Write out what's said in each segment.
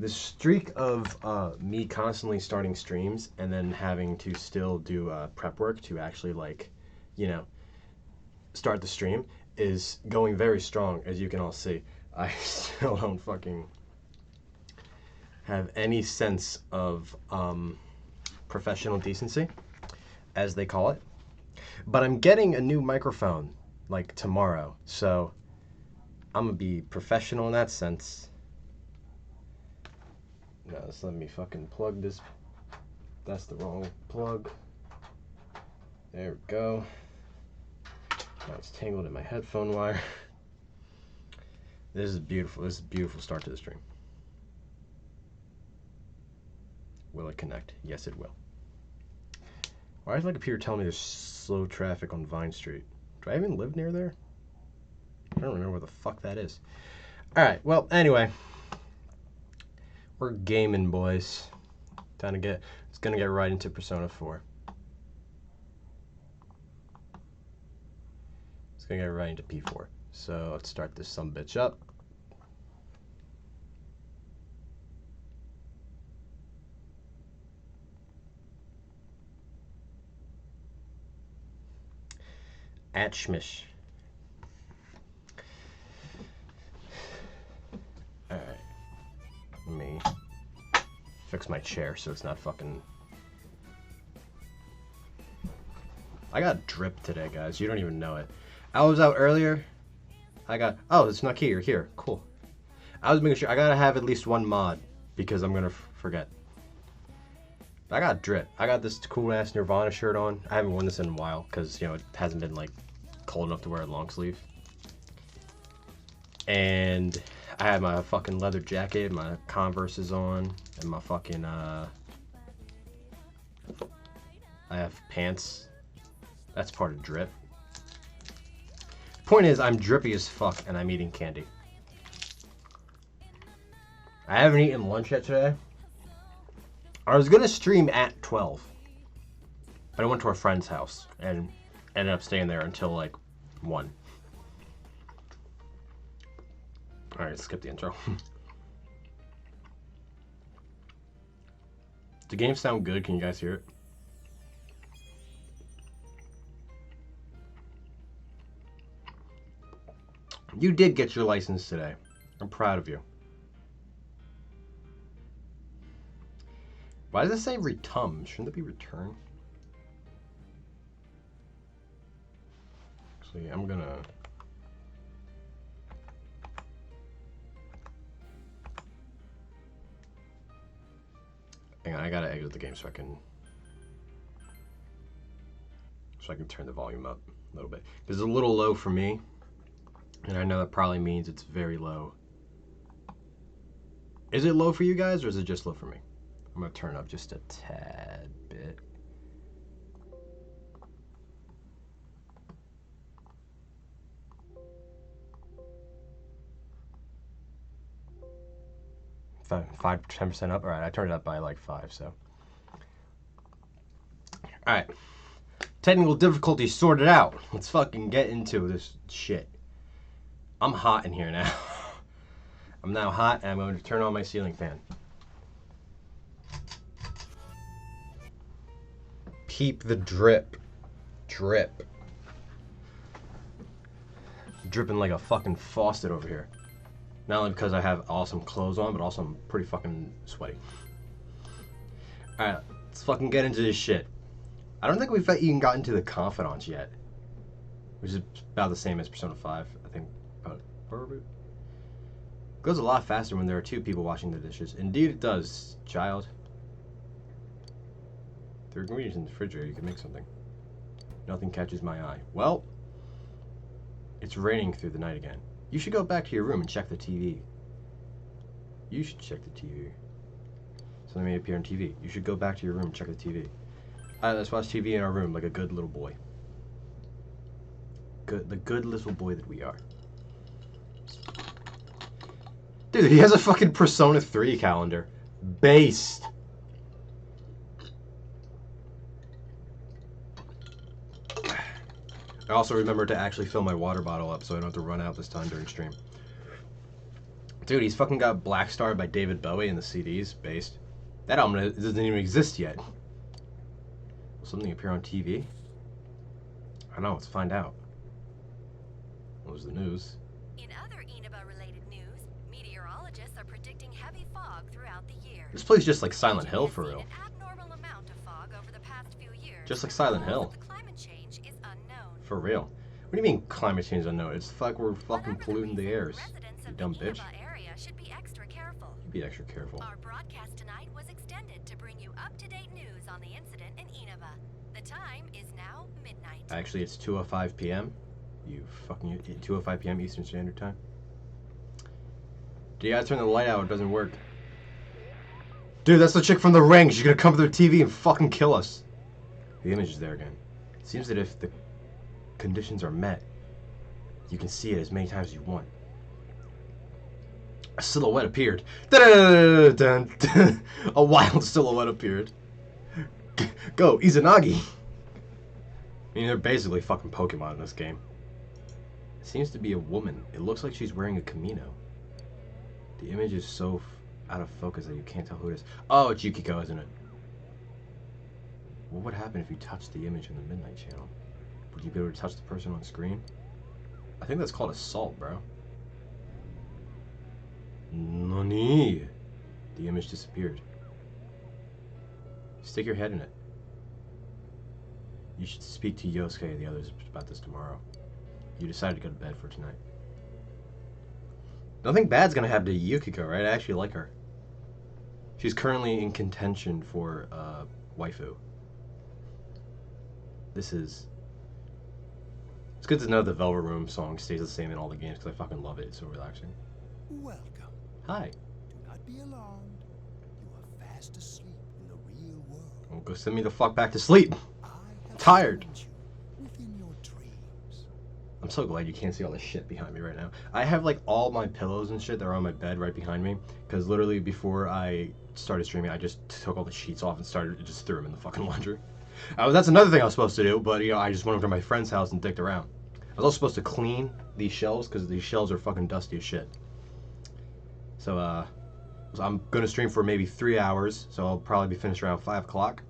the streak of me constantly starting streams and then having to still do prep work to actually, like, you know, start the stream is going very strong, as you can all see. I still don't fucking have any sense of professional decency, as they call it. But I'm getting a new microphone, like, tomorrow, so I'm gonna be professional in that sense. Now, just let me fucking plug this. That's the wrong plug. There we go. Now it's tangled in my headphone wire. This is beautiful. This is a beautiful start to the stream. Will it connect? Yes, it will. Why is my computer telling me there's slow traffic on Vine Street? Do I even live near there? I don't remember where the fuck that is. Alright, well, anyway. We're gaming, boys. It's gonna get right into Persona 4. It's gonna get right into P4. So let's start this sumbitch up. At Schmish. Alright. Let me fix my chair so it's not fucking... I got drip today, guys. You don't even know it. I was out earlier. I got... Oh, it's Naki. You're here. Cool. I was making sure... I gotta have at least one mod because I'm gonna forget. I got drip. I got this cool-ass Nirvana shirt on. I haven't worn this in a while because, you know, it hasn't been, like, cold enough to wear a long sleeve. And I have my fucking leather jacket, my Converses on, and my fucking, I have pants. That's part of drip. Point is, I'm drippy as fuck, and I'm eating candy. I haven't eaten lunch yet today. I was gonna stream at 12, but I went to a friend's house and ended up staying there until like 1. All right, skip the intro. Does the game sound good? Can you guys hear it? You did get your license today. I'm proud of you. Why does it say retum? Shouldn't it be return? Actually, I'm gonna... Hang on, I gotta exit the game so I can turn the volume up a little bit. It's a little low for me, and I know that probably means it's very low. Is it low for you guys, or is it just low for me? I'm gonna turn up just a tad bit. Five, 10% up. All right, I turned it up by like 5. So, all right, technical difficulty sorted out. Let's fucking get into this shit. I'm hot in here now. I'm now hot, and I'm going to turn on my ceiling fan. Peep the drip. Drip. Dripping like a fucking faucet over here. Not only because I have awesome clothes on, but also I'm pretty fucking sweaty. Alright, let's fucking get into this shit. I don't think we've even gotten to the Confidants yet. Which is about the same as Persona 5, I think. But it goes a lot faster when there are 2 people washing the dishes. Indeed it does, child. There are ingredients in the refrigerator, you can make something. Nothing catches my eye. Well, it's raining through the night again. You should go back to your room and check the TV. You should check the TV. Something may appear on TV. You should go back to your room and check the TV. Alright, let's watch TV in our room like a good little boy. The good little boy that we are. Dude, he has a fucking Persona 3 calendar. Based. I also remember to actually fill my water bottle up so I don't have to run out this time during stream. Dude, he's fucking got Black Star by David Bowie in the CDs based. That album doesn't even exist yet. Will something appear on TV? I don't know, let's find out. What was the news? In other Inaba-related news, meteorologists are predicting heavy fog throughout the year. This place is just like Silent Hill for real. An abnormal amount of fog over the past few years. Just like Silent Hill. The climate change is unknown. For real. What do you mean climate change is unknown? It's like we're fucking polluting the airs. You dumb bitch. Area should be extra careful. You be extra careful. Our broadcast tonight was extended to bring you up-to-date news on the incident in Inaba. The time is now midnight. Actually, it's 2:05 p.m. You fucking 2:05 p.m. Eastern Standard Time. Do you gotta turn the light out? It doesn't work. Dude, that's the chick from The Ring. She's gonna come through the TV and fucking kill us. The image is there again. It seems that if the conditions are met, you can see it as many times as you want. A silhouette appeared. A wild silhouette appeared. Go, Izanagi. I mean, they're basically fucking Pokemon in this game. It seems to be a woman. It looks like she's wearing a kimono. The image is so out of focus that you can't tell who it is. Oh, it's Yukiko, isn't it? What would happen if you touched the image in the Midnight Channel? Would you be able to touch the person on screen? I think that's called assault, bro. Nani? The image disappeared. Stick your head in it. You should speak to Yosuke and the others about this tomorrow. You decided to go to bed for tonight. Nothing bad's gonna happen to Yukiko, right? I actually like her. She's currently in contention for waifu. This is... It's good to know the Velvet Room song stays the same in all the games because I fucking love it. It's so relaxing. Welcome. Hi. Do not be alarmed. You are fast asleep in the real world. Well, go send me the fuck back to sleep. I have Tired. found you within your dreams. I'm so glad you can't see all this shit behind me right now. I have like all my pillows and shit that are on my bed right behind me because literally before I started streaming, I just took all the sheets off and just threw them in the fucking laundry. That's another thing I was supposed to do, but you know, I just went over to my friend's house and dicked around. I was also supposed to clean these shelves because these shelves are fucking dusty as shit. So I'm gonna stream for maybe 3 hours, so I'll probably be finished around 5 o'clock.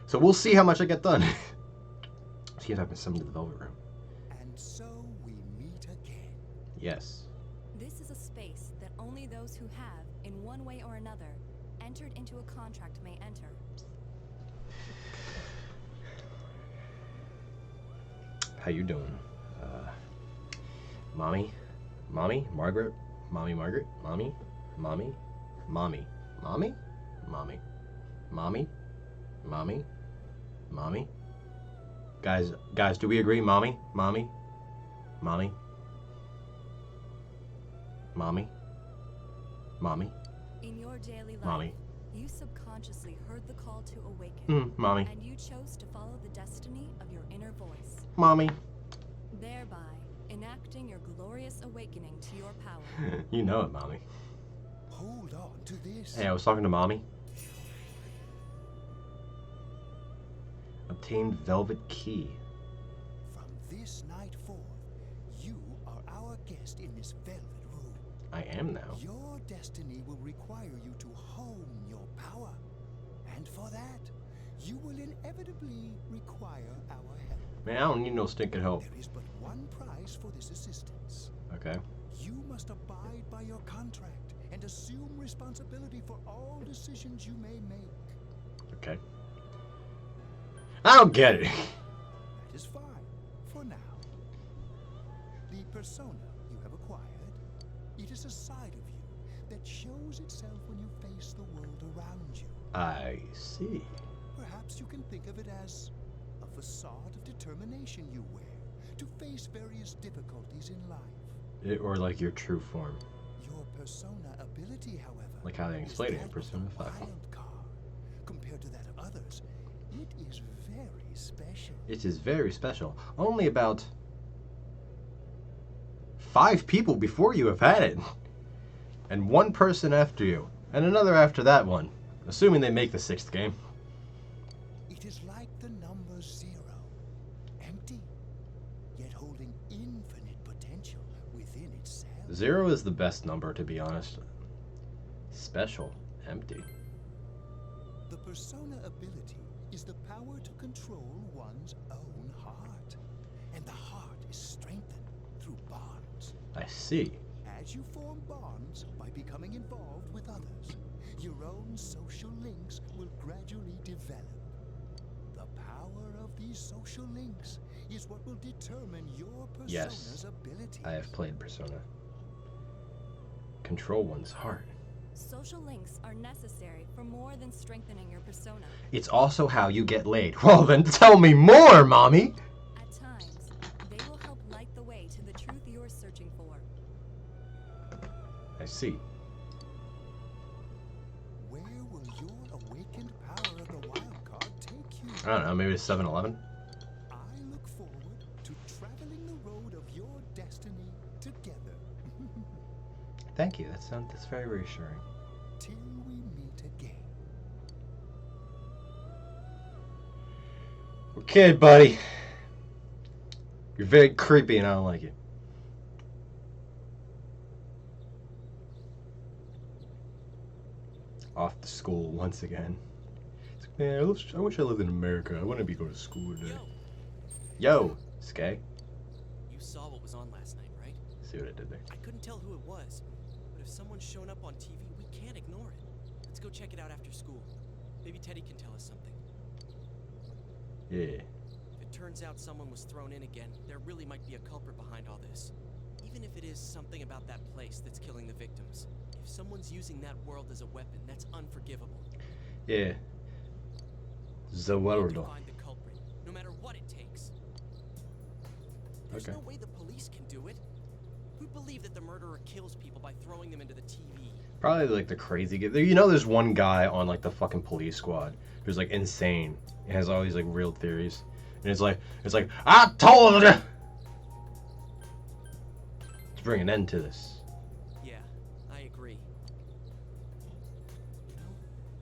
So we'll see how much I get done. See if I can summon to the Velvet Room. And so we meet again. Yes. This is a space that only those who have, in one way or another, entered into a contract may enter. How you doing? Mommy? Mommy? Margaret? Mommy Margaret? Mommy? Mommy? Mommy? Mommy? Mommy? Mommy? Mommy? Mommy? Guys, do we agree? Mommy? Mommy? Mommy? Mommy? Mommy? In your daily life, Mommy? you subconsciously heard the call to awaken, Mommy? and you chose to follow the destiny of your inner voice, Mommy? thereby enacting your glorious awakening to your power. You know it, Mommy. Hold on to this. Hey, I was talking to Mommy. Obtained Velvet Key. From this night forth, you are our guest in this velvet room. I am now. Your destiny will require you to hone your power. And for that, you will inevitably require our help. Man, I don't need no stinking help. There is but one price for this assistance. Okay. You must abide by your contract and assume responsibility for all decisions you may make. Okay. I don't get it. That is fine, for now. The persona you have acquired, it is a side of you that shows itself when you face the world around you. I see. Perhaps you can think of it as a facade of determination you wear to face various difficulties in life. Or like your true form. Your persona ability, however, Like how they is explain it in that of Persona a 5. wild card. Compared to that of others, it is very special. It is very special. Only about 5 people before you have had it. And 1 person after you. And another after that one. Assuming they make the 6th game. It is like the number 0, empty, yet holding infinite potential within itself. 0 is the best number, to be honest. Special. Empty. The persona ability is the power to control one's own heart. And the heart is strengthened through bonds. I see. As you form bonds by becoming involved with others, your own social links will gradually develop. The power of these social links is what will determine your persona's ability. I have played Persona. Control one's heart. Social links are necessary for more than strengthening your persona. It's also how you get laid. Well, then tell me more, mommy! At times, they will help light the way to the truth you're searching for. I see. Where will your awakened power of the wild card take you? I don't know, maybe it's 7-Eleven? I look forward to traveling the road of your destiny together. Thank you, that's very reassuring. Till we meet again. Okay, buddy. You're very creepy and I don't like it. Off to school once again. It's like, man, I wish I lived in America. I wouldn't be going to school today. Yo, Skay. You saw what was on last night, right? See what I did there? I couldn't tell who it was, but if someone's shown up on TV, we can't ignore it. Let's go check it out after school. Maybe Teddy can tell us something. Yeah. If it turns out someone was thrown in again, there really might be a culprit behind all this. Even if it is something about that place that's killing the victims. If someone's using that world as a weapon, that's unforgivable. Yeah. The We world. can find the culprit, no matter what it takes. There's Okay. no way the police can do it. Who'd believe that the murderer kills people by throwing them into the TV? Probably like the crazy guy. You know, there's one guy on like the fucking police squad who's like insane. He has all these like real theories, and it's like I told you to bring an end to this. Yeah, I agree. You know,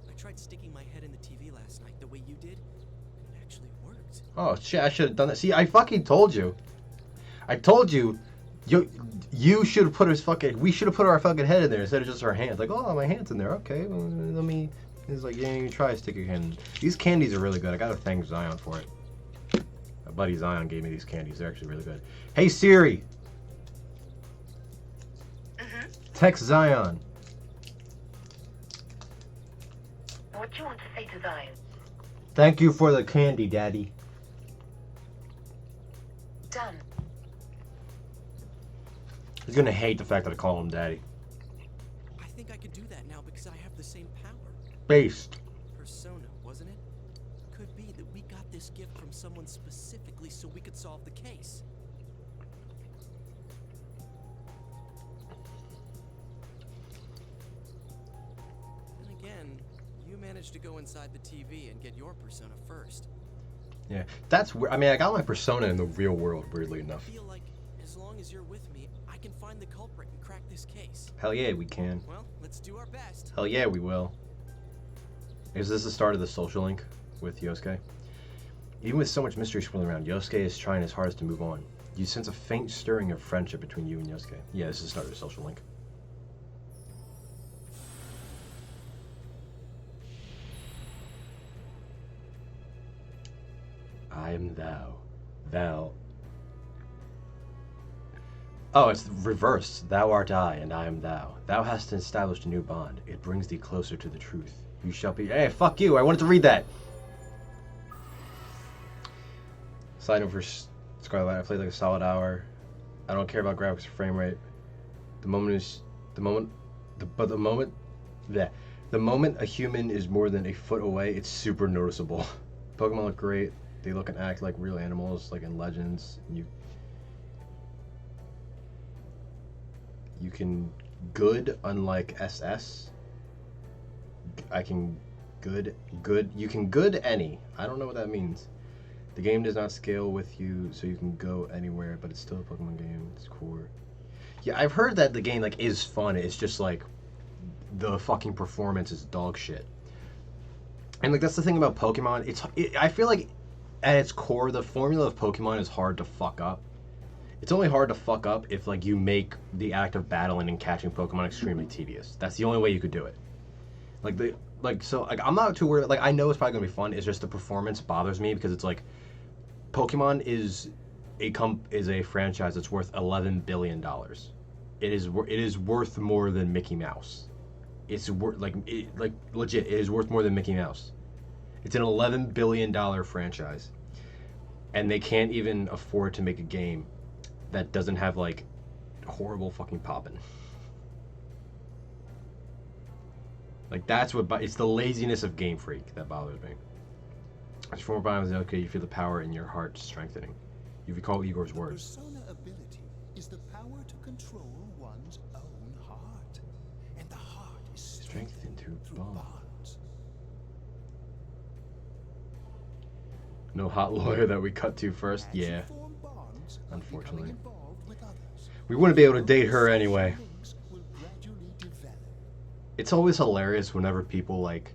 I tried sticking my head in the TV last night the way you did, and it actually worked. Oh shit! I should have done that. See, I fucking told you. I told you. You should have put his fucking. We should have put our fucking head in there instead of just our hands. Like, oh, my hand's in there. Okay, well, let me. It's like, yeah, you try to stick your hand in. These candies are really good. I gotta thank Zion for it. My buddy Zion gave me these candies. They're actually really good. Hey Siri. Text Zion. What do you want to say to Zion? Thank you for the candy, Daddy. Done. He's gonna hate the fact that I call him Daddy. I think I can do that now because I have the same power. Based. Persona, wasn't it? Could be that we got this gift from someone specifically so we could solve the case. Then again, you managed to go inside the TV and get your persona first. Yeah, that's weird. I mean, I got my persona in the real world, weirdly I enough. feel like as long as you're with me, I can find the culprit and crack this case. Hell yeah, we can. Well, let's do our best. Hell yeah, we will. Is this the start of the social link with Yosuke? Even with so much mystery swirling around, Yosuke is trying his hardest to move on. You sense a faint stirring of friendship between you and Yosuke. Yeah, this is the start of the social link. I am thou. Thou. Oh, it's reversed. Thou art I, and I am thou. Thou hast established a new bond. It brings thee closer to the truth. You shall be. Hey, fuck you! I wanted to read that. Side note for Scarlet. I played like a solid hour. I don't care about graphics or frame rate. The moment a human is more than a foot away, it's super noticeable. Pokemon look great. They look and act like real animals, like in Legends. You can good, unlike SS. You can good any. I don't know what that means. The game does not scale with you, so you can go anywhere, but it's still a Pokemon game. It's cool. Yeah, I've heard that the game like is fun. It's just like the fucking performance is dog shit. And like that's the thing about Pokemon. I feel like at its core, the formula of Pokemon is hard to fuck up. It's only hard to fuck up if like you make the act of battling and catching Pokemon extremely tedious. That's the only way you could do it. I'm not too worried. Like I know it's probably gonna be fun. It's just the performance bothers me because it's like Pokemon is a franchise that's worth $11 billion. It is worth more than Mickey Mouse. It's worth legit. It is worth more than Mickey Mouse. It's an $11 billion franchise, and they can't even afford to make a game that doesn't have like horrible fucking popping. Like that's what it's the laziness of Game Freak that bothers me. As former Biome, okay, you feel the power in your heart strengthening. You recall Igor's The words. persona ability is the power to control one's own heart. And the heart is strengthened Strengthened through through bonds. bonds. No hot lawyer that we cut to first. As you Yeah. form bonds by Unfortunately. becoming involved with others, We wouldn't be able to date her social anyway. links will gradually develop. It's always hilarious whenever people like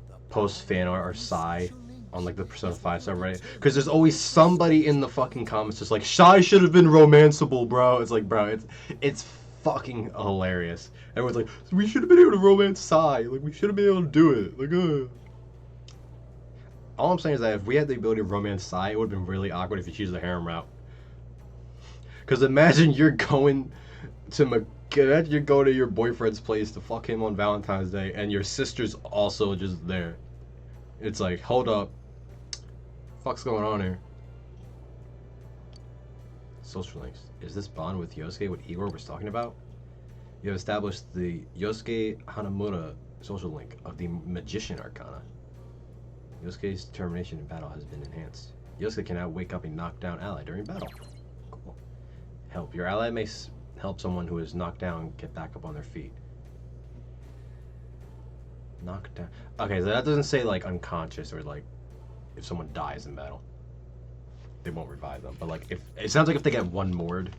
The post power fan art of or these Psy social links on like the Persona is 5 what subreddit, determines because there's always somebody in the fucking comments just like Shy should have been romanceable, bro. It's like, bro, it's fucking hilarious. Everyone's like, we should have been able to romance Psy. Like we should have been able to do it. Like, all I'm saying is that if we had the ability to romance Psy, it would have been really awkward if you choose the harem route. Because imagine you're going to your boyfriend's place to fuck him on Valentine's Day, and your sister's also just there. It's like, hold up, fuck's going on here? Social links. Is this bond with Yosuke what Igor was talking about? You have established the Yosuke Hanamura social link of the Magician Arcana. Yosuke's determination in battle has been enhanced. Yosuke can now wake up a knocked down ally during battle. Cool. Help. Your ally may help someone who is knocked down get back up on their feet. Knocked down. Okay, so that doesn't say like unconscious or like if someone dies in battle, they won't revive them. But like if it sounds like if they get one moored,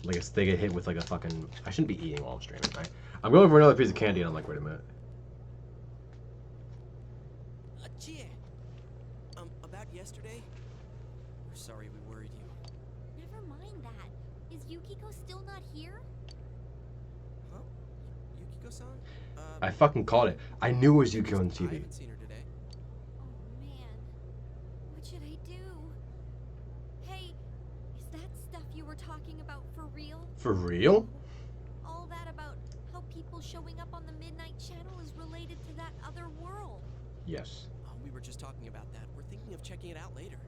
like if they get hit with like a fucking. I shouldn't be eating while I'm streaming. Right? I'm going for another piece of candy, and I'm like, wait a minute. Chie. About yesterday? We're sorry we worried you. Never mind that. Is Yukiko still not here? Huh? Yukiko-san? I fucking called it. I knew it was Yukio on I TV. haven't seen her today. Oh man, what should I do? Hey, is that stuff you were talking about for real? For real? All that about how people showing up on the Midnight Channel is related to that other world. Yes. We were just talking about that. We're thinking of checking it out later.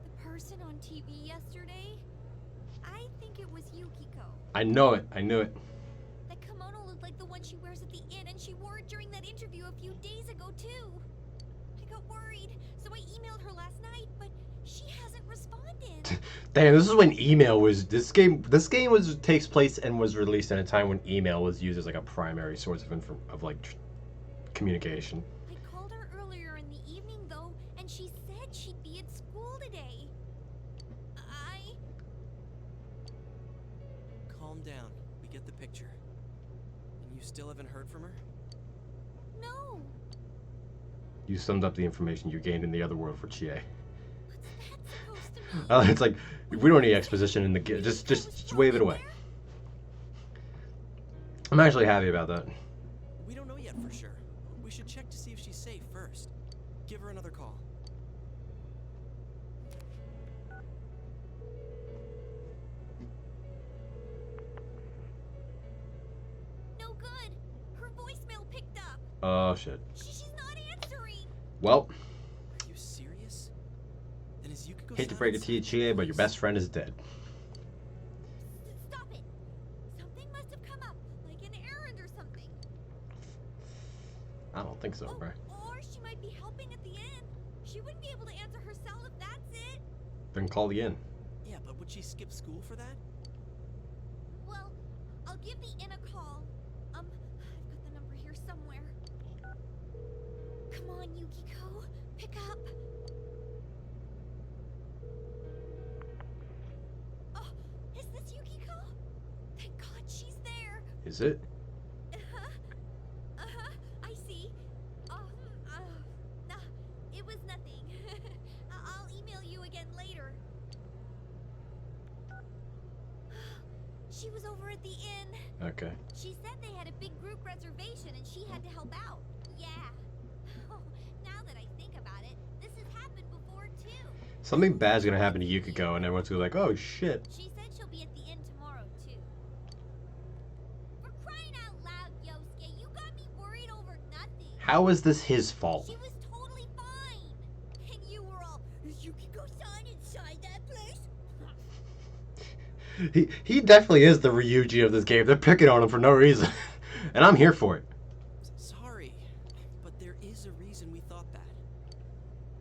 The person on TV yesterday? I think it was Yukiko. I know it. I knew it. That kimono looked like the one she wears at the inn, and she wore it during that interview a few days ago, too. I got worried, so I emailed her last night, but she hasn't responded. Damn, this is when email was. This game takes place and was released at a time when email was used as like a primary source of communication. I called her earlier in the evening, though, and she said she'd be at school today. Calm down. We get the picture. And you still haven't heard from her? No. You summed up the information you gained in the other world for Chie. What's that supposed to mean? It's like we don't need exposition in the game. Just wave it away. I'm actually happy about that. We don't know yet for sure. We should check to see if she's safe first. Give her another call. No good. Her voicemail picked up. Oh shit. She's not answering. Well, Are you serious? Then is Yukiko hate to break it to you, Chie, but your best friend is dead. Stop it. Something must have come up, like an errand or something. I don't think so, bro. Or she might be helping at the inn. She wouldn't be able to answer herself if that's it. Then call the inn. Yeah, but would she skip school for that? Well, I'll give the inn a call. I've got the number here somewhere. Come on, Yukiko. Pick up. Oh, is this Yukiko? Thank God she's there. Is it? I see. Nah, it was nothing. I'll email you again later. Okay. She said they had a big group reservation and she had to help out. Yeah. Oh, now that I think about it, this has happened before too. Something bad's gonna happen to Yukiko, and everyone's gonna be like, "Oh shit." She said she'll be at the inn tomorrow too. For crying out loud, Yosuke, you got me worried over nothing. How is this his fault? She was totally fine. And you were all, is Yukiko-san inside that place? He definitely is the Ryuji of this game. They're picking on him for no reason, and I'm here for it. Sorry, but there is a reason we thought that.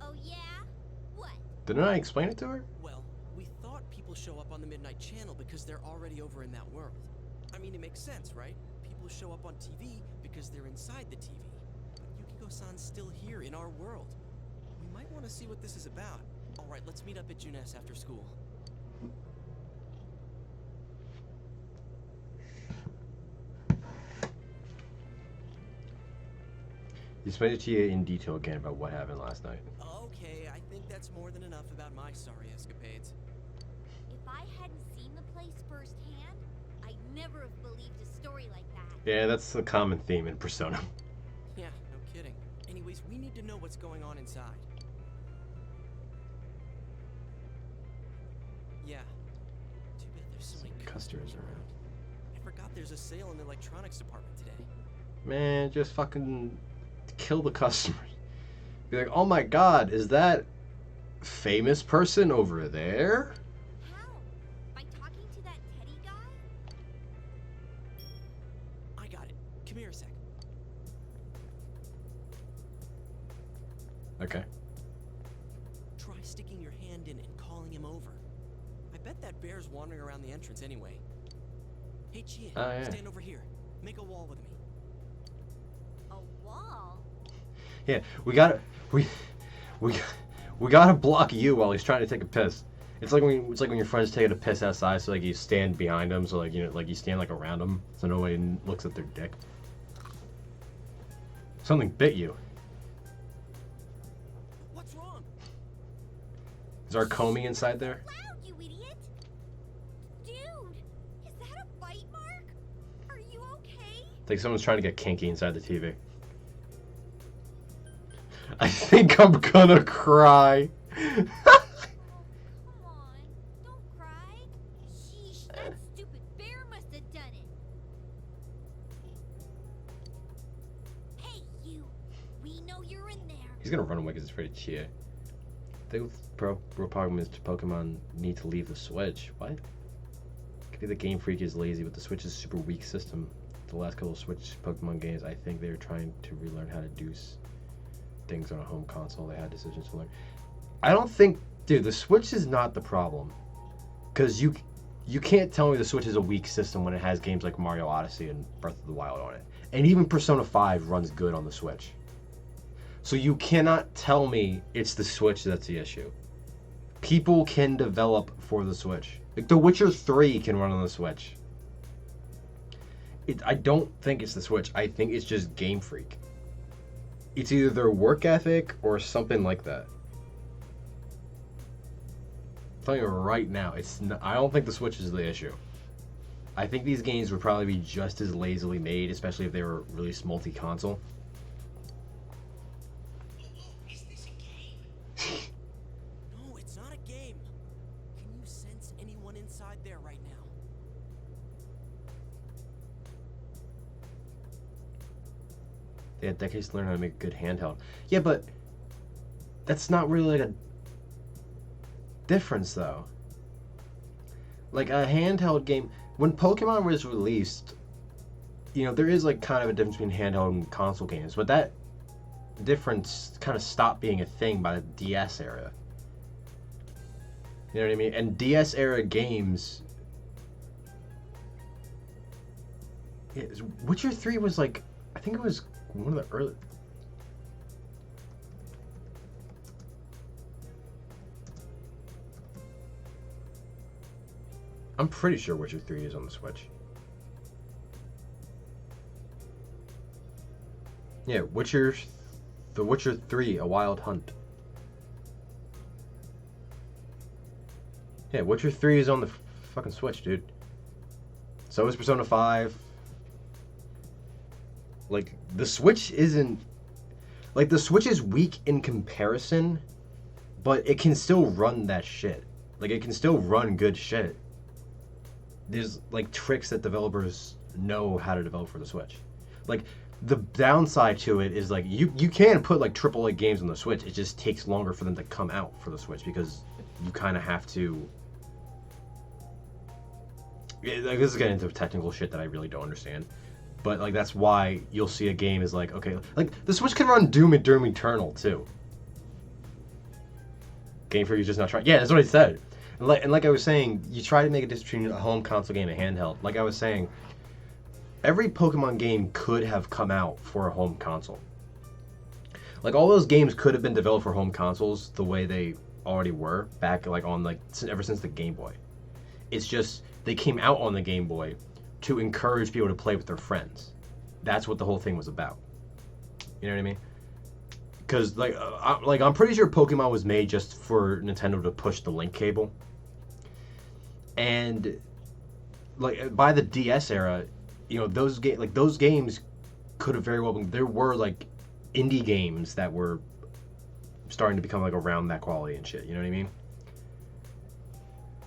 Oh yeah? What? Didn't I explain it to her? Well, we thought people show up on the Midnight Channel because they're already over in that world. I mean, it makes sense, right? People show up on TV because they're inside the TV. But Yukiko-san's still here in our world. We might want to see what this is about. All right, let's meet up at Junes after school. Explain it to you in detail again about what happened last night. Okay, I think that's more than enough about my sorry escapades. If I hadn't seen the place firsthand, I'd never have believed a story like that. Yeah, that's a common theme in Persona. Yeah, no kidding. Anyways, we need to know what's going on inside. Yeah. Too bad there's so many Customers around. I forgot there's a sale in the electronics department today. Man, just fucking kill the customers. Be like, oh my god, is that famous person over there? How? By talking to that Teddy guy? I got it. Come here a sec. Okay. Try sticking your hand in and calling him over. I bet that bear's wandering around the entrance anyway. Hey, Chie, Oh, yeah. stand over here. Make a wall with me. A wall? Yeah, we gotta block you while he's trying to take a piss. It's like when your friend's taking a piss outside, so like you stand behind them, so like like you stand like around them, so nobody looks at their dick. Something bit you. What's wrong? Is our Comey inside there? Loud, you idiot! Dude, is that a bite mark? Are you okay? It's like someone's trying to get kinky inside the TV. I think I'm gonna cry. Oh, come on. Don't cry. Sheesh, that stupid bear must have done it. Hey, you. We know you're in there. He's gonna run away because he's afraid of Chia. I think the problem is Pokemon need to leave the Switch. What? Could be the Game Freak is lazy, but the Switch is a super weak system. The last couple of Switch Pokemon games, I think they're trying to relearn how to do things on a home console. They had decisions to learn. I don't think, dude, the Switch is not the problem. Because you can't tell me the Switch is a weak system when it has games like Mario Odyssey and Breath of the Wild on it. And even Persona 5 runs good on the Switch. So you cannot tell me it's the Switch that's the issue. People can develop for the Switch. Like The Witcher 3 can run on the Switch. I don't think it's the Switch. I think it's just Game Freak. It's either their work ethic or something like that. I'm telling you right now, I don't think the Switch is the issue. I think these games would probably be just as lazily made, especially if they were released multi-console. No, it's not a game. Can you sense anyone inside there right now? They had decades to learn how to make a good handheld. Yeah, but that's not really like a difference, though. Like a handheld game, when Pokemon was released, there is like kind of a difference between handheld and console games, but that difference kind of stopped being a thing by the DS era. You know what I mean? And DS era games. Yeah, Witcher 3 was like, I think it was one of the early. I'm pretty sure Witcher 3 is on the Switch. Yeah, The Witcher 3, A Wild Hunt. Yeah, Witcher 3 is on the fucking Switch, dude. So is Persona 5. Like, the Switch isn't... Like, the Switch is weak in comparison, but it can still run that shit. Like, it can still run good shit. There's, like, tricks that developers know how to develop for the Switch. Like, the downside to it is, like, you can put, like, AAA games on the Switch. It just takes longer for them to come out for the Switch because you kind of have to... Like, this is getting into technical shit that I really don't understand. But, like, that's why you'll see a game is like, okay, like, the Switch can run Doom and Doom Eternal, too. Game Freak is just not trying. Yeah, that's what I said. And like I was saying, you try to make a difference between a home console game and handheld. Like I was saying, every Pokemon game could have come out for a home console. Like, all those games could have been developed for home consoles the way they already were back, like, on, like, ever since the Game Boy. It's just, they came out on the Game Boy to encourage people to play with their friends. That's what the whole thing was about. You know what I mean? Because, like, I'm pretty sure Pokemon was made just for Nintendo to push the link cable. And, like, by the DS era, you know, those games could have very well been... There were, like, indie games that were starting to become, like, around that quality and shit. You know what I mean?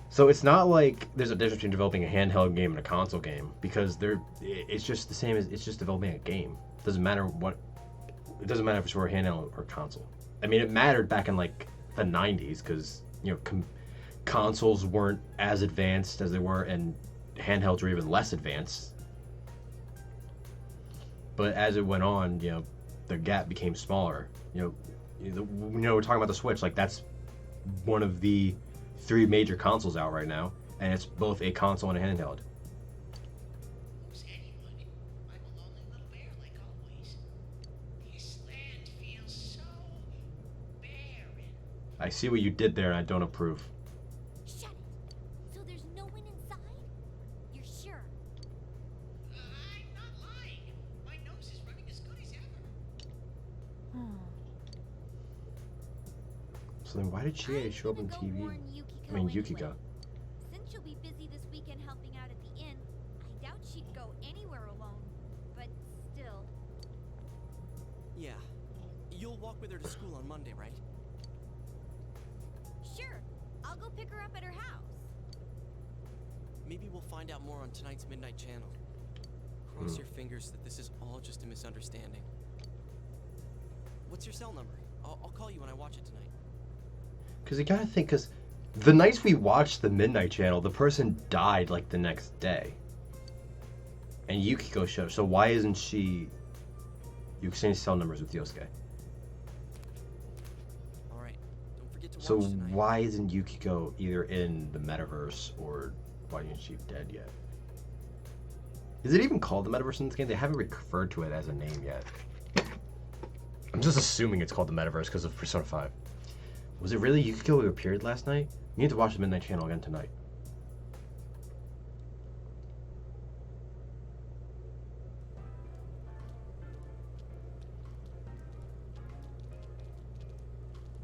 So it's not like there's a difference between developing a handheld game and a console game, because it's just the same as it's just developing a game. It doesn't matter if it's for a handheld or console. I mean, it mattered back in, like, the 90s because, you know, consoles weren't as advanced as they were, and handhelds were even less advanced. But as it went on, you know, the gap became smaller. You know, we're talking about the Switch. Like, that's one of the 3 major consoles out right now, and it's both a console and a handheld. Who's anyone? I'm a lonely little bear, like always. This land feels so barren. I see what you did there, and I don't approve. Shut it. So there's no one inside? You're sure? I'm not lying. My nose is running as good as ever. So then why did she show up on TV? I mean, Yukiko. Since she'll be busy this weekend helping out at the inn, I doubt she'd go anywhere alone. But still. Yeah. You'll walk with her to school on Monday, right? Sure. I'll go pick her up at her house. Maybe we'll find out more on tonight's Midnight Channel. Cross your fingers that this is all just a misunderstanding. What's your cell number? I'll call you when I watch it tonight. Because you gotta think, because the nights we watched the Midnight Channel, the person died, like, the next day. And Yukiko showed, so why isn't she... You exchange cell numbers with Yosuke. Alright, don't forget to watch So tonight. why isn't Yukiko either in the metaverse, or why isn't she dead yet? Is it even called the metaverse in this game? They haven't referred to it as a name yet. I'm just assuming it's called the metaverse because of Persona 5. Was it really Yukiko who appeared last night? You need to watch the Midnight Channel again tonight.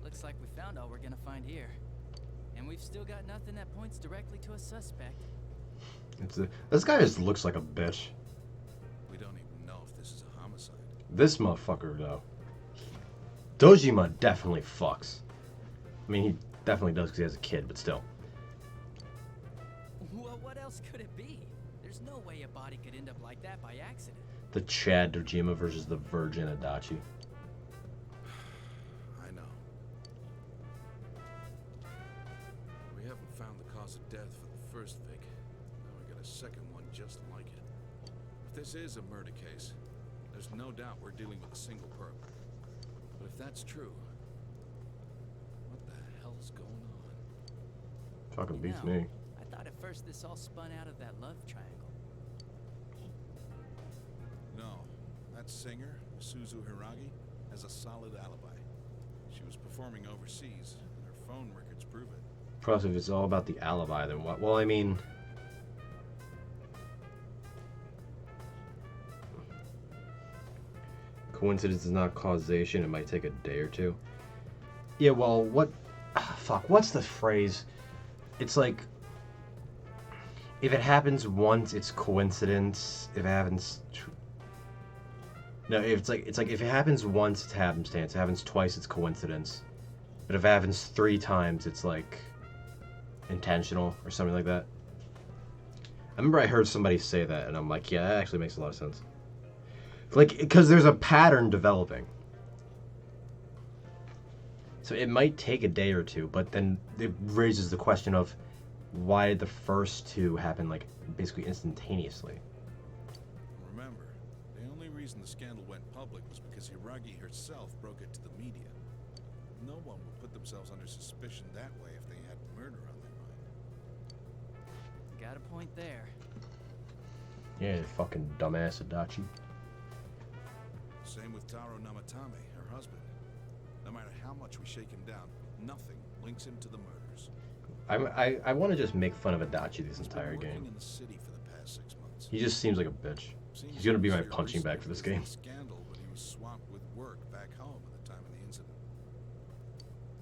Looks like we found all we're gonna find here. And we've still got nothing that points directly to a suspect. This guy just looks like a bitch. We don't even know if this is a homicide. This motherfucker, though. Dojima definitely fucks. I mean, he definitely does because he has a kid, but still. Well, what else could it be? There's no way a body could end up like that by accident. The Chad Dojima versus the Virgin Adachi. I know. We haven't found the cause of death for the first Vic. Now we got a second one just like it. If this is a murder case, there's no doubt we're dealing with a single perp. But if that's true, what the hell's going on? Fucking beats You know, me. I thought at first this all spun out of that love triangle. No, that singer, Suzu Hiragi, has a solid alibi. She was performing overseas, and her phone records prove it. Plus, if it's all about the alibi, then what? Well, I mean... Coincidence is not causation. It might take a day or two. Yeah, well, what... fuck, what's the phrase? It's like... If it happens once, it's coincidence. If it happens... No, it's like if it happens once, it's happenstance. If it happens twice, it's coincidence. But if it happens 3 times, it's like intentional or something like that. I remember I heard somebody say that, and I'm like, yeah, that actually makes a lot of sense. Like, because there's a pattern developing. So it might take a day or two, but then it raises the question of why did the first 2 happen, like, basically instantaneously? Remember, the only reason the scandal went public was because Hiragi herself broke it to the media. No one would put themselves under suspicion that way if they had murder on their mind. Got a point there. Yeah, you fucking dumbass Adachi. Same with Taro Namatame, her husband. No matter how much we shake him down, nothing links him to the murders. I want to just make fun of Adachi this He's been entire working game. in the city for the past 6 months. He just seems like a bitch. He's gonna be my punching bag for this game. Scandal, but he was swamped with work back home at the time of the incident.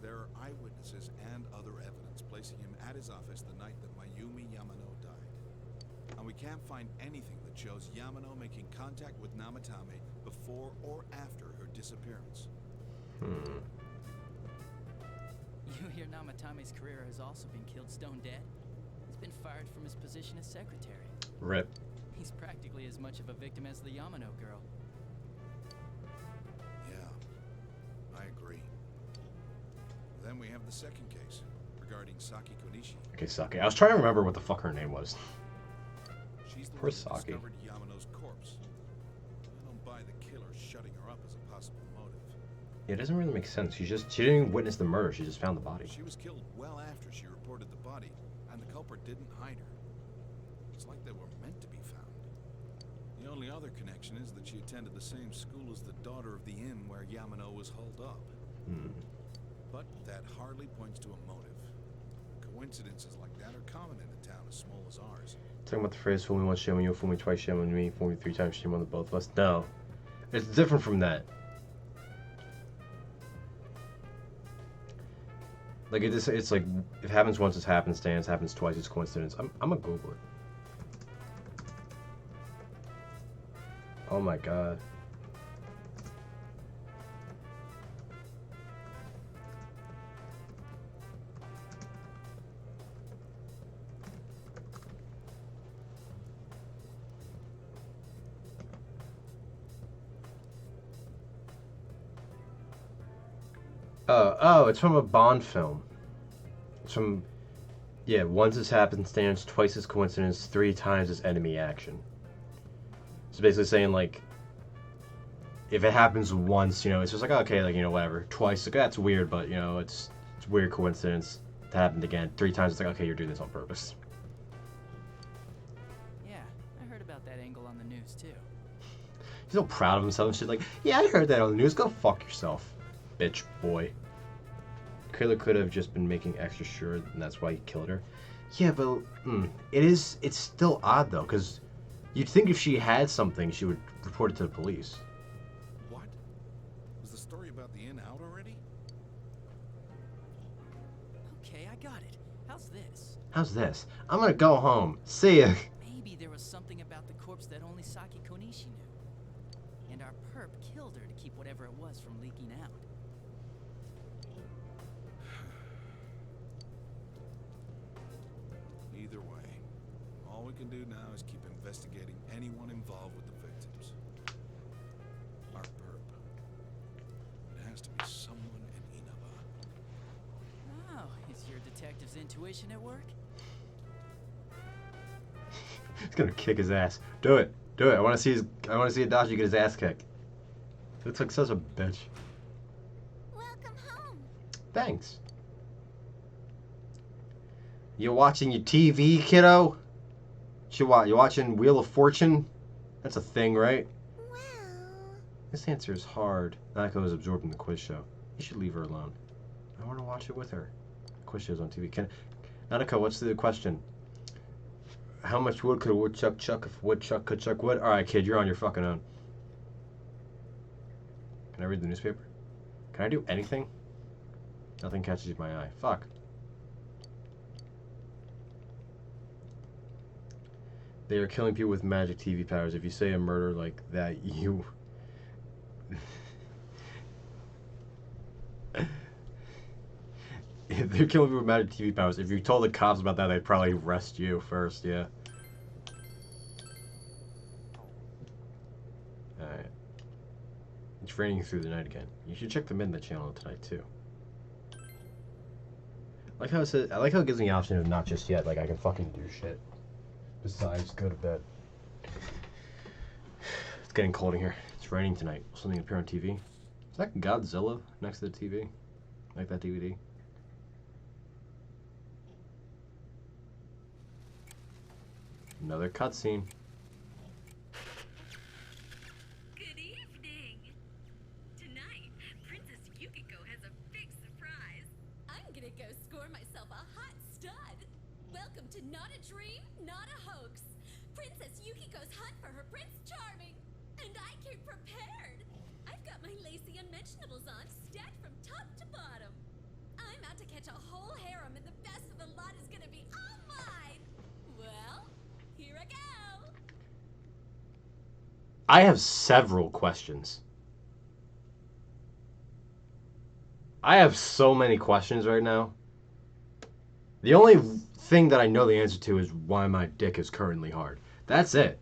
There are eyewitnesses and other evidence placing him at his office the night that Mayumi Yamano died. And we can't find anything that shows Yamano making contact with Namatame before or after her disappearance. You hear Namatame's career has also been killed stone dead? He's been fired from his position as secretary. Rip. He's practically as much of a victim as the Yamano girl. Yeah, I agree. Then we have the second case regarding Saki Konishi. Okay, Saki. I was trying to remember what the fuck her name was. She's the Poor one who Saki. discovered Yamano's corpse. I don't buy the killer shutting her up as a possible motive. Yeah, it doesn't really make sense. She didn't even witness the murder. She just found the body. She was killed well after she reported the body, and the culprit didn't hide her. It's like they were meant to be found. The only other connection is that she attended the same school as the daughter of the inn where Yamano was holed up. But that hardly points to a motive. Coincidences like that are common in a town as small as ours. Talking about the phrase "fool me once, shame on you; fool me twice, shame on me; fool me 3 times, shame on the both of us." No, it's different from that. Like it's like if it happens once, it's happenstance. Happens twice, it's coincidence. I'm gonna Google it. Oh my god. Oh, it's from a Bond film. It's from, yeah, once it's happenstance, twice it's coincidence, 3 times it's enemy action. It's basically saying, like, if it happens once, you know, it's just like, okay, like, you know, whatever. Twice, like, that's weird, but, you know, it's weird coincidence. That happened again. 3 times, it's like, okay, you're doing this on purpose. Yeah, I heard about that angle on the news too. He's so proud of himself and shit, like, yeah, I heard that on the news. Go fuck yourself, bitch boy. Killer could have just been making extra sure, and that's why he killed her. Yeah, but it's still odd though, because you'd think if she had something, she would report it to the police. What? Was the story about the inn out already? Okay, I got it. How's this? How's this? I'm gonna go home. See ya. Maybe there was something about the corpse that only Saki Konishi knew. And our perp killed her to keep whatever it was from leaking out. Either way, all we can do now is keep investigating anyone involved with the victims. Our perp. It has to be someone in Inaba. Oh, is your detective's intuition at work? He's gonna kick his ass. Do it. Do it. I wanna see Adachi get his ass kicked. He looks like such a bitch. Welcome home. Thanks. You watching your TV, kiddo? You watching Wheel of Fortune? That's a thing, right? Well, This answer is hard. Nanako is absorbed in the quiz show. You should leave her alone. I want to watch it with her. Quiz show's on TV. Nanako, what's the question? How much wood could a woodchuck chuck if a woodchuck could chuck wood? Alright, kid, you're on your fucking own. Can I read the newspaper? Can I do anything? Nothing catches my eye. Fuck. They are killing people with magic TV powers. If you say a murder like that, you If they're killing people with magic TV powers, if you told the cops about that, they'd probably arrest you first, yeah. Alright. It's raining through the night again. You should check the Midnight Channel tonight, too. I like how it says, I like how it gives me the option of not just yet, like I can fucking do shit. Besides go to bed. It's getting cold in here. It's raining tonight. Will something appear on TV? Is that Godzilla next to the TV? Like that DVD? Another cutscene. Good evening. Tonight, Princess Yukiko has a big surprise. I'm gonna go score myself a hot stud. Welcome to Not a Dream, Not a Hoax. Princess Yukiko's hunt for her Prince Charming. And I came prepared. I've got my lacy unmentionables on, stacked from top to bottom. I'm out to catch a whole harem, and the best of the lot is gonna be all mine. Well, here I go. I have several questions. I have so many questions right now. The only thing that I know the answer to is why my dick is currently hard. That's it.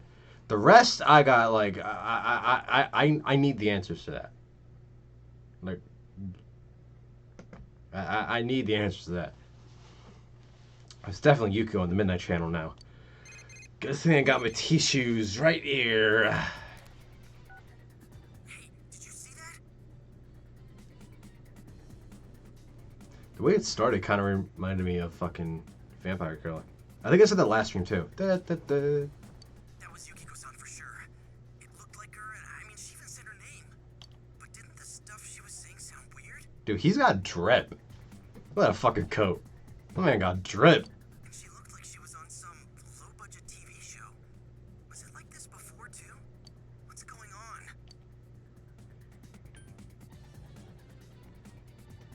The rest I got like I need the answers to that. Like I need the answers to that. It's definitely Yuko on the Midnight Channel now. Good thing I got my tissues right here. Hey, did you see that? The way it started kind of reminded me of fucking Vampire Killer. I think I said that last stream too. Da, da, da. That was Yukiko-san for sure. It looked like her, and I mean, she even said her name. But didn't the stuff she was saying sound weird? Dude, he's got drip. Look at that fucking coat. My man got drip. And she looked like she was on some low-budget TV show. Was it like this before, too? What's going on?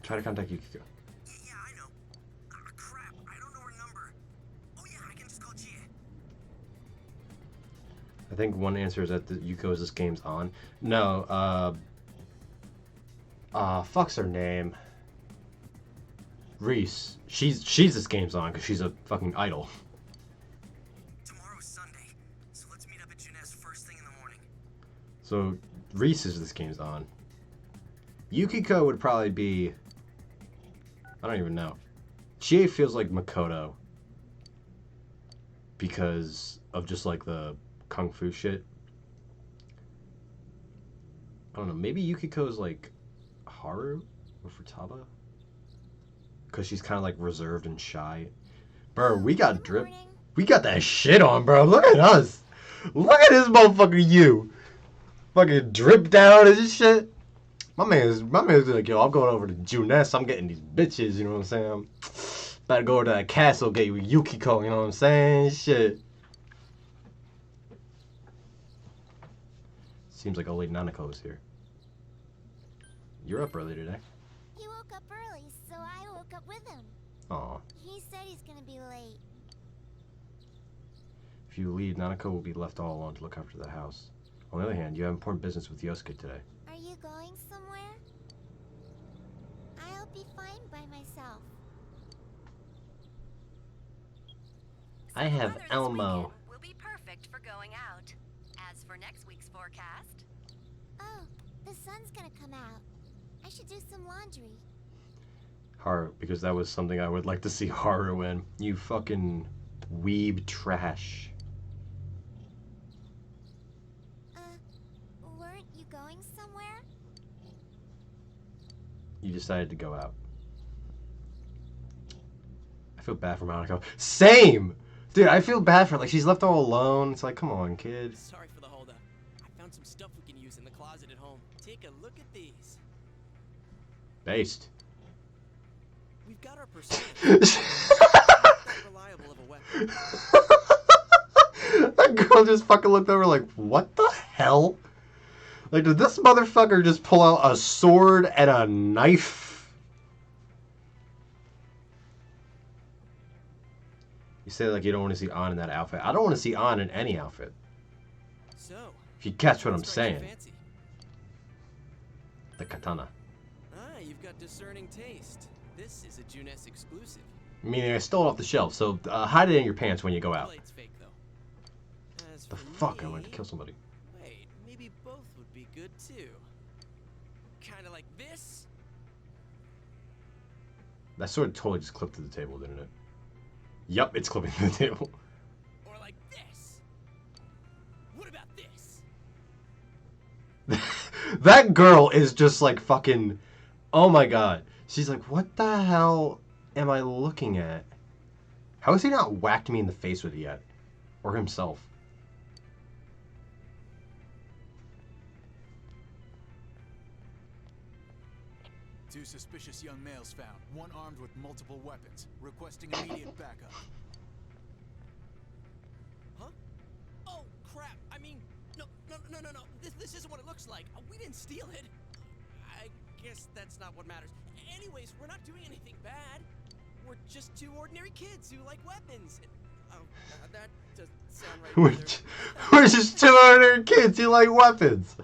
Try to contact Yukiko. Yeah, I know. Crap, I don't know her number. Oh yeah, I can just call Gia. I think one answer is that Yuko's this game's on. No, fuck's her name? Reese. She's this game's on because she's a fucking idol. Tomorrow's Sunday, so let's meet up at Jeunesse first thing in the morning. So Reese is this game's on. Yukiko would probably be. I don't even know. Chie feels like Makoto because of just like the kung fu shit. I don't know. Maybe Yukiko's like Haru or Futaba because she's kind of like reserved and shy. Bro, we got drip. We got that shit on, bro. Look at us. Look at this motherfucker, you. Fucking drip down and shit. My man's like, yo, I'm going over to Jeunesse. I'm getting these bitches, you know what I'm saying? I'm about to go over to that castle, get you Yukiko, you know what I'm saying? Shit. Seems like old lady Nanako is here. You're up early today. He woke up early, so I woke up with him. Aw. He said he's gonna be late. If you leave, Nanako will be left all alone to look after the house. On the other hand, you have important business with Yosuke today. Are you going somewhere? I'll be fine by myself. I have Weather this Elmo. weekend will be perfect for going out. As for next week's forecast, Oh, the sun's gonna come out. I should do some laundry. Haru, because that was something I would like to see Haru in. You fucking weeb trash. Weren't you going somewhere? You decided to go out. I feel bad for Monaco. Same! Dude, I feel bad for her. Like, she's left all alone. It's like, come on, kid. Sorry for the holdup. I found some stuff we can use in the closet at home. Take a look at these. Based. We've got our persona. Not reliable of a weapon. That girl just fucking looked over like, what the hell? Like, did this motherfucker just pull out a sword and a knife? You say like you don't want to see An in that outfit. I don't want to see An in any outfit. So, If you catch what I'm what's striking saying. your fancy? the katana. Ah, you've got discerning taste. This is a Junes exclusive. Meaning I stole it off the shelf, so hide it in your pants when you go out. Blade's fake, though. As The for fuck? I me- went to kill somebody. Wait, maybe both would be good too. Kinda like this? That sword totally just clipped to the table, didn't it? Yup, it's clipping to the table. Or like this? What about this? That girl is just like fucking. Oh my god. She's like, what the hell am I looking at? How has he not whacked me in the face with it yet? Or himself? Two suspicious young males found, one armed with multiple weapons, requesting immediate backup. Huh? Oh, crap. I mean, no. This isn't what it looks like. We didn't steal it. I guess that's not what matters. Anyways, we're not doing anything bad. We're just two ordinary kids who like weapons. Oh, that doesn't sound right either. We're just two ordinary kids who like weapons.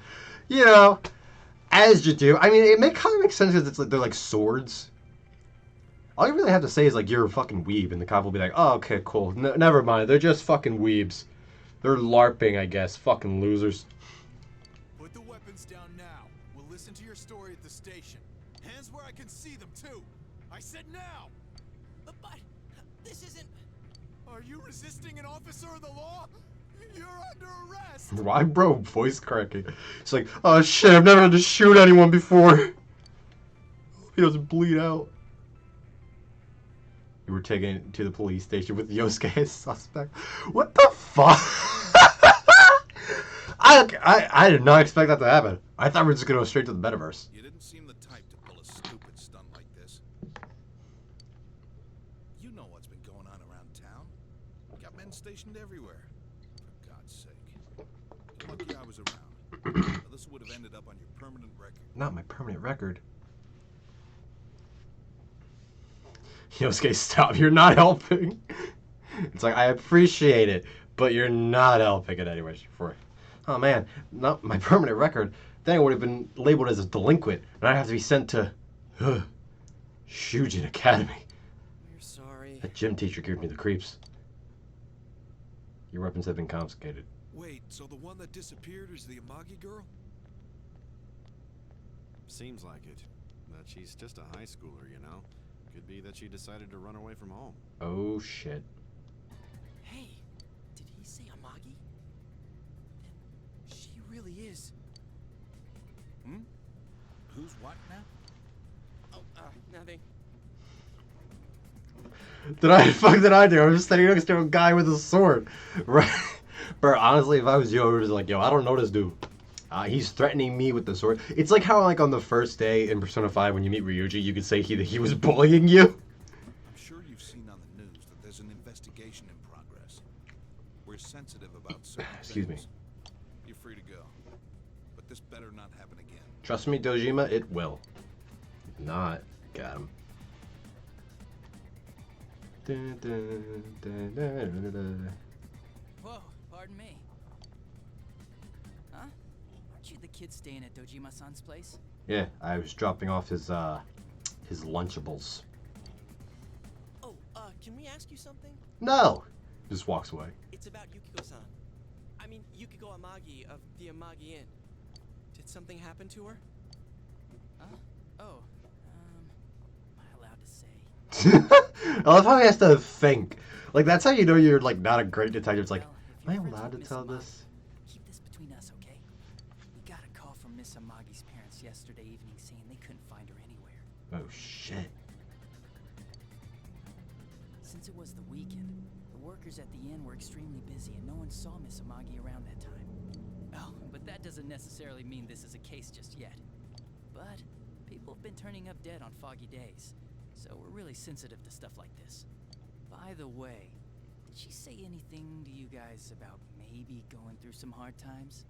You know, as you do. I mean, it kind of makes sense because it's like they're like swords. All you really have to say is like you're a fucking weeb, and the cop will be like, "Oh, okay, cool. Never mind. They're just fucking weebs. They're LARPing, I guess. Fucking losers." Put the weapons down now. We'll listen to your story at the station. Hands where I can see them, too. I said now. But this isn't... Are you resisting an officer of the law? You're under arrest. Why, bro? Voice cracking. It's like, oh shit, I've never had to shoot anyone before. He doesn't bleed out. You were taken to the police station with Yosuke as suspect. What the fuck? I did not expect that to happen. I thought we were just gonna go straight to the metaverse. You didn't seem the type to pull a stupid stunt like this. You know what's been going on around town. Got men stationed everywhere. For God's sake. You're lucky I was around. This would have ended up on your permanent record. Not my permanent record. Yosuke, stop. You're not helping. It's like, I appreciate it, but you're not helping it anyway. Oh man, not my permanent record. Then I would have been labeled as a delinquent, and I'd have to be sent to Shujin Academy. We're sorry. That gym teacher gave me the creeps. Your weapons have been confiscated. Wait, so the one that disappeared is the Amagi girl? Seems like it. But she's just a high schooler, you know? Could be that she decided to run away from home. Oh shit. Hey, did he say Amagi? She really is. Hmm? Who's what now? Oh, nothing. Fuck did I do? I was just standing next to a guy with a sword. Right? Bro, honestly, if I was you, I would be like, yo, I don't know this dude. He's threatening me with the sword. It's like how, like, on the first day in Persona 5 when you meet Ryuji, you could say he was bullying you. I'm sure you've seen on the news that there's an investigation in progress. We're sensitive about certain Excuse me. things. You're free to go. But this better not happen again. Trust me, Dojima, it will. If not, got him. Whoa, pardon me. Huh? Aren't you the kid staying at Dojima-san's place? Yeah, I was dropping off his Lunchables. Oh, can we ask you something? No! Just walks away. It's about Yukiko-san. I mean, Yukiko Amagi of the Amagi Inn. Did something happen to her? Huh? Oh, am I allowed to say? I love how he has to think. Like, that's how you know you're, like, not a great detective. It's like, Well, if am I you're friends allowed to with Miss tell Amagi, this? Keep this between us, okay? We got a call from Miss Amagi's parents yesterday evening saying they couldn't find her anywhere. Oh, shit. Since it was the weekend, the workers at the inn were extremely busy and no one saw Miss Amagi around that time. Oh, but that doesn't necessarily mean this is a case just yet. But people have been turning up dead on foggy days, so we're really sensitive to stuff like this. By the way, did she say anything to you guys about maybe going through some hard times?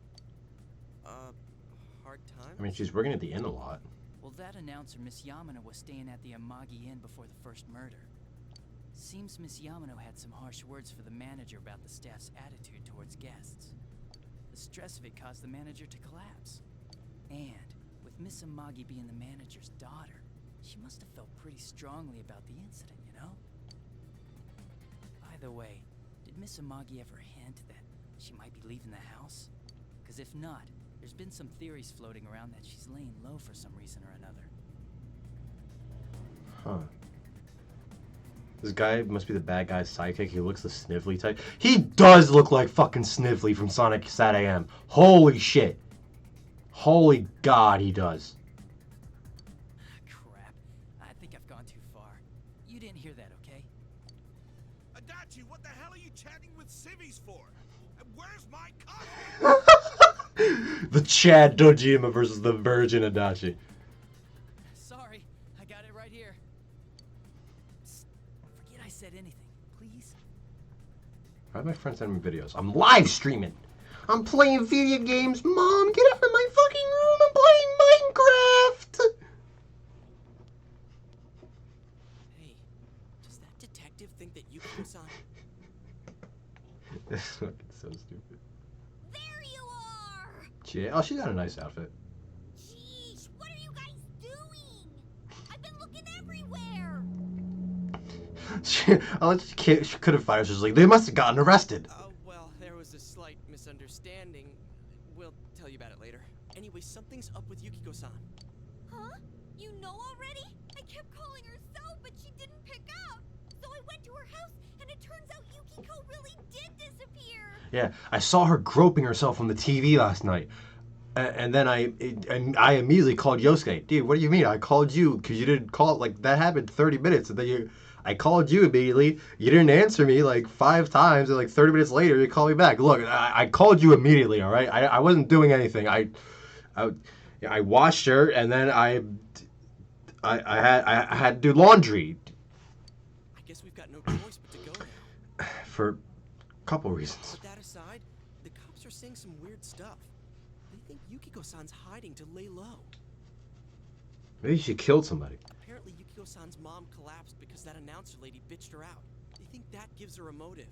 Hard time? I mean, she's working at the inn a lot. Well, that announcer, Miss Yamano, was staying at the Amagi Inn before the first murder. Seems Miss Yamano had some harsh words for the manager about the staff's attitude towards guests. The stress of it caused the manager to collapse. And with With Miss Amagi being the manager's daughter, she must have felt pretty strongly about the incident, you know? By the way, did Miss Amagi ever hint that she might be leaving the house? Because if not, there's been some theories floating around that she's laying low for some reason or another. Huh. This guy must be the bad guy's sidekick. He looks the Snively type. He does look like fucking Snively from Sonic Sat AM. Holy shit. Holy God, he does. Crap. I think I've gone too far. You didn't hear that, okay? Adachi, what the hell are you chatting with civvies for? And where's my coffee? The Chad Dojima versus the Virgin Adachi. Sorry, I got it right here. Psst, forget I said anything, please. Why are my friends sending me videos? I'm live streaming. I'm playing video games. Mom, get out of my fucking room. I'm playing Minecraft. Hey, does that detective think that Yukiko-san... This is fucking so stupid. There you are! Yeah, oh, she got a nice outfit. Jeez, what are you guys doing? I've been looking everywhere. She couldn't find her. She's like, they must have gotten arrested. Well, there was a slight misunderstanding. We'll tell you about it later. Anyway, something's up with Yukiko-san. Huh? You know already? I kept calling her so, but she didn't pick up. So I went to her house, and it turns out Yukiko really did disappear. Yeah, I saw her groping herself on the TV last night. And then I immediately called Yosuke. Dude, what do you mean? I called you because you didn't call. Like, that happened 30 minutes. And then I called you immediately. You didn't answer me like 5 times. And like 30 minutes later, you called me back. Look, I called you immediately, all right? I wasn't doing anything. I washed her, and then I had to do laundry. I guess we've got no choice but to go now. For a couple reasons. But that aside, the cops are saying some weird stuff. They think Yukiko-san's hiding to lay low. Maybe she killed somebody. Apparently Yukiko-san's mom collapsed because that announcer lady bitched her out. They think that gives her a motive.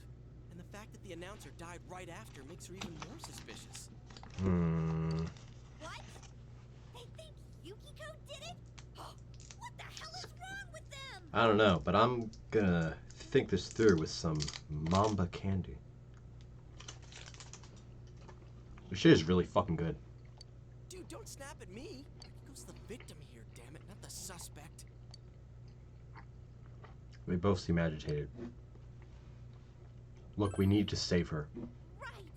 And the fact that the announcer died right after makes her even more suspicious. What? They think Yukiko did it? What the hell is wrong with them? I don't know, but I'm gonna think this through with some Mamba candy. This shit is really fucking good. Dude, don't snap at me. Yukiko's the victim here, damn it, not the suspect. They both seem agitated. Look, we need to save her. Right.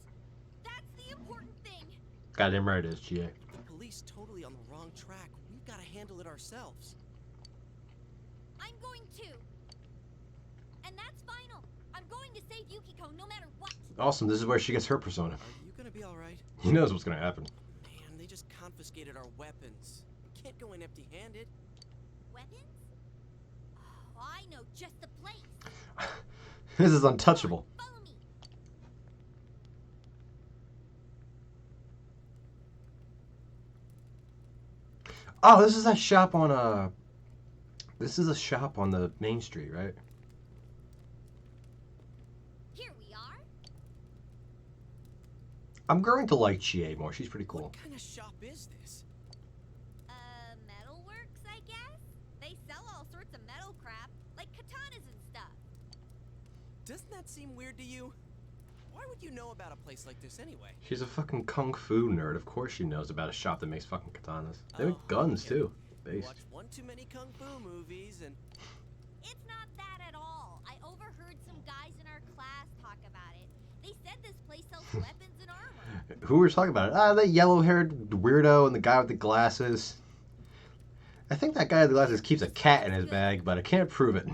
That's the important thing. Goddamn right it is, GA. The police totally on the wrong track. We've got to handle it ourselves. I'm going to. And that's final. I'm going to save Yukiko no matter what. Awesome, this is where she gets her persona. Are you gonna be alright? He knows what's gonna happen. Man, they just confiscated our weapons. We can't go in empty-handed. Weapons? Oh, I know just the place. This is untouchable. Follow me. Oh, this is that shop on this is a shop on the main street, right? Here we are. I'm growing to like Chie more. She's pretty cool. What kind of shop is this? Metalworks, I guess? They sell all sorts of metal crap, like katanas and stuff. Doesn't that seem weird to you? Why would you know about a place like this anyway? She's a fucking kung fu nerd. Of course she knows about a shop that makes fucking katanas. They make guns too. Based. Watched one too many kung fu movies and... It's not that at all. I overheard some guys in our class talk about it. They said this place sells weapons and armor. Who were talking about it? Ah, that yellow-haired weirdo and the guy with the glasses. I think that guy with the glasses keeps a cat in his bag, but I can't prove it.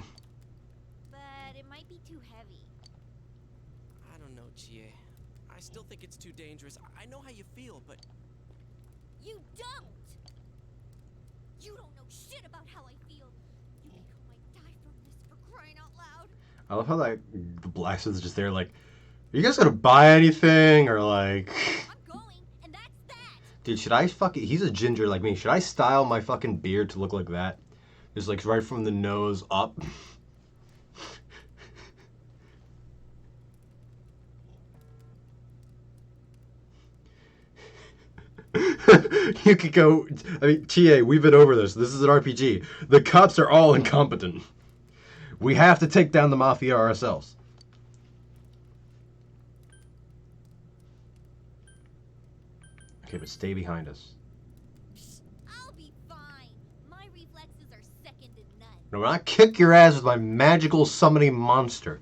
But it might be too heavy. I don't know, Chie. I still think it's too dangerous. I know how you feel, but... You don't! You don't know shit about how I feel. Yukiko might die from this, for crying out loud. I love how like the blacksmith's just there like, are you guys gonna buy anything? Or like... I'm going, and that's that! Dude, should I fucking... He's a ginger like me. Should I style my fucking beard to look like that? Just like right from the nose up. Yukiko, I mean, TA, we've been over this. This is an RPG. The cops are all incompetent. We have to take down the Mafia ourselves. Okay, but stay behind us. I'll be fine. My reflexes are second to none. No, when I kick your ass with my magical summoning monster.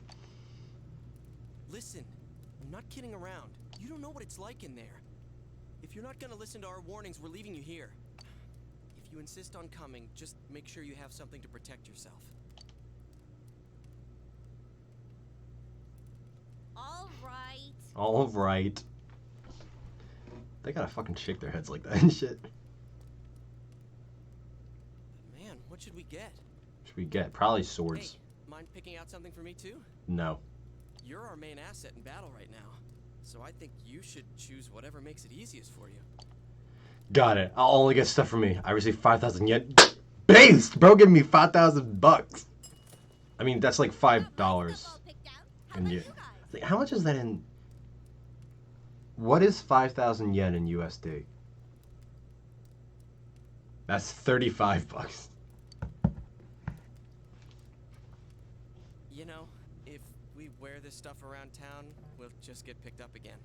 Listen, I'm not kidding around. You don't know what it's like in there. If you're not gonna listen to our warnings, we're leaving you here. If you insist on coming, just make sure you have something to protect yourself. All right. All right. They gotta fucking shake their heads like that and shit. Man, what should we get? Should we get? Probably swords. Hey, mind picking out something for me too? No. You're our main asset in battle right now, so I think you should choose whatever makes it easiest for you. Got it. I'll only get stuff for me. I received 5,000 yen. Based! Bro, give me 5,000 bucks. I mean, that's like $5. And you, like, how much is that in? What is 5,000 yen in USD? That's 35 bucks. You know, if we wear this stuff around town, we'll just get picked up again.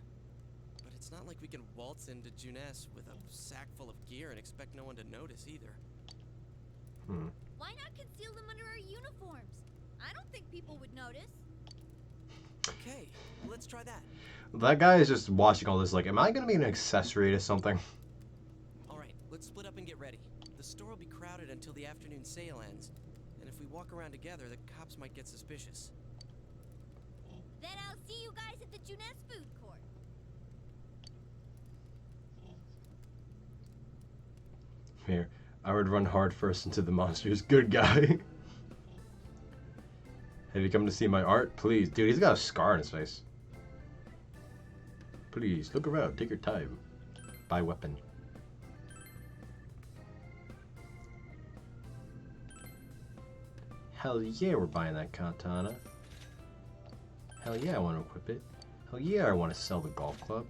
But it's not like we can waltz into Junes with a sack full of gear and expect no one to notice either. Why not conceal them under our uniforms? I don't think people would notice. Okay, let's try that. That guy is just watching all this like, am I going to be an accessory to something? Alright, let's split up and get ready. The store will be crowded until the afternoon sale ends. And if we walk around together, the cops might get suspicious. Then I'll see you guys at the Junes food court. Here, I would run hard first into the monsters. Good guy. Have you come to see my art? Please. Dude, he's got a scar on his face. Please, look around. Take your time. Buy weapon. Hell yeah, we're buying that katana. Hell yeah, I want to equip it. Hell yeah, I want to sell the golf club.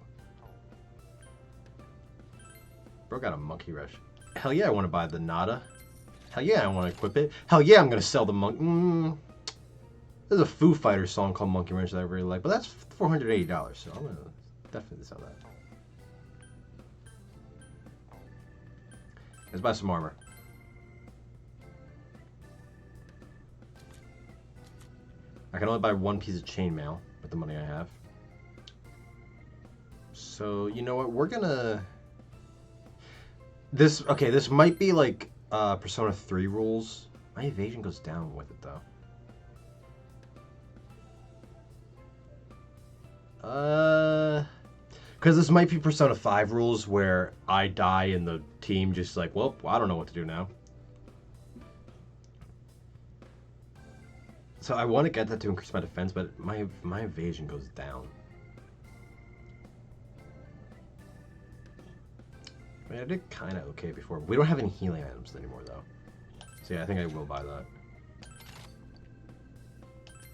Bro got a monkey wrench. Hell yeah, I want to buy the nada. Hell yeah, I want to equip it. Hell yeah, I'm going to sell the There's a Foo Fighters song called Monkey Wrench that I really like, but that's $480, so I'm going to definitely sell that. Let's buy some armor. I can only buy one piece of chainmail with the money I have. So, you know what, we're gonna... This might be like Persona 3 rules. My evasion goes down with it, though. Because this might be Persona 5 rules where I die and the team just like, well, I don't know what to do now. So I want to get that to increase my defense, but my evasion goes down. I mean, I did kind of okay before. We don't have any healing items anymore, though. So yeah, I think I will buy that.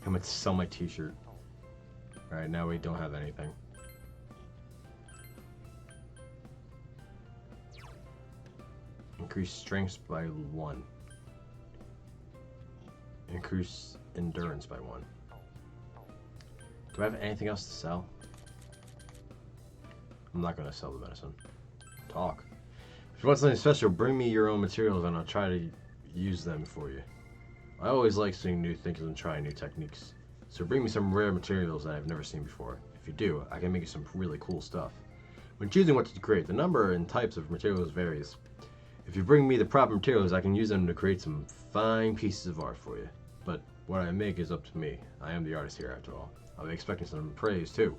I'm gonna sell my t-shirt. Alright, now we don't have anything. Increase strength by 1. Increase endurance by 1. Do I have anything else to sell? I'm not gonna sell the medicine. Talk. If you want something special, bring me your own materials and I'll try to use them for you. I always like seeing new things and trying new techniques. So bring me some rare materials that I've never seen before. If you do, I can make you some really cool stuff. When choosing what to create, the number and types of materials varies. If you bring me the proper materials, I can use them to create some fine pieces of art for you. But what I make is up to me. I am the artist here after all. I'll be expecting some praise too.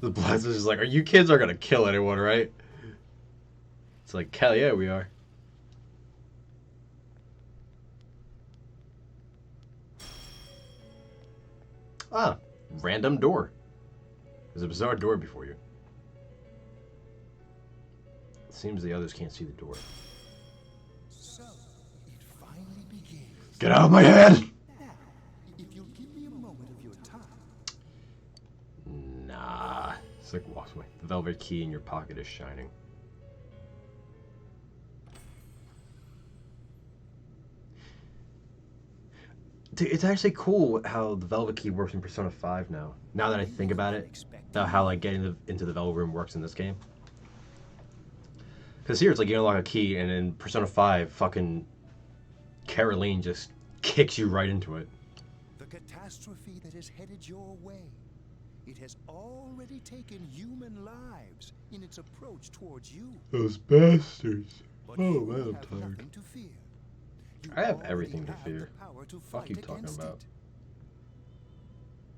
The Blast is just like, you kids are gonna kill anyone, right? It's like, hell yeah, we are. Ah, random door. There's a bizarre door before you. It seems the others can't see the door. So, it finally begins. Get out of my head! Now, if you'll give me a moment of your time. Nah. It's like walks away. The velvet key in your pocket is shining. Dude, it's actually cool how the velvet key works in Persona 5 now. Now that I think about it, how like getting into the velvet room works in this game. Because here it's like you unlock a key, and in Persona 5, fucking Caroline just kicks you right into it. The catastrophe that is headed your way. It has already taken human lives in its approach towards you. Those bastards. But Oh you man, I'm have tired. nothing to fear. You I have already everything to have fear. the power to Fuck fight you talking against about.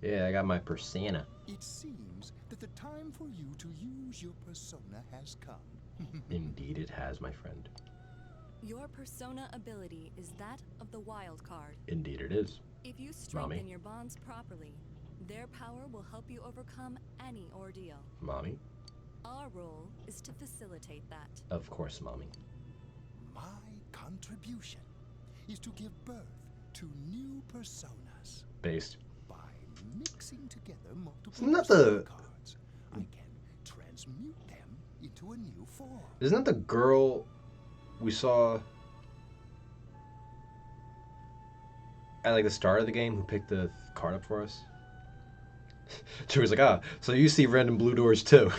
it. Yeah, I got my persona. It seems that the time for you to use your persona has come. Indeed it has, my friend. Your persona ability is that of the wild card. Indeed it is. If you strengthen Mommy. your bonds properly, their power will help you overcome any ordeal. Mommy? Our role is to facilitate that. Of course, Mommy. My contribution is to give birth to new personas. Based. By mixing together multiple Isn't that persona the... cards, I can transmute them into a new form. Isn't that the girl we saw at like the start of the game who picked the card up for us? She was like, ah, so you see random blue doors too.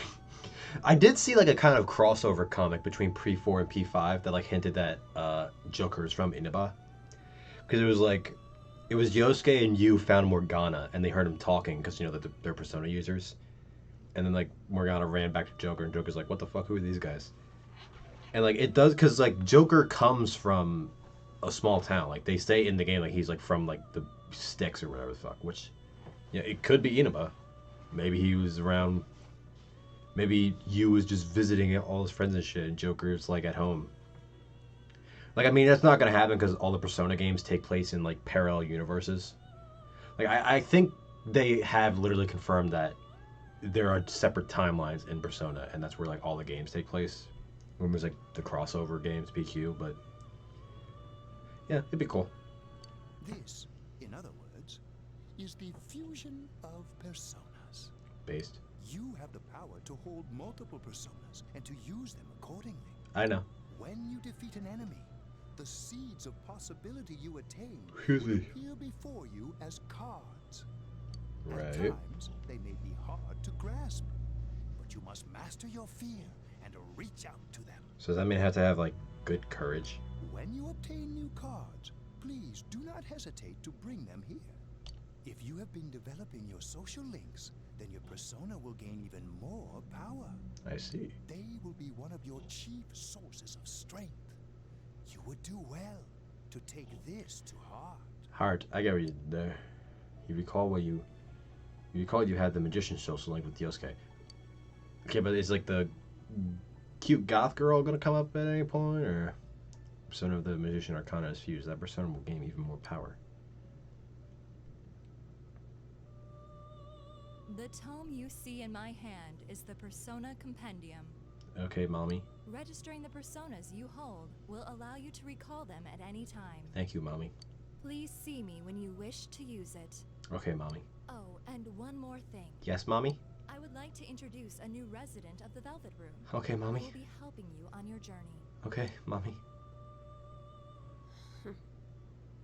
I did see like a kind of crossover comic between P4 and P5 that like hinted that Joker is from Inaba. Because it was like, it was Yosuke and Yu found Morgana and they heard him talking because, you know, they're Persona users. And then like Morgana ran back to Joker and Joker's like, what the fuck, who are these guys? And like it does, because like Joker comes from a small town. Like they say in the game like he's like from like the sticks or whatever the fuck, which, yeah, it could be Inaba. Maybe he was around, maybe Yu was just visiting all his friends and shit and Joker's like at home. Like, I mean, that's not gonna happen because all the Persona games take place in like parallel universes. Like I think they have literally confirmed that there are separate timelines in Persona, and that's where like all the games take place. When there's like the crossover games, PQ, but yeah, it'd be cool. This, in other words, is the fusion of personas. Based. You have the power to hold multiple personas and to use them accordingly. I know. When you defeat an enemy, the seeds of possibility you attain Excuse will me. appear before you as cards. At Right. times, they may be hard to grasp, but you must master your fear and reach out to them. So does that mean I have to have like good courage? When you obtain new cards, please do not hesitate to bring them here. If you have been developing your social links, then your persona will gain even more power. I see. They will be one of your chief sources of strength. You would do well to take this to heart. Heart, I get what you did there. You recall you had the magician's social link with Yosuke. Okay, but is like the cute goth girl gonna come up at any point, or Persona of the Magician Arcana is fused? That persona will gain even more power. The tome you see in my hand is the Persona Compendium. Okay, Mommy. Registering the personas you hold will allow you to recall them at any time. Thank you, Mommy. Please see me when you wish to use it. Okay, Mommy. Oh, and one more thing. Yes, Mommy? I would like to introduce a new resident of the Velvet Room. Okay, Mommy. Who will be helping you on your journey. Okay, Mommy.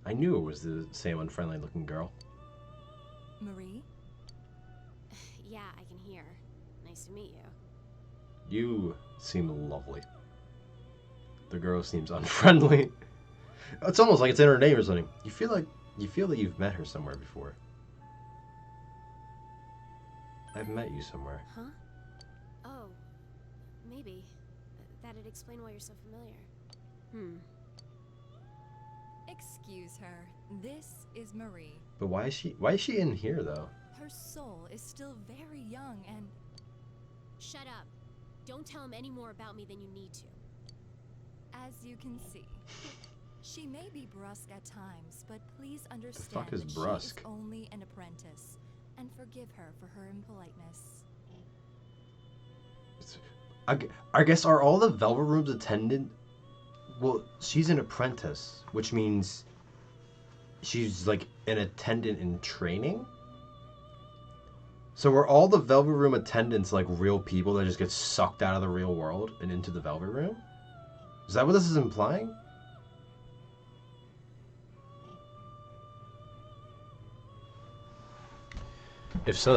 I knew it was the same unfriendly looking girl. Marie? Yeah, I can hear. Nice to meet you. You seem lovely. The girl seems unfriendly. It's almost like it's in her name or something. You feel that you've met her somewhere before. I've met you somewhere. Huh? Oh, maybe. That'd explain why you're so familiar. Excuse her. This is Marie. But why is she in here though? Her soul is still very young and... Shut up. Don't tell him any more about me than you need to. As you can see, she may be brusque at times, but please understand fuck is that brusque? she is only an apprentice, and forgive her for her impoliteness. I guess are all the Velvet Rooms attendant? Well, she's an apprentice, which means she's like an attendant in training. So were all the Velvet Room attendants like real people that just get sucked out of the real world and into the Velvet Room? Is that what this is implying? If so,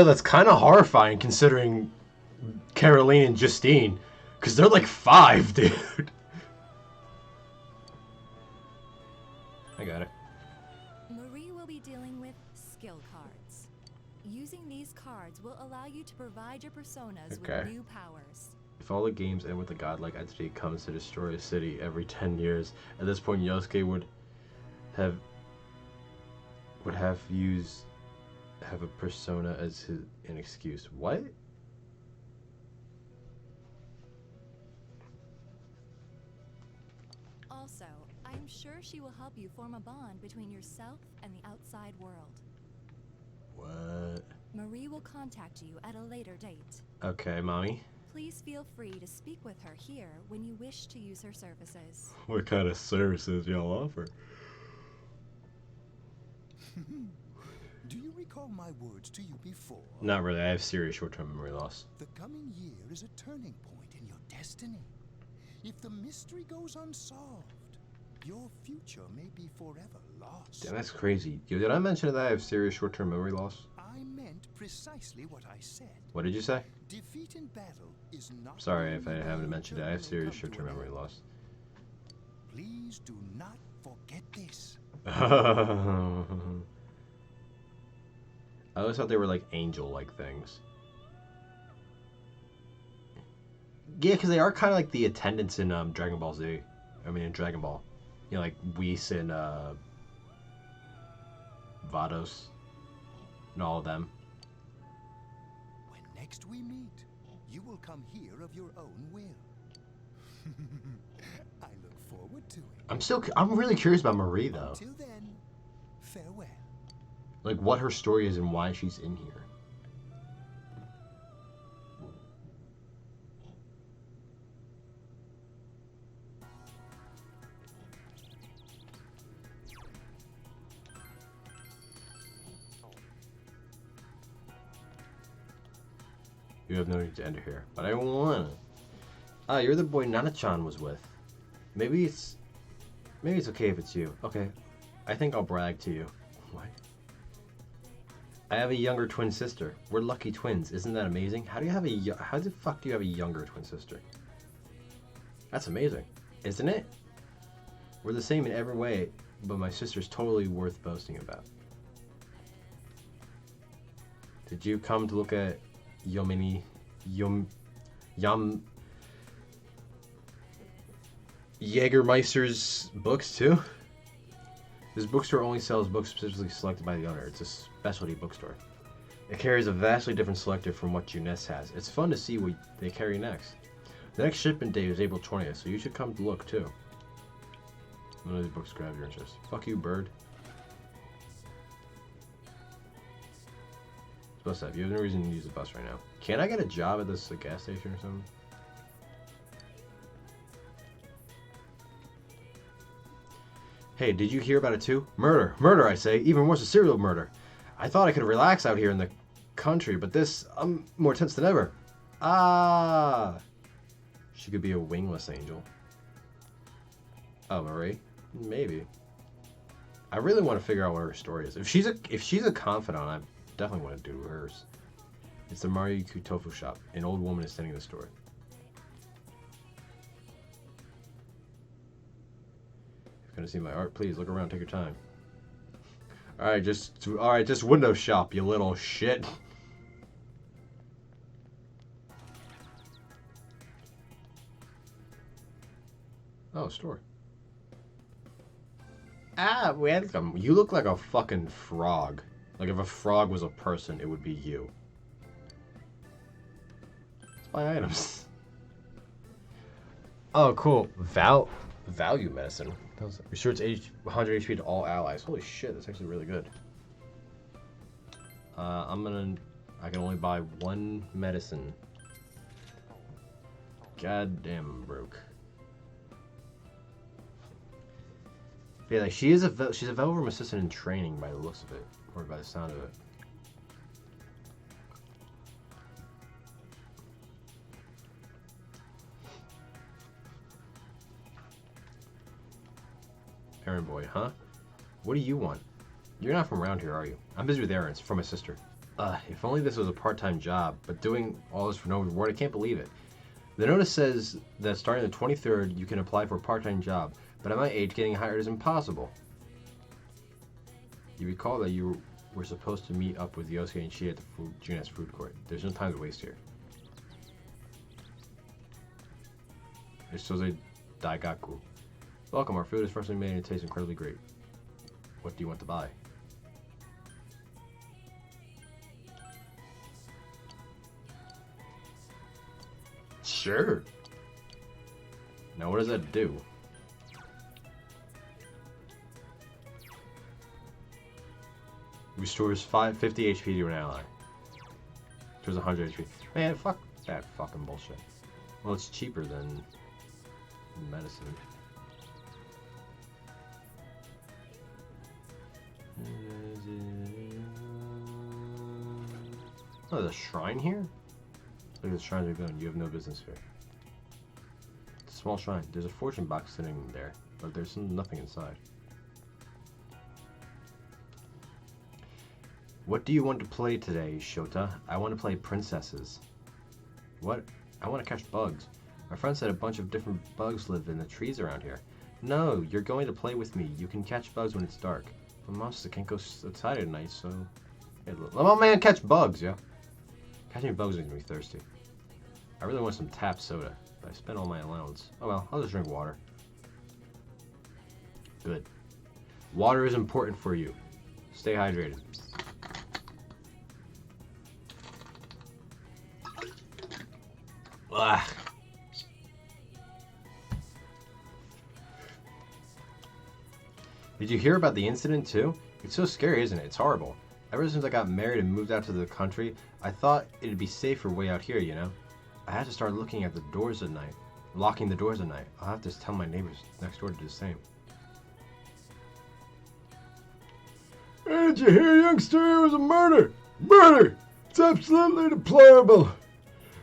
that's kind of horrifying considering Caroline and Justine, because they're like 5, dude. I got it. Marie will be dealing with skill cards. Using these cards will allow you to provide your personas Okay. with new powers. If all the games end with a godlike entity comes to destroy a city every 10 years, at this point Yosuke would have a persona as an excuse. What? Also, I'm sure she will help you form a bond between yourself and the outside world. What? Marie will contact you at a later date. Okay, mommy. Please feel free to speak with her here when you wish to use her services. What kind of services y'all offer? Do you recall my words to you before? Not really. I have serious short-term memory loss. The coming year is a turning point in your destiny. If the mystery goes unsolved, your future may be forever lost. Damn, that's crazy. Yo, did I mention that I have serious short-term memory loss? I meant precisely what I said. What did you say? Defeat in battle is not. Sorry if I haven't mentioned it. I have serious short-term memory loss. Please do not forget this. I always thought they were like angel-like things. Yeah, because they are kind of like the attendants in Dragon Ball Z. I mean, in Dragon Ball. You know, like Whis and Vados and all of them. When next we meet, you will come here of your own will. I look forward to it. I'm really curious about Marie, though. Until then, farewell. Like, what her story is and why she's in here. You have no need to enter here, but I wanna. Ah, you're the boy Nana-chan was with. Maybe it's okay if it's you. Okay, I think I'll brag to you. What? I have a younger twin sister. We're lucky twins. Isn't that amazing? How the fuck do you have a younger twin sister? That's amazing, isn't it? We're the same in every way, but my sister's totally worth boasting about. Did you come to look at Jägermeister's books too? This bookstore only sells books specifically selected by the owner. It's a specialty bookstore. It carries a vastly different selector from what Junes has. It's fun to see what they carry next. The next shipment date is April 20th, so you should come to look too. None of these books grab your interest. Fuck you, bird. Supposed to have. You have no reason to use the bus right now. Can't I get a job at this gas station or something? Hey, did you hear about it too? Murder. Murder, I say. Even worse, a serial murder. I thought I could relax out here in the country, but this, I'm more tense than ever. Ah! She could be a wingless angel. Oh, Marie? Maybe. I really want to figure out what her story is. If she's a confidant, I definitely want to do hers. It's the Mariuku Tofu shop. An old woman is standing in the store. If you're gonna see my art, please look around, take your time. Alright, just window shop, you little shit. Oh, store. Ah, welcome. You look like a fucking frog. Like if a frog was a person, it would be you. Let's buy items. Oh, cool. Value medicine. Restores 100 HP to all allies. Holy shit, that's actually really good. I can only buy one medicine. God damn, I'm broke. Yeah, like she's a Velvet Room assistant in training by the looks of it, or by the sound of it. Errand boy, huh? What do you want? You're not from around here, are you? I'm busy with errands for my sister. If only this was a part-time job, but doing all this for no reward, I can't believe it. The notice says that starting the 23rd, you can apply for a part-time job, but at my age, getting hired is impossible. You recall that you were supposed to meet up with Yosuke and Chie at the Junes food court. There's no time to waste here. Isoze Daigaku. Welcome, our food is freshly made and it tastes incredibly great. What do you want to buy? Sure. Now what does that do? Restores 50 HP to an ally. Restores 100 HP. Man, fuck that fucking bullshit. Well, it's cheaper than medicine. Oh, there's a shrine here? Look at the shrines we've done. You have no business here. It's a small shrine. There's a fortune box sitting there, but there's nothing inside. What do you want to play today, Shota? I want to play princesses. What? I want to catch bugs. My friend said a bunch of different bugs live in the trees around here. No, you're going to play with me. You can catch bugs when it's dark. But Mom says I can't go outside at night, so... Hey, let my man catch bugs, yeah? Catching bugs makes me thirsty. I really want some tap soda, but I spent all my allowance. Oh well, I'll just drink water. Good. Water is important for you. Stay hydrated. Ugh. Did you hear about the incident too? It's so scary, isn't it? It's horrible. Ever since I got married and moved out to the country, I thought it'd be safer way out here, you know? I had to start looking at the doors at night. Locking the doors at night. I'll have to tell my neighbors next door to do the same. Hey, did you hear, youngster? It was a murder! Murder! It's absolutely deplorable!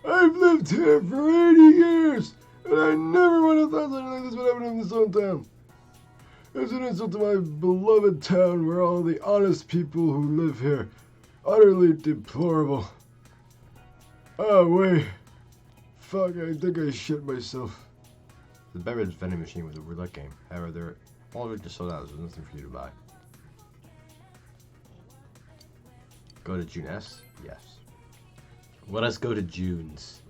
I've lived here for 80 years, and I never would have thought something like this would happen in this own town. It's an insult to my beloved town where all the honest people who live here. Utterly deplorable. Oh, wait. Fuck, I think I shit myself. The beverage vending machine was a roulette game. However, they're already just sold out, so there's nothing for you to buy. Go to Junes? Yes. Let us go to June's.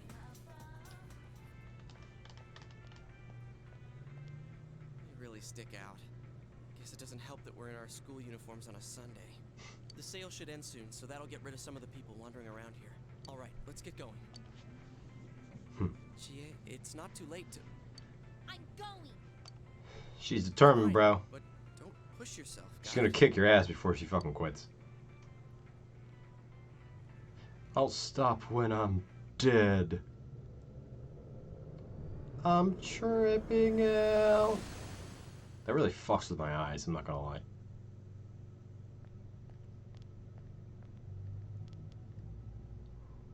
They really stick out. Guess it doesn't help that we're in our school uniforms on a Sunday. The sale should end soon, so that'll get rid of some of the people wandering around here. All right, let's get going. Chie, it's not too late to... I'm going. She's determined, bro. But don't push yourself. She's gonna kick your ass before she fucking quits. I'll stop when I'm dead. I'm tripping out. That really fucks with my eyes, I'm not gonna lie.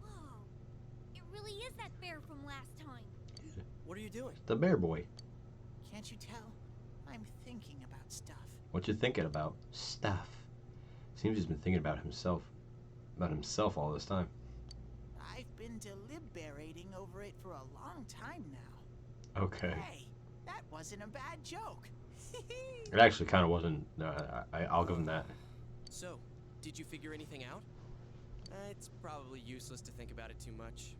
Whoa. It really is that bear from last time. What are you doing? The bear boy. Can't you tell? I'm thinking about stuff. What you thinking about? Stuff. Seems he's been thinking about himself. About himself all this time. I've been deliberating over it for a long time now. Okay. Hey, that wasn't a bad joke. It actually kind of wasn't. No, I'll give him that. So, did you figure anything out? It's probably useless to think about it too much.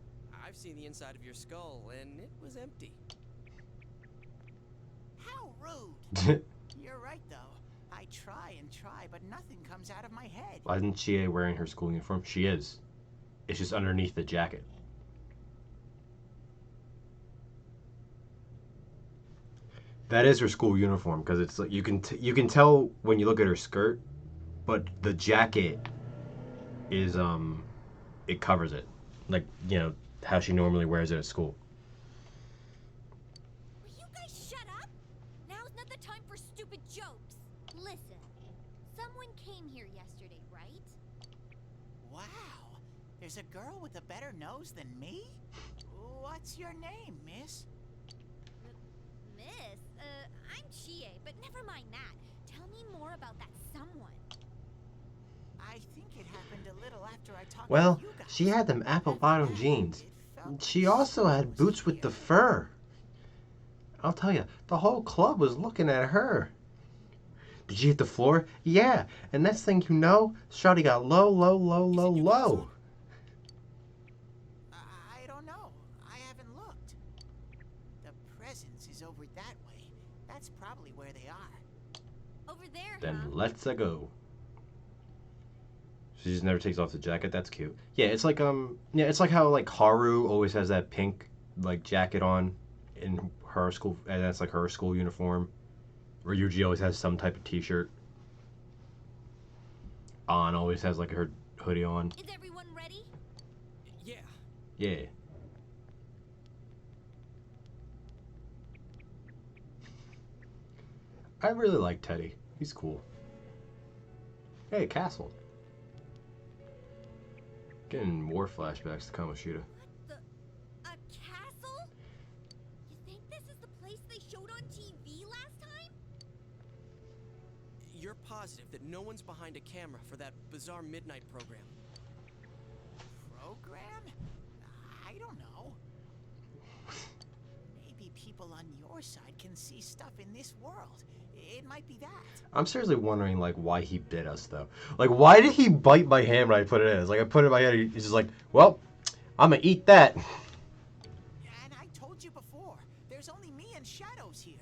I've seen the inside of your skull, and it was empty. How rude. You're right, though. I try and try, but nothing comes out of my head. Why isn't Chie wearing her school uniform? She is. It's just underneath the jacket. That is her school uniform, because it's like you can tell when you look at her skirt, but the jacket is it covers it, like, you know, how she normally wears it at school. Will you guys shut up? Now's not the time for stupid jokes. Listen, someone came here yesterday, right? Wow. There's a girl with a better nose than me? What's your name, miss? Miss, I'm Chie, but never mind that. Tell me more about that someone. I think it happened a little after I talked Well, to you guys. she had them apple-bottom jeans. She also had boots with the fur. I'll tell you, the whole club was looking at her. Did you hit the floor? Yeah, and next thing you know, Shawty got low. I don't know. I haven't looked. The presence is over that way. That's probably where they are. Over there, Then huh? let's go. She just never takes off the jacket. That's cute. Yeah, it's like it's like how like Haru always has that pink like jacket on in her school, and that's like her school uniform. Ryuji always has some type of t-shirt. An always has like her hoodie on. Is everyone ready? Yeah. Yeah. I really like Teddy. He's cool. Hey, castle. Getting more flashbacks to Kamoshida. A castle? You think this is the place they showed on TV last time? You're positive that no one's behind a camera for that bizarre midnight program? Program? I don't know. Maybe people on your side can see stuff in this world. It might be that. I'm seriously wondering, like, why he bit us, though. Like, why did he bite my hand when I put it in? It's like, I put it in my hand, he's just like, well, I'm gonna eat that. And I told you before, there's only me and Shadows here.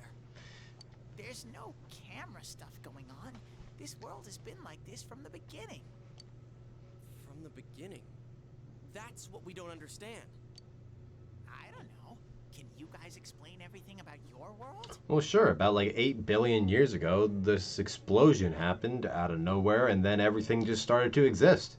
There's no camera stuff going on. This world has been like this from the beginning. From the beginning? That's what we don't understand. I don't know. Can you guys explain everything about your world? Well, sure, about like 8 billion years ago, this explosion happened out of nowhere, and then everything just started to exist.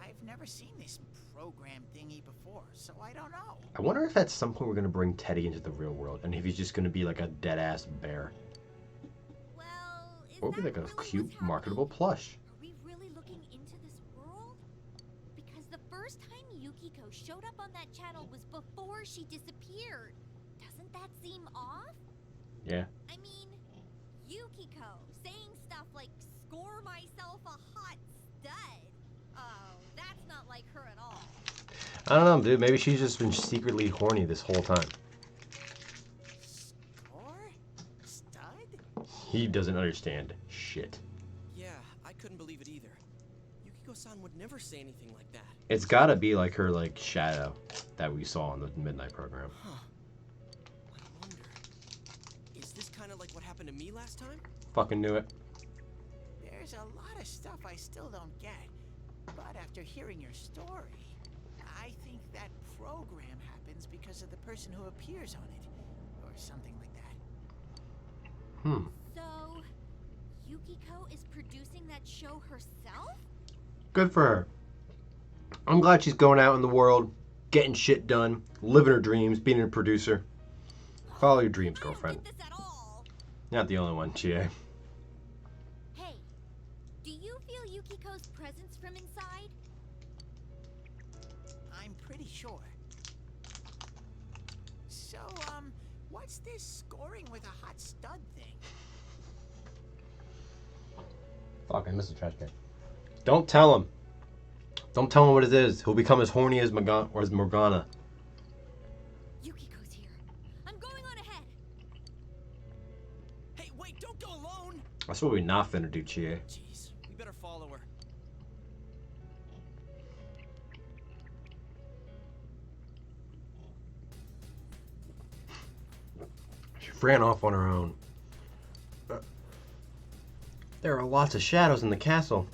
I've never seen this program thingy before, so I don't know. I wonder if at some point we're gonna bring Teddy into the real world, and if he's just gonna be like a dead-ass bear. Well, is Or be that like a really cute, what's marketable plush. Are we really looking into this world? Because the first time Yukiko showed up on that channel was before she disappeared. Doesn't that seem off? Yeah. I mean, Yukiko saying stuff like, score myself a hot stud. Oh, that's not like her at all. I don't know, dude. Maybe she's just been secretly horny this whole time. Score? Stud? He doesn't understand shit. Yeah, I couldn't believe it either. Yukiko-san would never say anything like that. It's gotta be like her, like, shadow that we saw on the Midnight program. Huh. I wonder. Is this kind of like what happened to me last time? Fucking knew it. There's a lot of stuff I still don't get. But after hearing your story, I think that program happens because of the person who appears on it. Or something like that. So, Yukiko is producing that show herself? Good for her. I'm glad she's going out in the world, getting shit done, living her dreams, being a producer. Follow your dreams, girlfriend. I don't get this at all. Not the only one, Chie. Hey, do you feel Yukiko's presence from inside? I'm pretty sure. So, what's this scoring with a hot stud thing? Fuck, I missed the trash can. Don't tell him. Don't tell him what it is. He'll become as horny as Morgana. Yukiko's here. I'm going on ahead. Hey, wait, don't go alone! That's what we're not finna do, Chie. Jeez, we better follow her. She ran off on her own. There are lots of shadows in the castle.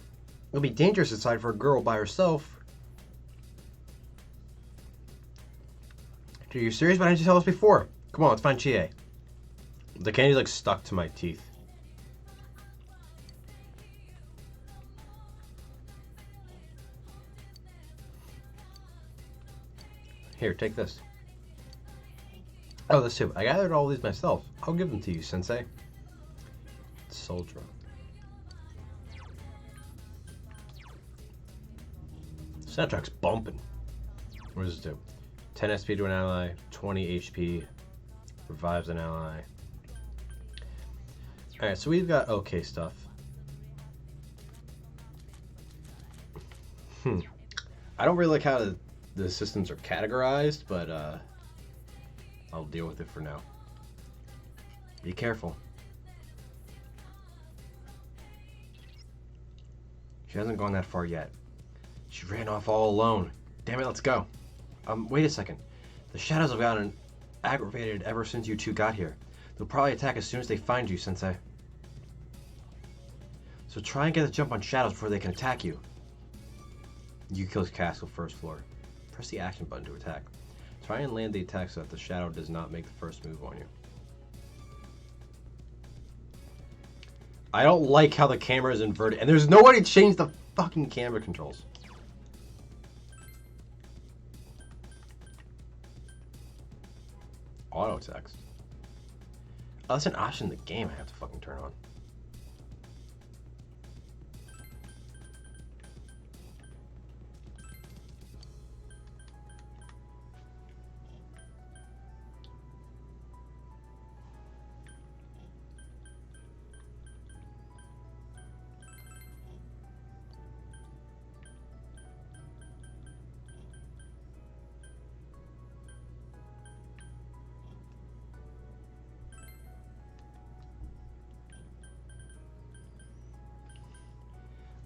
It'll be dangerous inside for a girl by herself. Are you serious? Why didn't you tell us before? Come on, let's find Chie. The candy's like stuck to my teeth. Here, take this. Oh, this too. I gathered all these myself. I'll give them to you, Sensei. Soldier. Soundtrack's bumping. What does it do? 10 SP to an ally, 20 HP, Revives an ally. Alright, so we've got okay stuff. I don't really like how the systems are categorized, but I'll deal with it for now. Be careful. She hasn't gone that far yet. She ran off all alone. Damn it, let's go. Wait a second. The shadows have gotten aggravated ever since you two got here. They'll probably attack as soon as they find you, Sensei. So try and get a jump on shadows before they can attack you. Yukiko's castle, first floor. Press the action button to attack. Try and land the attack so that the shadow does not make the first move on you. I don't like how the camera is inverted, and there's no way to change the fucking camera controls. Auto text. Oh, that's an option in the game I have to fucking turn on.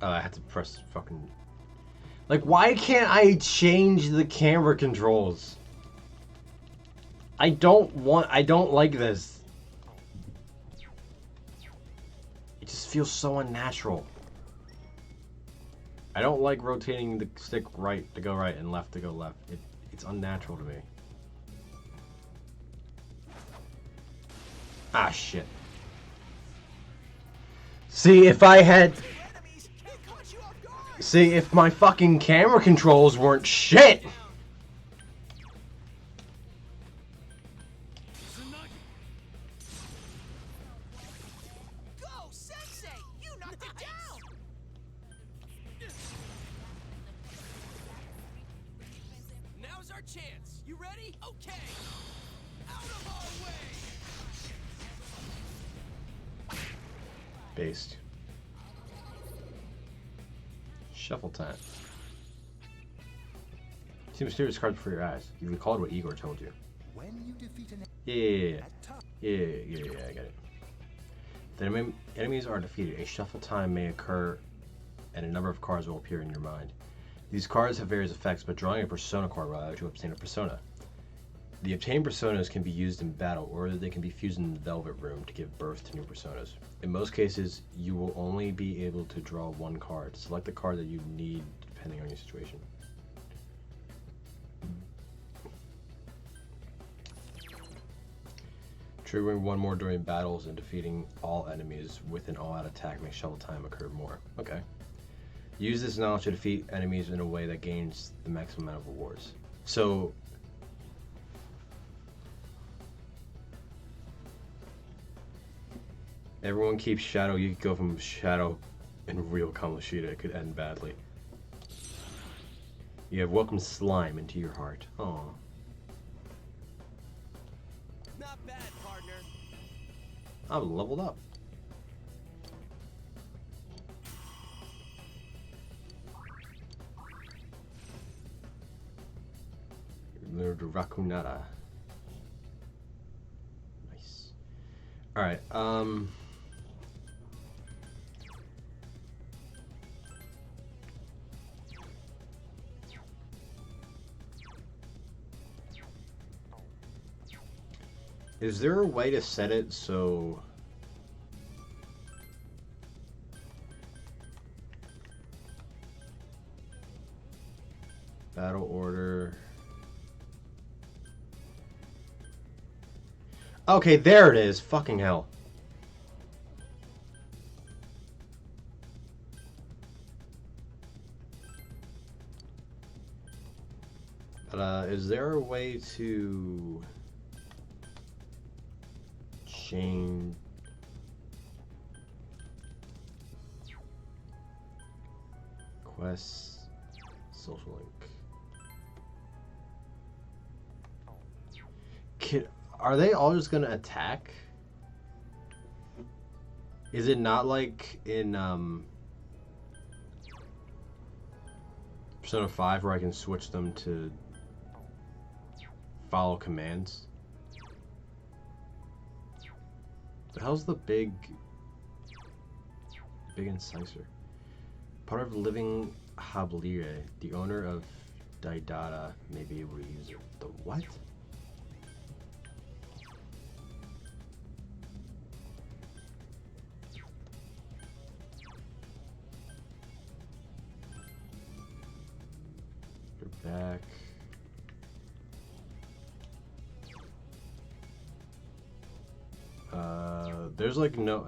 I had to press fucking... Like, why can't I change the camera controls? I don't like this. It just feels so unnatural. I don't like rotating the stick right to go right and left to go left. It's unnatural to me. Ah, shit. See, if I had... See, if my fucking camera controls weren't shit! Go, Sensei! You knocked it down! Now's our chance. You ready? Okay. Out of our way. Based. Shuffle time. See mysterious cards before your eyes. You recalled what Igor told you. When you defeat an Yeah, I get it. The enemies are defeated. A shuffle time may occur, and a number of cards will appear in your mind. These cards have various effects, but drawing a persona card will allow you to obtain a persona. The obtained personas can be used in battle, or they can be fused in the Velvet Room to give birth to new personas. In most cases, you will only be able to draw one card. Select the card that you need depending on your situation. Triggering one more during battles and defeating all enemies with an all-out attack makes shuffle time occur more. Okay. Use this knowledge to defeat enemies in a way that gains the maximum amount of rewards. So... everyone keeps Shadow. You could go from Shadow and real Kamoshida. It could end badly. You have welcomed slime into your heart. Aww. Not bad, partner. I'm leveled up. Lord Rakunara. Nice. Alright, is there a way to set it so... Battle order... Okay, there it is. Fucking hell. But, is there a way to... change... Quests... Social link... Are they all just gonna attack? Is it not like in Persona 5 where I can switch them to follow commands? The hell's the big incisor? Part of living Hablire, the owner of Daidata may be able to use it. The what? You're back. There's like no...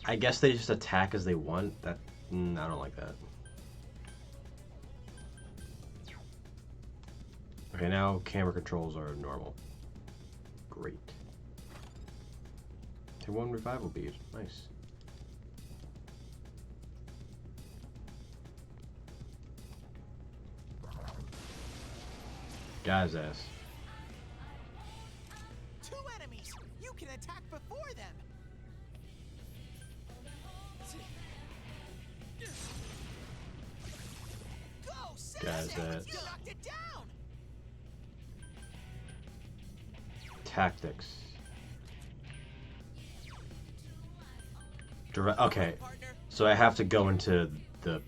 I guess they just attack as they want. That I don't like that. Okay, now camera controls are normal. Great. Take 1 revival bead. Nice. Guy's ass. 2 enemies! You can attack before them! Go, Guy's ass. You knocked it down! Tactics. Okay, so I have to go into the...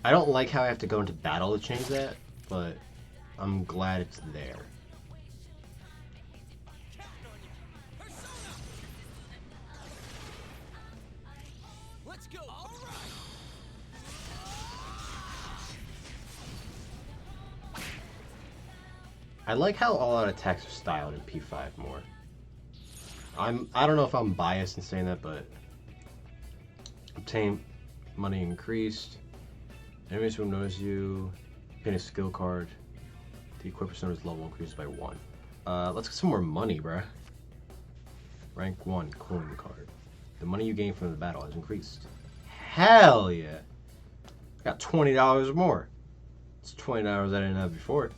I don't like how I have to go into battle to change that, but I'm glad it's there. Let's go. All right. I like how all-out attacks are styled in P5 more. I don't know if I'm biased in saying that, but obtain money increased. Enemies will notice you. Obtain a skill card. The equip persona's level increases by 1. Let's get some more money, bruh. Rank 1 coin card. The money you gain from the battle has increased. Hell yeah! Got $20 more. It's $20 I didn't have before.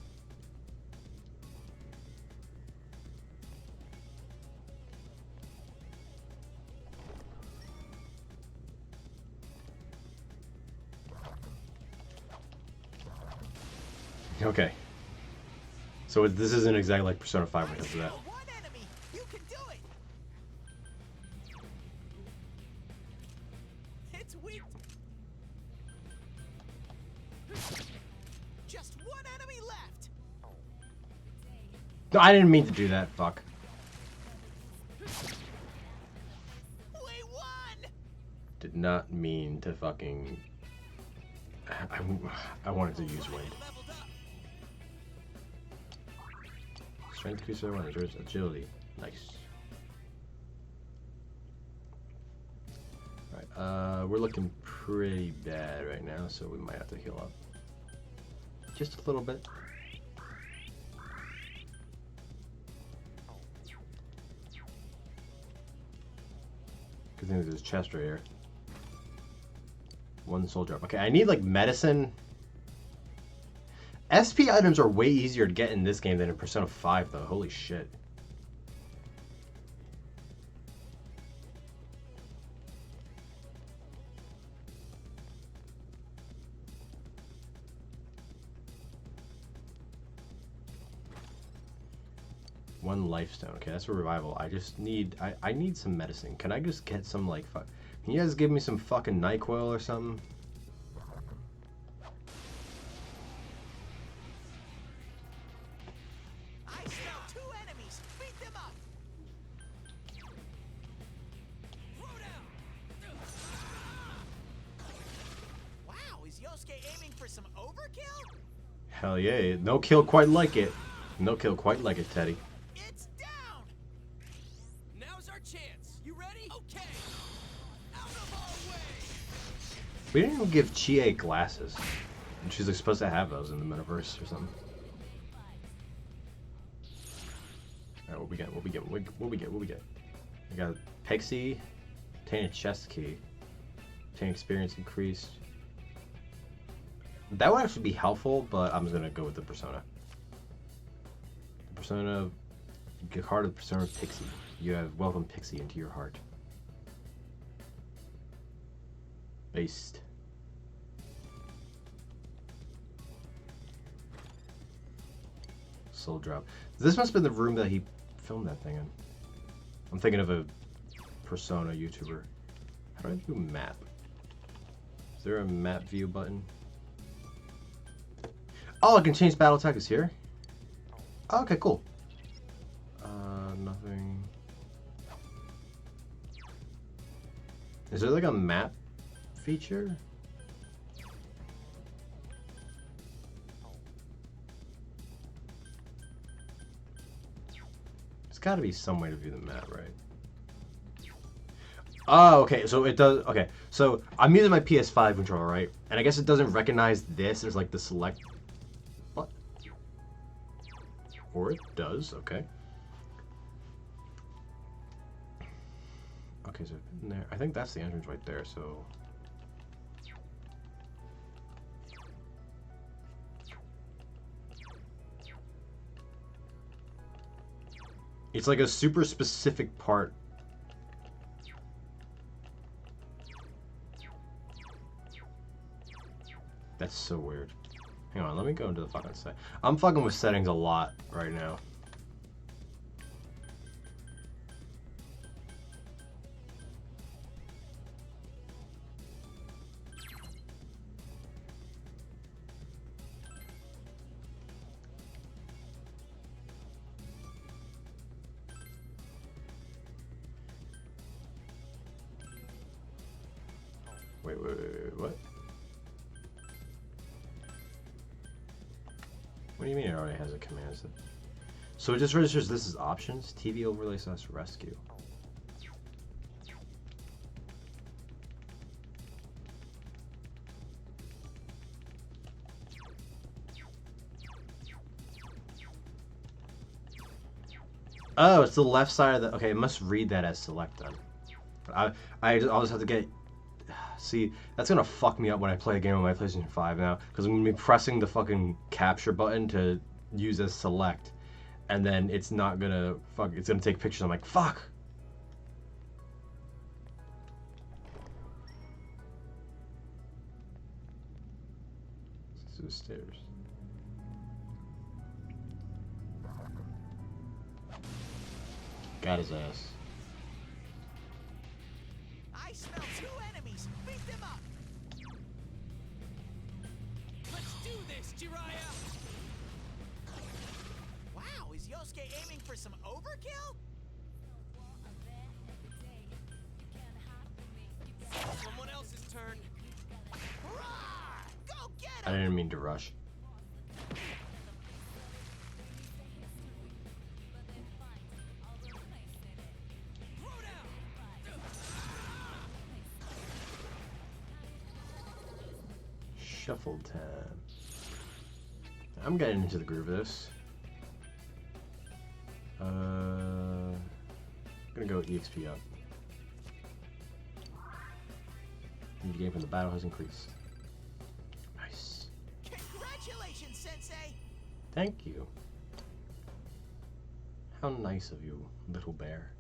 Okay. So this isn't exactly like Persona 5 because of that. One enemy! You can do it! It's weak! Just one enemy left! No, I didn't mean to do that, fuck. We won! Did not mean to fucking... I wanted to use Wade. Strength increase everyone enjoys agility. Nice. Alright, we're looking pretty bad right now, so we might have to heal up. Just a little bit. Good thing there's this chest right here. 1 soul drop. Okay, I need like medicine. SP items are way easier to get in this game than in Persona 5 though. Holy shit. One life stone. Okay, that's a revival. I just need... I need some medicine. Can I just get some, like... Can you guys give me some fucking NyQuil or something? I smell 2 enemies! Beat them up! Wow, is Yosuke aiming for some overkill? Hell yeah. No kill quite like it. No kill quite like it, Teddy. It's down! Now's our chance. You ready? Okay. Out of our way. We didn't even give Chie glasses. And she's like supposed to have those in the metaverse or something. Alright, what we get? What we get? What we get? What we get? We got Pixie, obtain a chest key, obtain experience increased. That would actually be helpful, but I'm just gonna go with the Persona. The Persona, the card of Persona Pixie. You have welcomed Pixie into your heart. Based. Soul Drop. This must have been the room that he filmed that thing in. I'm thinking of a Persona YouTuber. How do I view map? Is there a map view button? Oh, I can change battle tech is here? Oh, okay, cool. Nothing. Is there like a map feature? There's gotta be some way to view the map, right? Oh, okay, so it does, okay. So, I'm using my PS5 controller, right? And I guess it doesn't recognize this as like the select... What? Or it does, okay. Okay, so in there, I think that's the entrance right there, so... It's like a super specific part. That's so weird. Hang on, let me go into the fucking set. I'm fucking with settings a lot right now. Wait, what? What do you mean it already has a command set? So it just registers this as options, TV overlay / rescue. Oh, it's the left side of the... Okay, it must read that as select then. But I'll just have to get... See, that's gonna fuck me up when I play a game on my PlayStation 5 now, because I'm gonna be pressing the fucking capture button to use as select, and then it's not gonna it's gonna take pictures. I'm like, fuck. This is the stairs. Got his ass. I smell 2 enemies. Beat them up. Let's do this, Jiraiya! Wow, is Yosuke aiming for some overkill? Someone else's turn. Hurrah! Go get I didn't mean to rush. Shuffle time. I'm getting into the groove of this. I'm gonna go EXP up. The game from the battle has increased. Nice. Congratulations, Sensei! Thank you. How nice of you, little bear.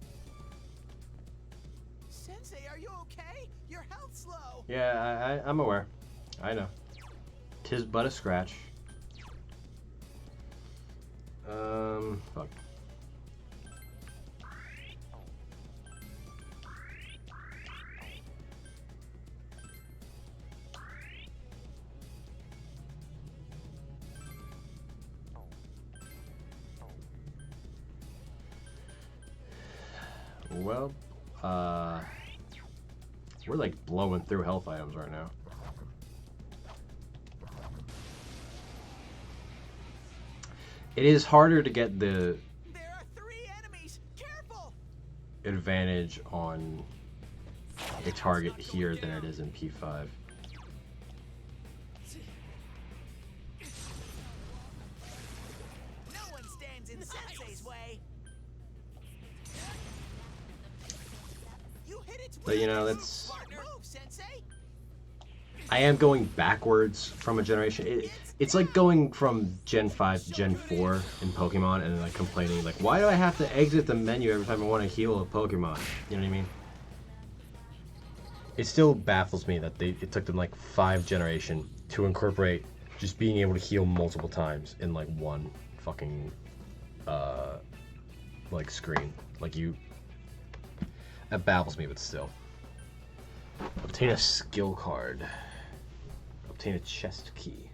Sensei, are you okay? Your health's low. Yeah, I'm aware. I know. 'Tis but a scratch. Fuck. Well, we're like blowing through health items right now. It is harder to get the There are 3 enemies. Careful! advantage on a target here than it is in P5. No one stands in Sensei's way. You hit it. But you know, that's Move, Sensei. I am going backwards from a generation. It's like going from Gen 5 to Gen 4 in Pokemon and then like complaining like, why do I have to exit the menu every time I want to heal a Pokemon? You know what I mean? It still baffles me that it took them like 5 generations to incorporate just being able to heal multiple times in like one fucking like screen. Like that baffles me, but still. Obtain a skill card. Obtain a chest key.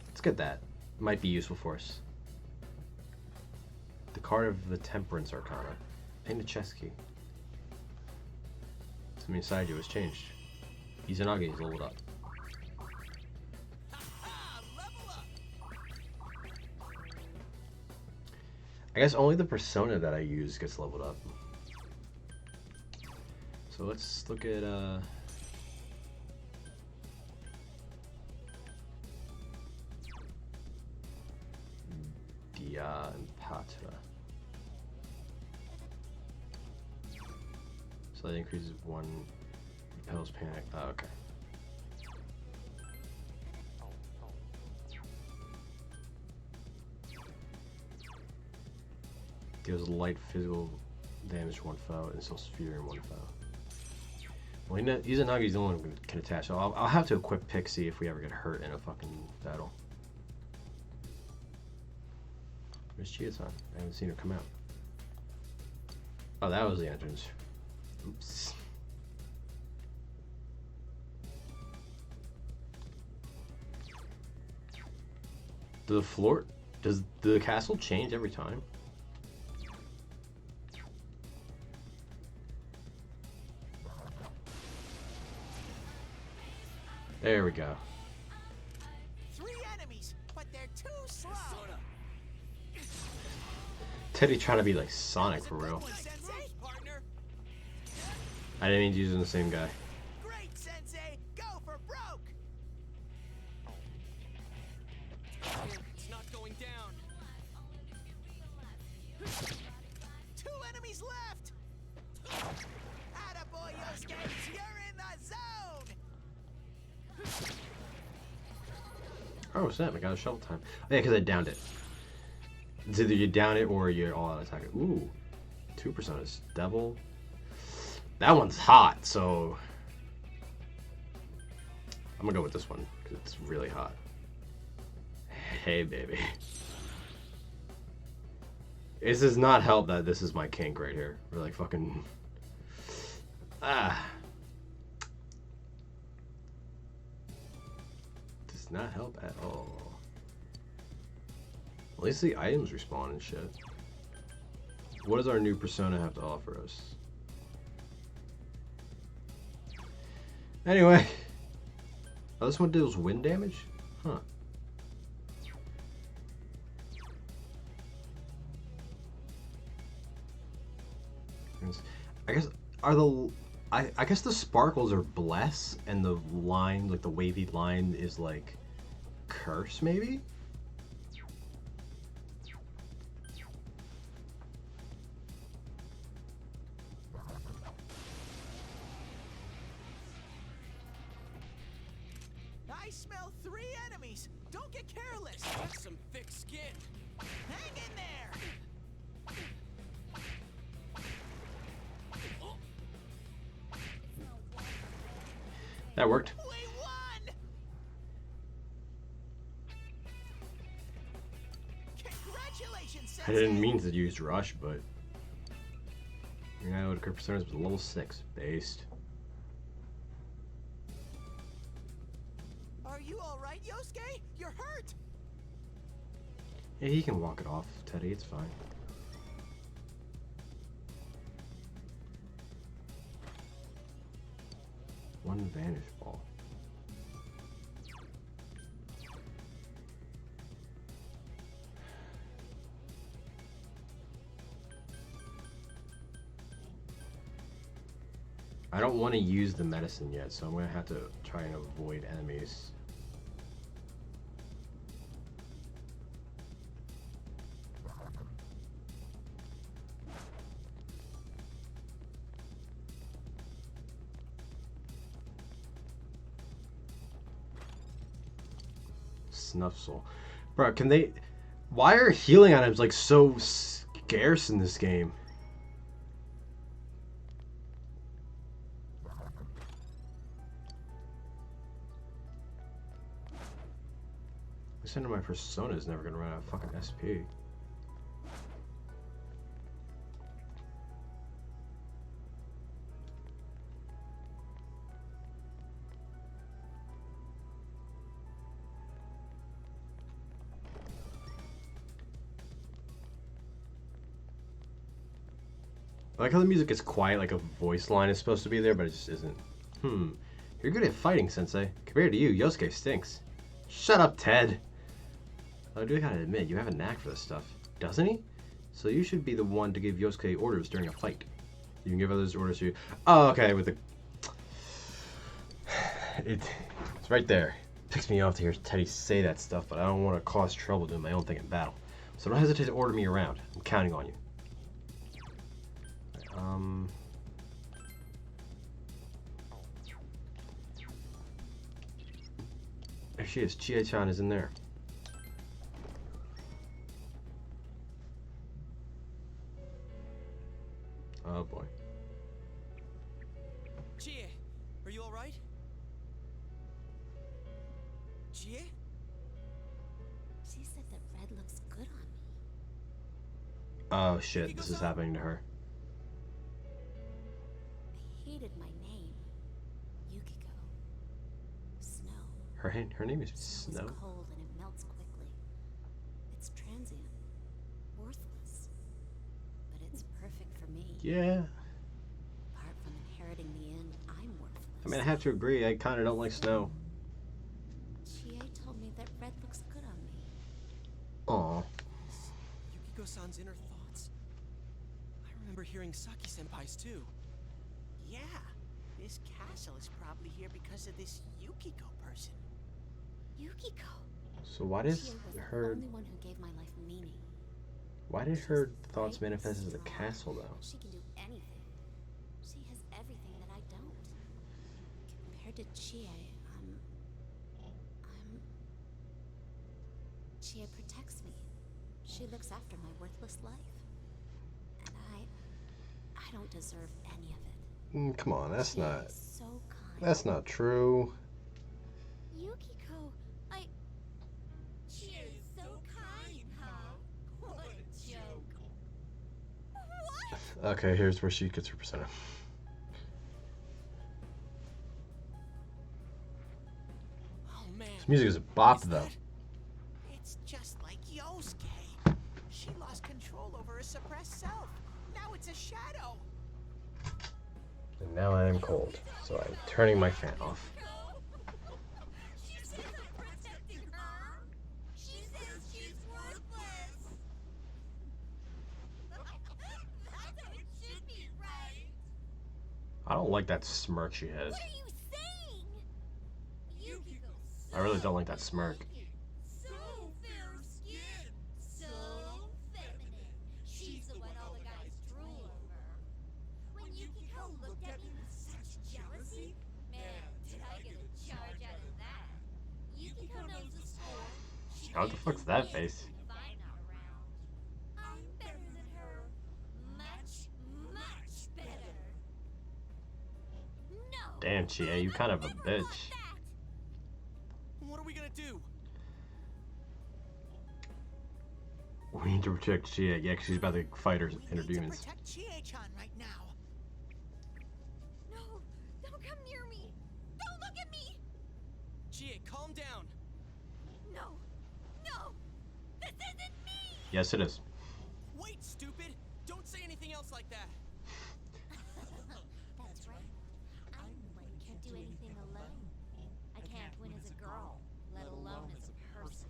Let's get that. Might be useful for us. The card of the Temperance Arcana. Obtain a chest key. Something inside you has changed. Izanagi is leveled up. I guess only the persona that I use gets leveled up. So let's look at Dia and Patra. So that increases 1, repels panic. Oh, okay. Deals light physical damage to one foe and still fear in one foe. Well, Izanagi's the only one who can attach, so I'll have to equip Pixie if we ever get hurt in a fucking battle. Where's Chia-san? I haven't seen her come out. Oh, that was the entrance. Oops. Does the castle change every time? There we go. 3 enemies, but they're too slow. Teddy trying to be like Sonic for real. I didn't mean to use the same guy. Great, Sensei. Go for broke. It's not going down. 2 enemies left. Attaboy, Yosuke. You're in the zone. Oh snap! I got a shovel time. Oh, yeah, because I downed it. It's either you down it or you're all out attack it. Ooh, 2 personas. Devil. That one's hot, so I'm gonna go with this one because it's really hot. Hey, baby. This does not help that this is my kink right here. We're like fucking. Does not help at all. At least the items respawn and shit. What does our new persona have to offer us? Anyway. Oh, this one deals wind damage? Huh. I guess I guess the sparkles are bless and the line, like the wavy line, is like curse maybe? I smell 3 enemies. Don't get careless. That's some thick skin. Hang in there. That worked. We won. Congratulations, Sensei. I didn't mean to use rush, but you're not able to crit personas with level 6 based. Are you all right, Yosuke? You're hurt. Yeah, he can walk it off, Teddy. It's fine. One vanish ball. I don't want to use the medicine yet, so I'm going to have to try and avoid enemies. Snuffle. Bro, can they... Why are healing items, like, so scarce in this game? I said my persona is never gonna run out of fucking SP. I like how the music gets quiet, like a voice line is supposed to be there, but it just isn't. You're good at fighting, Sensei. Compared to you, Yosuke stinks. Shut up, Ted. I do gotta admit, you have a knack for this stuff, doesn't he? So you should be the one to give Yosuke orders during a fight. You can give others orders to you. Oh, okay, with the... It's right there. It picks me off to hear Teddy say that stuff, but I don't want to cause trouble doing my own thing in battle. So don't hesitate to order me around. I'm counting on you. There she is. Chie-chan is in there. Oh boy. Chie, are you all right? Chie? She said that red looks good on me. Oh shit, this is happening to her. I hated my name. Yukiko. Snow. Her name is Snow Snow. is cold and it melts quickly. It's transient. Worthless. But it's perfect for me. Yeah. Apart from inheriting the inn, I'm worthless. I mean, I have to agree, I kind of don't like Snow. Chie told me that red looks good on me. Aw. Yukiko-san's inner thoughts. I remember hearing Saki-senpai's too. Yeah, this castle is probably here because of this Yukiko person. Yukiko. So why did Chie was her... the only one who gave my life meaning. Why did her thoughts manifest as a castle, though? She can do anything. She has everything that I don't. Compared to Chie, Chie protects me. She looks after my worthless life. And I don't deserve any of it. Come on, that's Chie not... is so kind. That's not true. Yukiko, She is so kind, huh? What a joke. What? Okay, here's where she gets her persona. Oh man. This music is a bop, though. It's just like Yosuke. She lost control over her suppressed self. Now it's a shadow. And now I am cold, so I'm turning my fan off. She says I'm protecting her. She says she's worthless. That's how it should be, right? I don't like that smirk she has. What are you saying? Yukiko's I really don't like that smirk. so fair skinned, so feminine. She's the one all the guys drool over. When Yukiko looked at me with such jealousy, man, did I get a charge out of that. Yukiko knows the score. She How the fuck's that face? if I'm not around. I'm better than her. Much, much better. No. Damn, Chie, you kind of a bitch. What are we gonna do? We need to protect Chie. Yeah, 'cause she's about to fight her inner demons. Protect Chie-chan right now. No, don't come near me. Don't look at me. Chie, calm down. No, no, this isn't me. Yes, it is. Wait, stupid! Don't say anything else like that. That's right. I'm the one who can't do anything alone. I can't win as a girl, let alone as a person.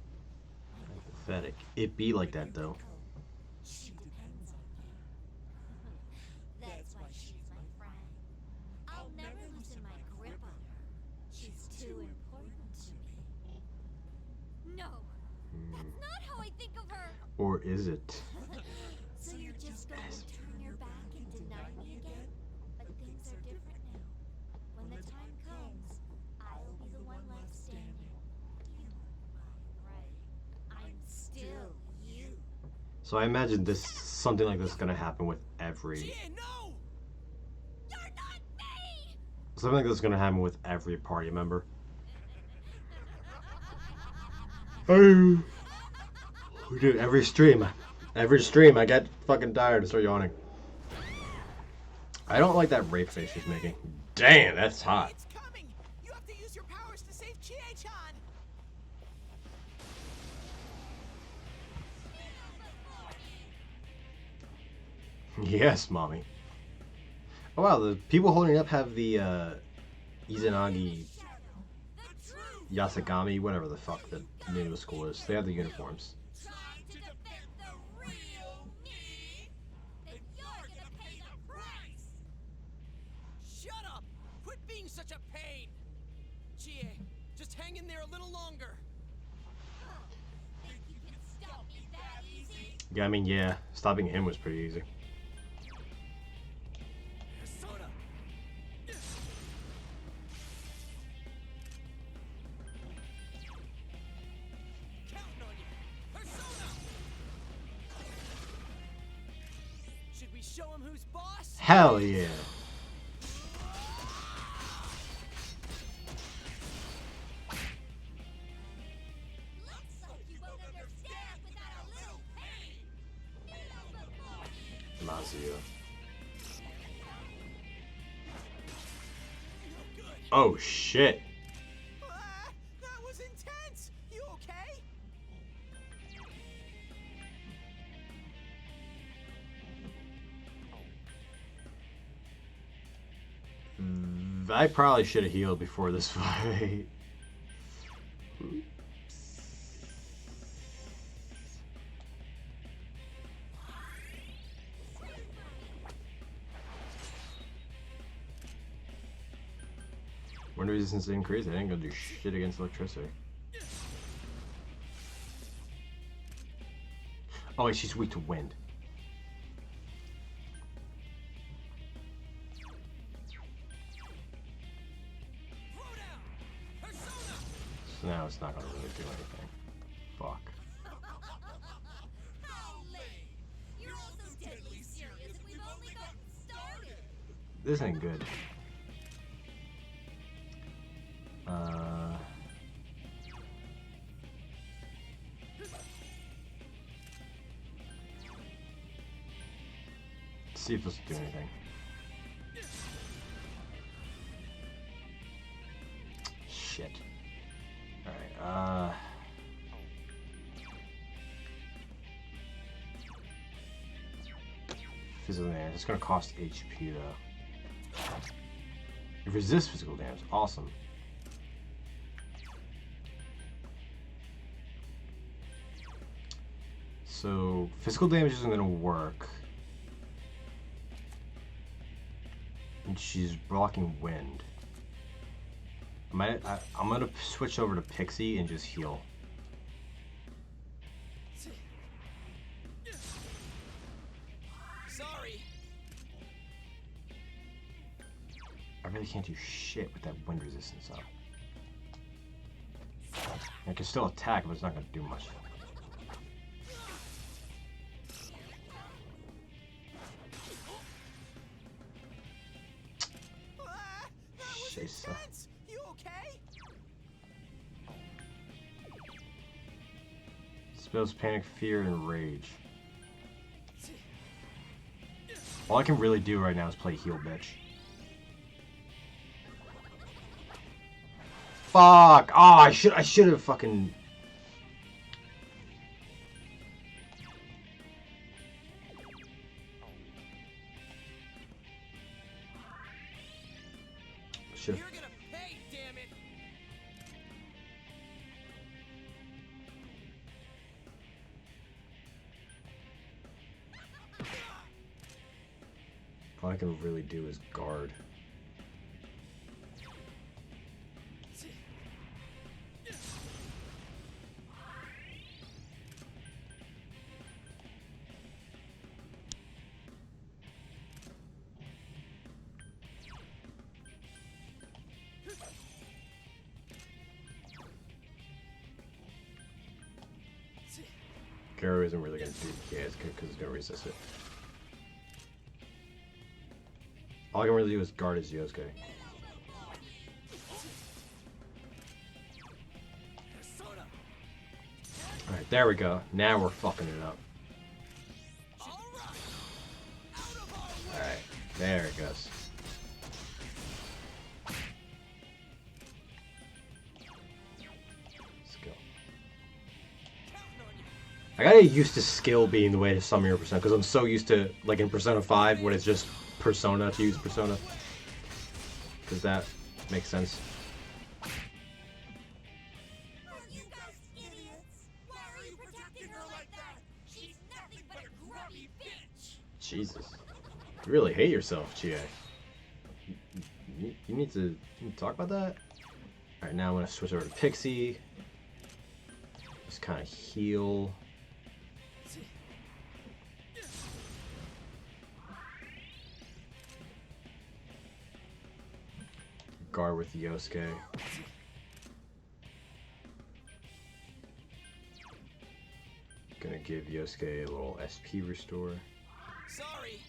Pathetic. It be like that, though. She depends on me. That's why she's my friend. I'll never loosen my grip on her. She's too important to me. No, that's not how I think of her. Or is it? So you're just going to turn your back and deny me again? But things are different now. When the time comes, I'll be the one left standing. You are my So I imagine this something like this is gonna happen with every. No! You're not me! Something like this is gonna happen with every party member. Oh, dude, every stream I get fucking tired and start yawning. I don't like that rape face she's making. Damn, that's hot. It's coming! You have to use your powers to save Chie-chan! Yes, mommy. Oh wow, the people holding it up have the Izanagi Yasagami, whatever the fuck the name of the school is. They have the uniforms. Shut up! Quit being such a pain! Chie, just hang in there a little longer. Think you can stop me that easy? Yeah, I mean, yeah, stopping him was pretty easy. Persona! Counting on you! Persona! Should we show him who's boss? Hell yeah. Looks like you won't understand without a little pain. Feel the force. Mazio. Oh shit. That was intense! You okay? I probably should have healed before this fight. Wind resistance increase. I ain't gonna do shit against electricity. Oh wait, she's weak to wind. So now it's not gonna really do anything. Fuck. How lame! You're all so deadly serious and we've only gotten started! This ain't good. See if this will do anything. Shit. Alright, physical damage. It's gonna cost HP though. It resists physical damage. Awesome. So physical damage isn't gonna work. And she's blocking wind. I'm gonna switch over to Pixie and just heal. Sorry. I really can't do shit with that wind resistance up. I can still attack, but it's not gonna do much. Shit. You okay? Spells panic, fear, and rage. All I can really do right now is play heal, bitch. Fuck! Oh, I should have fucking. Should. You're gonna pay, damn it! All I can really do is guard. Garo isn't really gonna do because he's gonna resist it. All I can really do is guard his Yosuke. Alright, there we go. Now we're fucking it up. Alright, there it goes. Skill. I gotta get used to skill being the way to summon your Persona, because I'm so used to, like in Persona 5, when it's just Persona to use Persona. Because that makes sense. Jesus. You really hate yourself, Chie. You need to talk about that? Alright, now I'm going to switch over to Pixie. Just kind of heal. Guard with Yosuke. Gonna give Yosuke a little SP restore. Sorry.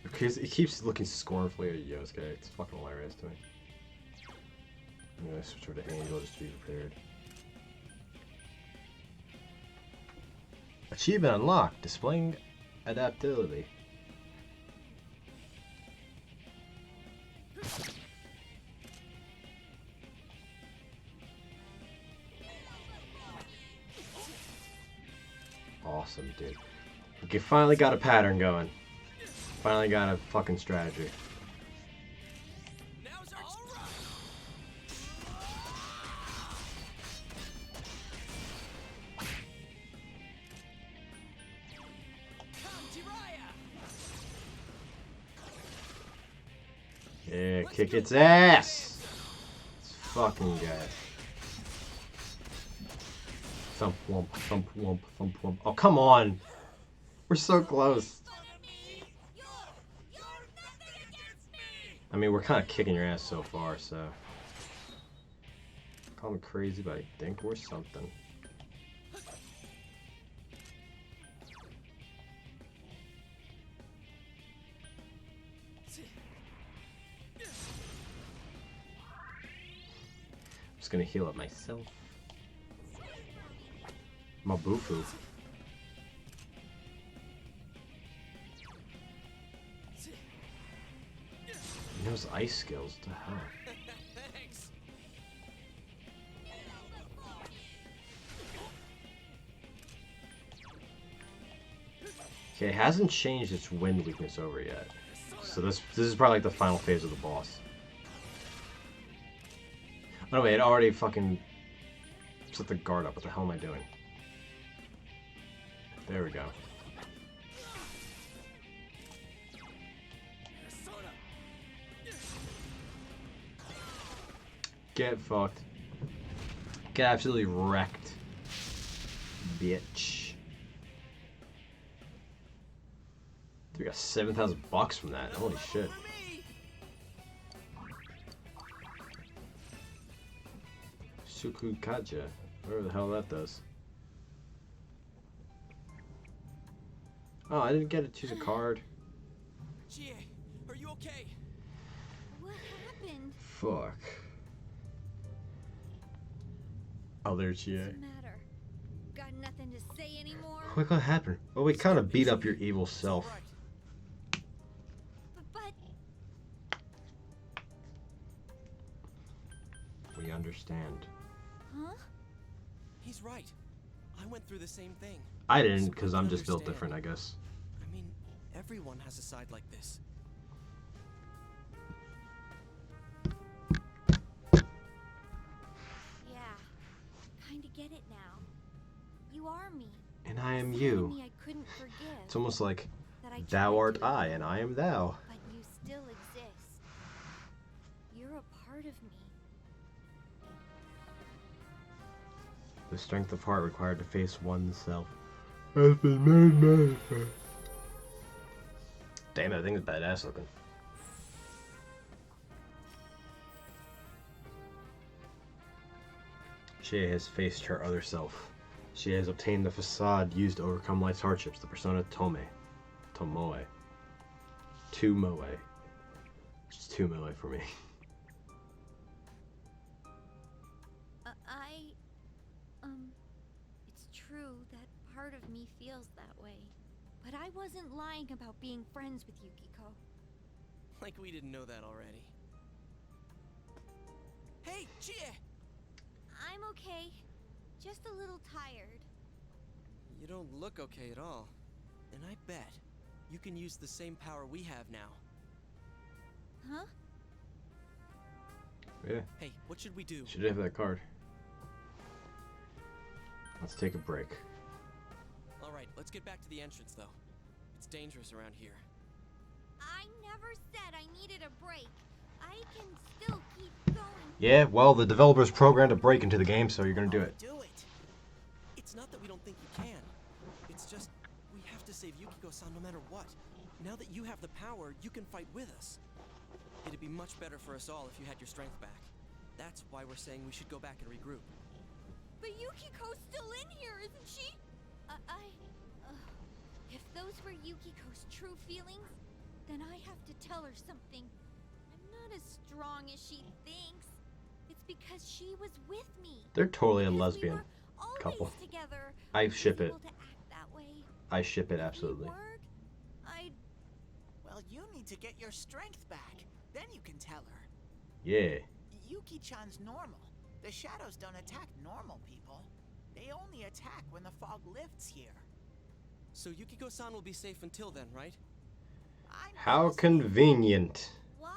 Because it keeps looking scornfully at Yosuke. It's fucking hilarious to me. I'm gonna switch over to Angel just to be prepared. Achievement unlocked. Displaying adaptability. Awesome, dude. Okay, finally got a pattern going. Finally got a fucking strategy. Yeah, kick its ass! It's fucking good. Thump wump, thump wump, thump wump. Oh, come on! We're so close. I mean, we're kind of kicking your ass so far, so. Call me crazy, but I think we're something. I'm just gonna heal up myself. Mabufu. He knows ice skills, what the hell? Thanks. Okay, it hasn't changed its wind weakness over yet. So this is probably like the final phase of the boss. Oh no, wait, it already fucking set the guard up. What the hell am I doing? There we go. Get fucked. Get absolutely wrecked. Bitch. We got 7,000 bucks from that. Holy shit. Sukukaja. Whatever the hell that does. Oh, I didn't get to choose a card. Chie, are you okay? What happened? Fuck. Oh, there's Chie. What's the matter? Got nothing to say anymore? What happened? Well, we kind of beat up your evil self. But We understand. huh? He's right. I went through the same thing. I didn't, because I'm just built different, I guess. I mean, everyone has a side like this. Yeah. Kinda get it now. You are me. And I am The you. me I couldn't forgive. It's almost like That I thou tried art to, I, and I am thou. But you still exist. You're a part of me. The strength of heart required to face oneself. Has been made manifest. Damn, that thing is badass looking. Chie has faced her other self. She has obtained the facade used to overcome life's hardships, the persona Tomoe. It's Tumoe for me. It's true that part of me feels that way. But I wasn't lying about being friends with Yukiko. Like we didn't know that already. Hey, Chie! I'm okay. Just a little tired. You don't look okay at all. And I bet you can use the same power we have now. Huh? Yeah. Hey, what should we do? Should have that card. Let's take a break. Alright, let's get back to the entrance though. It's dangerous around here. I never said I needed a break. I can still keep going. Yeah, well, the developers programmed a break into the game, so you're gonna do it. Do it! It's not that we don't think you can. It's just, we have to save Yukiko-san no matter what. Now that you have the power, you can fight with us. It'd be much better for us all if you had your strength back. That's why we're saying we should go back and regroup. But Yukiko's still in here, isn't she? If those were Yukiko's true feelings, then I have to tell her something. I'm not as strong as she thinks. It's because she was with me. They're totally a Because lesbian we were always couple. Together. I ship it. Able to act that way. I ship it absolutely. Well, you need to get your strength back. Then you can tell her. Yeah. Yuki-chan's normal. The shadows don't attack normal people. They only attack when the fog lifts here. So Yukiko-san will be safe until then, right? How convenient. Why?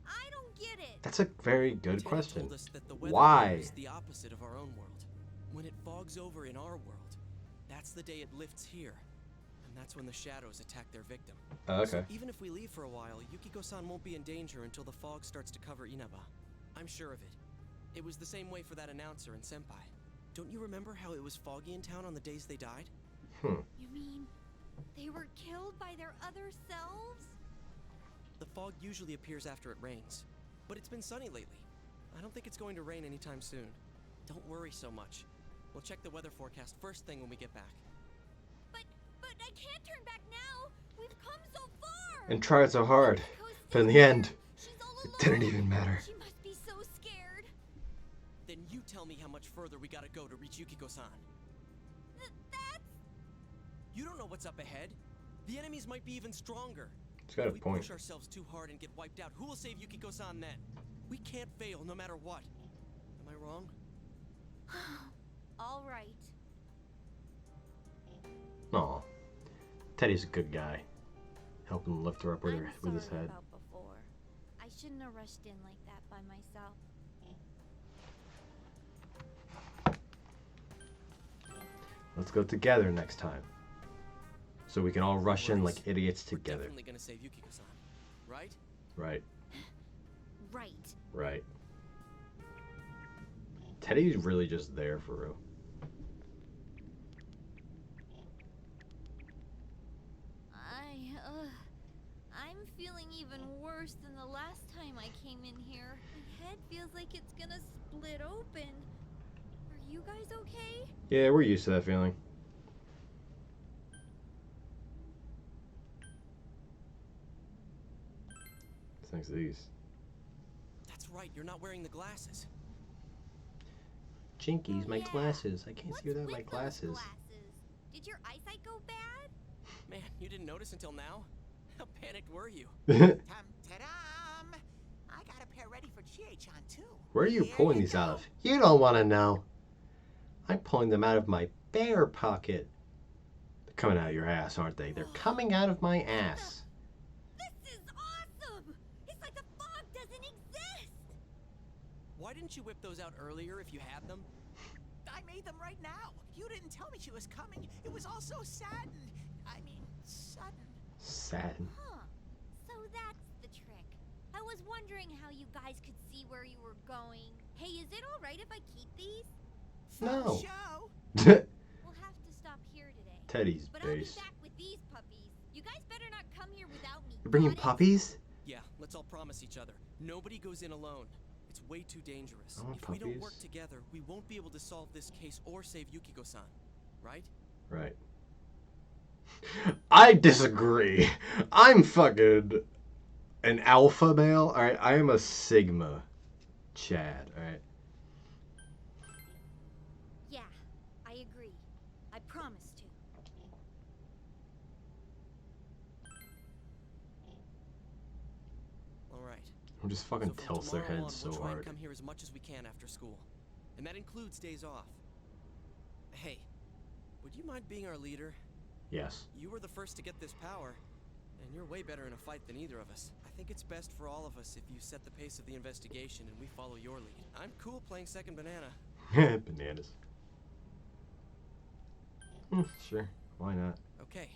I don't get it. That's a very good Teddy question. told us that the weather Why? here is the opposite of our own world. When it fogs over in our world, that's the day it lifts here. And that's when the shadows attack their victim. Oh, okay. So even if we leave for a while, Yukiko-san won't be in danger until the fog starts to cover Inaba. I'm sure of it. It was the same way for that announcer and Senpai. Don't you remember how it was foggy in town on the days they died? You mean they were killed by their other selves? The fog usually appears after it rains, but it's been sunny lately. I don't think it's going to rain anytime soon. Don't worry so much. We'll check the weather forecast first thing when we get back. But I can't turn back now. We've come so far. And tried so hard. But in the end, it didn't even matter. She must be so scared. Then you tell me how much further we gotta go to reach Yukiko-san. You don't know what's up ahead. The enemies might be even stronger. It's got a If we point. push ourselves too hard and get wiped out, who will save Yukiko-san then? We can't fail no matter what. Am I wrong? All right. Aw. Teddy's a good guy. Helping lift her up with, with his Sorry head. about before. I shouldn't have rushed in like that by myself. Let's go together next time. So we can all rush in like idiots together. Definitely gonna save Yukiko-san, right? Right. Right. Right. Teddy's really just there for real. I'm feeling even worse than the last time I came in here. My head feels like it's gonna split open. Are you guys okay? Yeah, we're used to that feeling. Thanks to these. That's right, you're not wearing the glasses. Jinkies, my glasses. I can't see without my glasses. Did your eyesight go bad? Man, you didn't notice until now? How panicked were you? Ta-dam! I got a pair ready for Chie-chan too. Where are you pulling these out of? You don't want to know. I'm pulling them out of my bear pocket. They're coming out of your ass, aren't they? They're coming out of my ass. This is awesome! It's like the fog doesn't exist! Why didn't you whip those out earlier if you had them? I made them right now. You didn't tell me she was coming. It was all so sudden. Sudden. Huh. So that's the trick. I was wondering how you guys could see where you were going. Hey, is it alright if I keep these? No. We'll have to stop here today. Teddy's But base. I'll be back with these puppies. You guys better not come here without me. You're bringing got it? puppies? Yeah, let's all promise each other. Nobody goes in alone. It's way too dangerous. I want If we don't work puppies. together, we won't be able to solve this case or save Yukiko-san, right? Right. I disagree. I'm fucking an alpha male. Alright, I am a Sigma Chad, alright? Yeah, I agree. I promise to. All right. Who just fucking from tilts their tomorrow heads on, so we'll try hard. and come here as much as we can after school, and that includes days off. Hey, would you mind being our leader? Yes. You were the first to get this power, and you're way better in a fight than either of us. I think it's best for all of us if you set the pace of the investigation and we follow your lead. I'm cool playing second banana. Bananas. Sure, why not? Okay,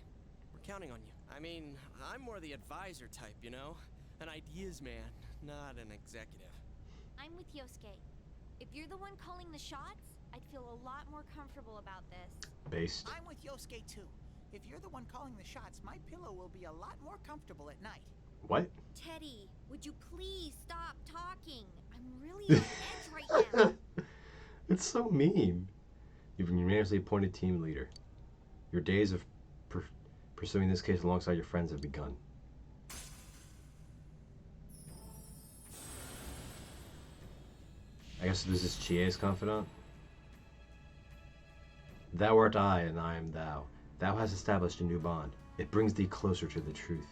we're counting on you. I mean, I'm more the advisor type, you know? An ideas man, not an executive. I'm with Yosuke. If you're the one calling the shots, I'd feel a lot more comfortable about this. Based. I'm with Yosuke too. If you're the one calling the shots, my pillow will be a lot more comfortable at night. What? Teddy, would you please stop talking? I'm really on edge right now. It's so mean. You've been unanimously appointed team leader. Your days of pursuing this case alongside your friends have begun. I guess this is Chie's confidant. Thou art I, and I am thou. Thou hast established a new bond. It brings thee closer to the truth.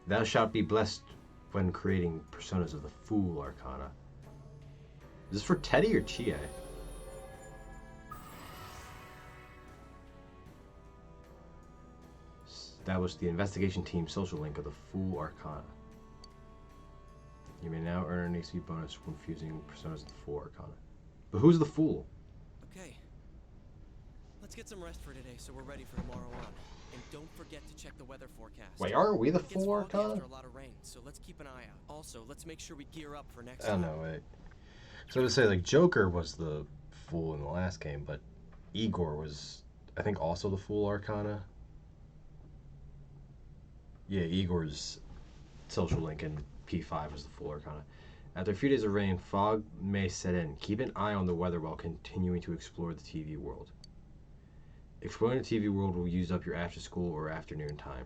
Thou shalt be blessed when creating personas of the Fool Arcana. Is this for Teddy or Chie? Establish the investigation team social link of the Fool Arcana. You may now earn an XP bonus when fusing personas of the Fool Arcana. But who's the Fool? Okay. Let's get some rest for today so we're ready for tomorrow on. And don't forget to check the weather forecast. Wait, aren't we the It gets Fool foggy Arcana? after a lot of rain, so let's keep an eye out. Also, let's make sure we gear up for next Oh time. no, wait. So to say, like, Joker was the Fool in the last game, but Igor was, I think, also the Fool Arcana. Yeah, Igor's social link in P5 was the Fool Arcana. After a few days of rain, fog may set in. Keep an eye on the weather while continuing to explore the TV world. Exploring the TV world will use up your after school or afternoon time.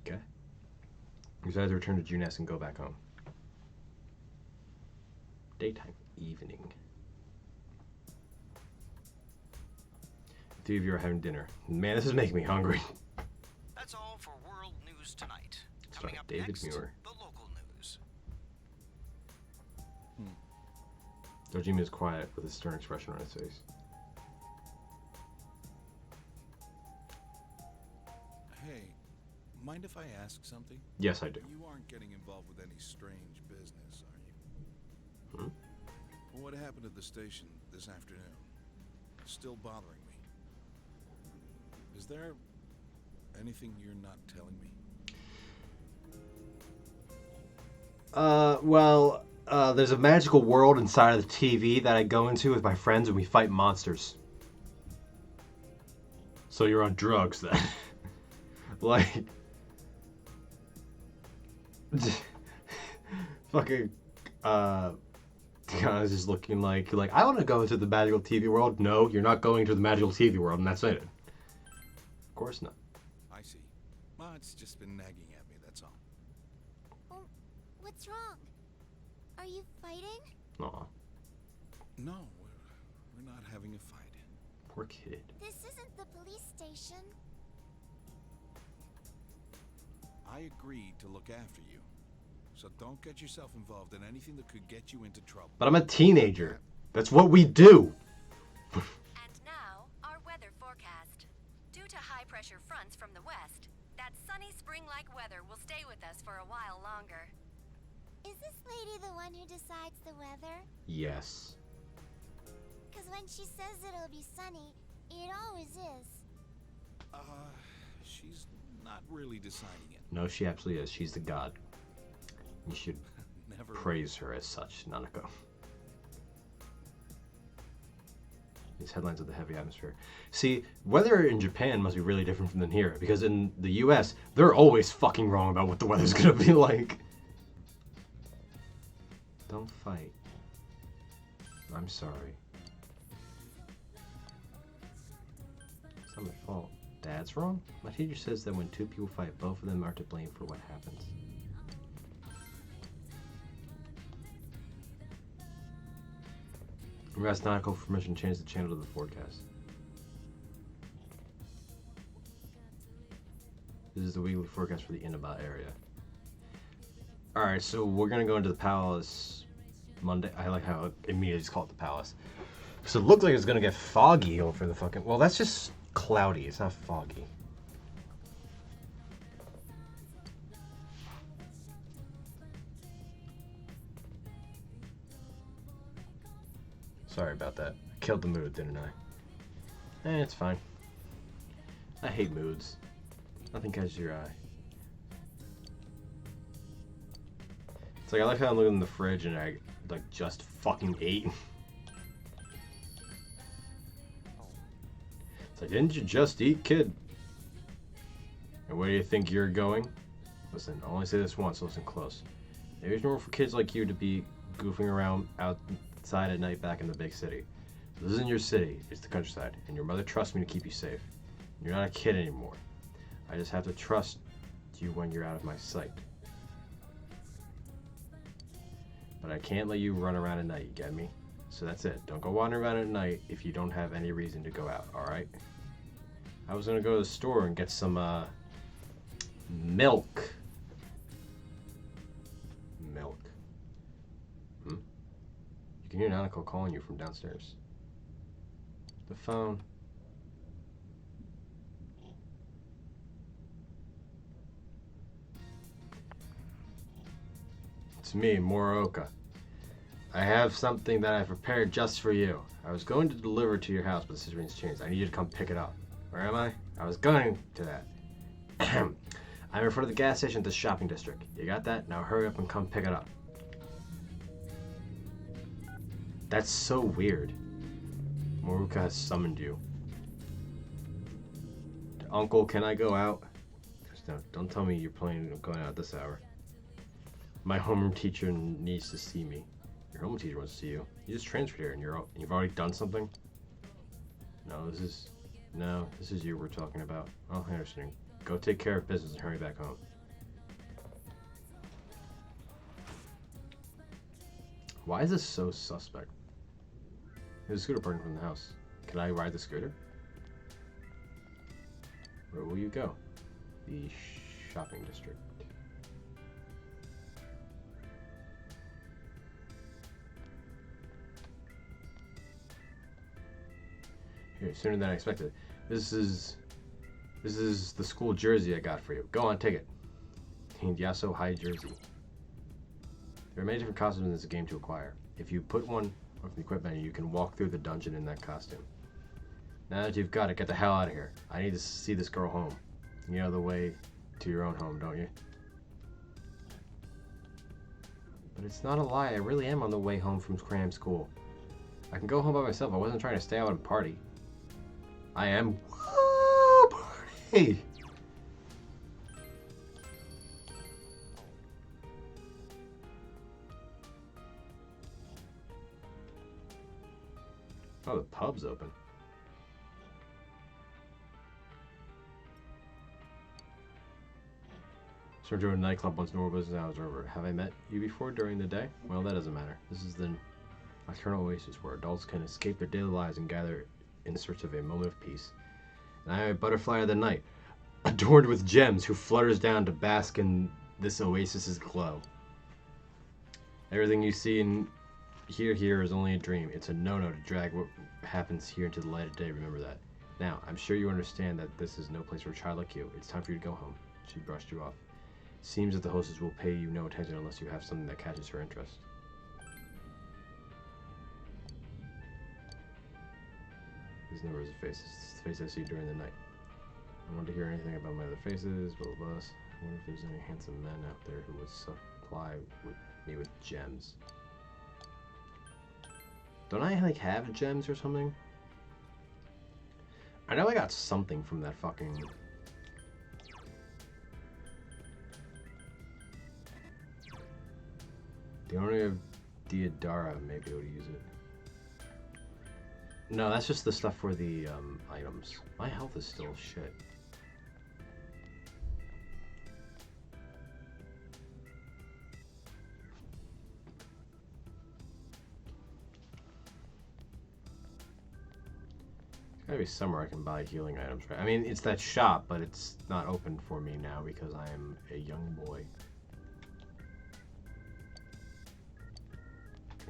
Okay. You decide to return to Junes and go back home. Daytime, evening. The three of you are having dinner. Man, this is making me hungry. That's all for World News Tonight. Let's Coming start up with David next, Muir. the local news. Dojima is quiet with a stern expression on his face. Hey, mind if I ask something? Yes, I do. You aren't getting involved with any strange business, are you? Hmm? Well, what happened at the station this afternoon? Still bothering me. Is there anything you're not telling me? Well, there's a magical world inside of the TV that I go into with my friends and we fight monsters. So you're on drugs then. Like... fucking, Tiana's just looking like, you're like, I want to go into the magical TV world. No, you're not going to the magical TV world, and that's it. Of course not. I see. Well, it's just been nagging at me, that's all. Oh, what's wrong? Are you fighting? Aw, No, we're not having a fight. poor kid. This isn't the police station. I agreed to look after you. So don't get yourself involved in anything that could get you into trouble. But I'm a teenager. That's what we do. And now, our weather forecast. Due to high-pressure fronts from the west, that sunny spring-like weather will stay with us for a while longer. Is this lady the one who decides the weather? Yes. Because when she says it'll be sunny, it always is. She's not really deciding it. No, she absolutely is. She's the god. You should Never. praise her as such, Nanako. These headlines of the heavy atmosphere. See, weather in Japan must be really different than here, because in the US, they're always fucking wrong about what the weather's gonna be like. Don't fight. I'm sorry. It's not my fault. Dad's wrong? My teacher says that when two people fight, both of them are to blame for what happens. We asked Nautical for permission to change the channel to the forecast. This is the weekly forecast for the Inaba area. Alright, so we're gonna go into the palace Monday. I like how it immediately just called it the palace. So it looks like it's gonna get foggy over the fucking... Well, that's just cloudy. It's not foggy. Sorry about that. I killed the mood, didn't I? It's fine. I hate moods. Nothing catches your eye. It's like I like how I'm looking in the fridge and I like just fucking ate. It's like, didn't you just eat, kid? And where do you think you're going? Listen, I'll only say this once, listen close. Maybe it's normal for kids like you to be goofing around outside at night back in the big city. This isn't your city, it's the countryside, and your mother trusts me to keep you safe. You're not a kid anymore. I just have to trust you when you're out of my sight. But I can't let you run around at night, you get me? So that's it. Don't go wandering around at night if you don't have any reason to go out, alright? I was gonna go to the store and get some, milk. Milk. You can hear Nautical calling you from downstairs. The phone. It's me, Morooka. I have something that I prepared just for you. I was going to deliver it to your house, but the situation's changed. I need you to come pick it up. Where am I? I was going to that. I'm in front of the gas station at the shopping district. You got that? Now hurry up and come pick it up. That's so weird. Morooka has summoned you. Uncle, can I go out? No, don't tell me you're planning on going out this hour. My homeroom teacher needs to see me. Your homeroom teacher wants to see you. You just transferred here and you've already done something? No, this is you we're talking about. Oh, I understand. Go take care of business and hurry back home. Why is this so suspect? There's a scooter parking from the house. Can I ride the scooter? Where will you go? The shopping district. Here, sooner than I expected. This is the school jersey I got for you. Go on, take it. Named Yasuo High Jersey. There are many different costumes in this game to acquire. If you put one on the equip menu, you can walk through the dungeon in that costume. Now that you've got it, get the hell out of here. I need to see this girl home. You know the way to your own home, don't you? But it's not a lie. I really am on the way home from cram school. I can go home by myself. I wasn't trying to stay out and party. I am. Woo, party! Oh, the pub's open. So we're doing a nightclub once normal business hours are over. Have I met you before during the day? Well, that doesn't matter. This is the nocturnal oasis where adults can escape their daily lives and gather in search of a moment of peace. And I am a butterfly of the night, adorned with gems, who flutters down to bask in this oasis's glow. Everything you see and hear here is only a dream. It's a no-no to drag what happens here into the light of day. Remember that. Now, I'm sure you understand that this is no place for a child like you. It's time for you to go home. She brushed you off. Seems that the hostess will pay you no attention unless you have something that catches her interest. These numbers of faces. It's the face I see during the night. I want to hear anything about my other faces, blah, blah, blah. I wonder if there's any handsome men out there who would supply me with gems. Don't I, like, have gems or something? I know I got something from that fucking... The owner of Deodara may be able to use it. No, that's just the stuff for the items. My health is still shit. Gotta be somewhere I can buy healing items, right? I mean, it's that shop, but it's not open for me now because I am a young boy.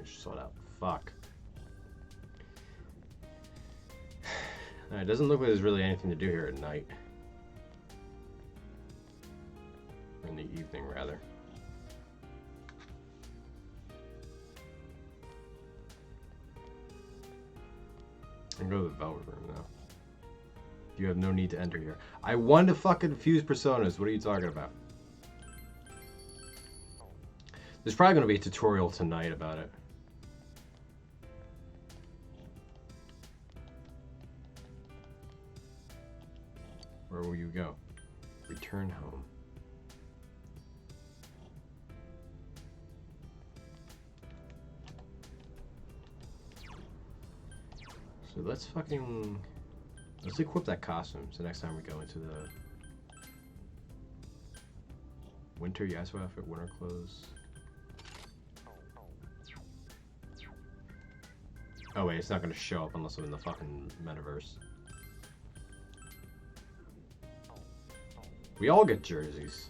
Sort out. Fuck. It doesn't look like there's really anything to do here at night. Or in the evening, rather. I can go to the Velvet Room now. You have no need to enter here. I want to fucking fuse personas. What are you talking about? There's probably going to be a tutorial tonight about it. Where will you go? Return home. So let's equip that costume so next time we go into the winter Yasuo outfit, winter clothes. Oh wait, it's not gonna show up unless I'm in the fucking metaverse. We all get jerseys.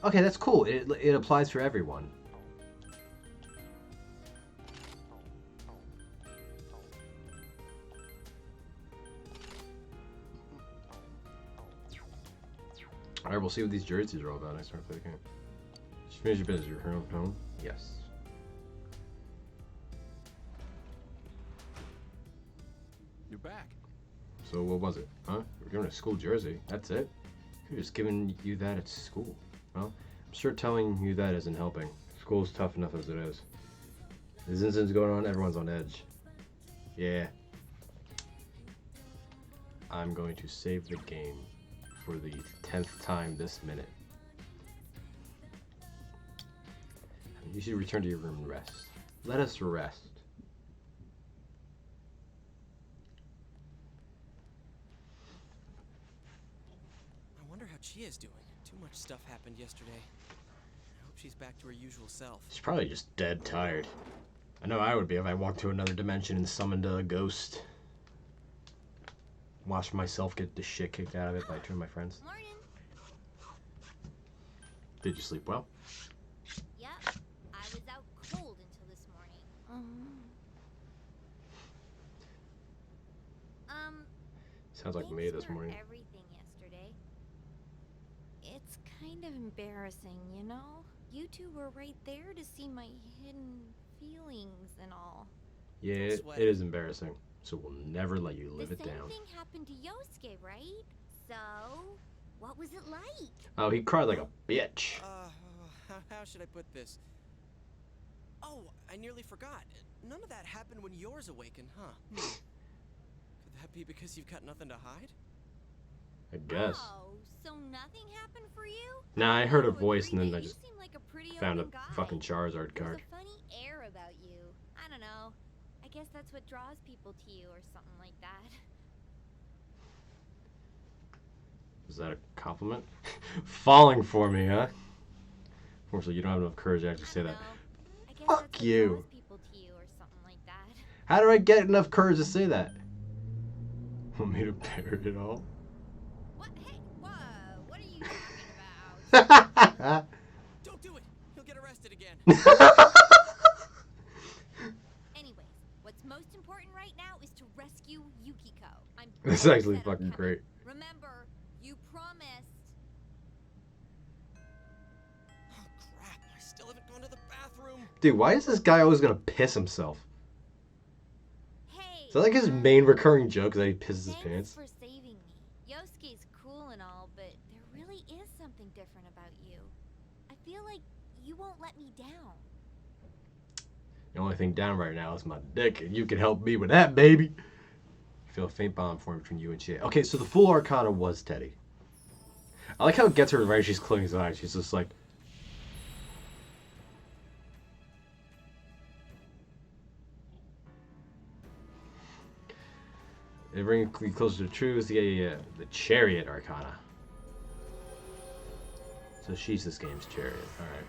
Okay, that's cool. It applies for everyone. Alright, we'll see what these jerseys are all about next time I play the game. Just finish your business. You're home? Yes. You're back. So what was it? Huh? We're giving a school jersey. That's it? Could have just given you that at school. Well, I'm sure telling you that isn't helping. School's tough enough as it is. There's incidents going on, everyone's on edge. Yeah. I'm going to save the game for the 10th time this minute. You should return to your room and rest. Let us rest. I wonder how Chia's doing. Too much stuff happened yesterday. I hope she's back to her usual self. She's probably just dead tired. I know I would be if I walked to another dimension and summoned a ghost. Watched myself get the shit kicked out of it by two of my friends. Morning. Did you sleep well? Yep. I was out cold until this morning. Sounds like me this Thanks for morning. everything yesterday. It's kind of embarrassing, you know? You two were right there to see my hidden feelings and all. Yeah, it is embarrassing. So we'll never let you live it down. The same thing happened to Yosuke, right? So, what was it like? Oh, he cried like a bitch. How should I put this? Oh, I nearly forgot. None of that happened when yours awakened, huh? Could that be because you've got nothing to hide? I guess. Oh, so nothing happened for you? Nah, I heard a voice and then I You just seem like a pretty found a open guy. fucking Charizard card. There's a funny air about you. I don't know. I guess that's what draws people to you or something like that. Is that a compliment? Falling for me, huh? Unfortunately, you don't have enough courage to actually say that. Fuck you. People to you or something like that. How do I get enough courage to say that? Want me to bear it all? What? Hey, whoa! What are you talking about? Don't do it! You'll get arrested again. Anyways, what's most important right now is to rescue Yukiko. I'm That's actually fucking great. Remember, you promised. Oh crap, I still haven't gone to the bathroom. Dude, why is this guy always gonna piss himself? Hey. Is that like his main recurring joke that he pisses his pants? Thanks for saving me. Yosuke's cool and all, but there really is something different about you. I feel like you won't let me down. The only thing down right now is my dick, and you can help me with that, baby. I feel a faint bond forming between you and Chia. Okay, so the full Arcana was Teddy. I like how it gets her right as she's closing his eyes. She's just like... It brings you closer to truth. Yeah. The Chariot Arcana. So she's this game's chariot. Alright.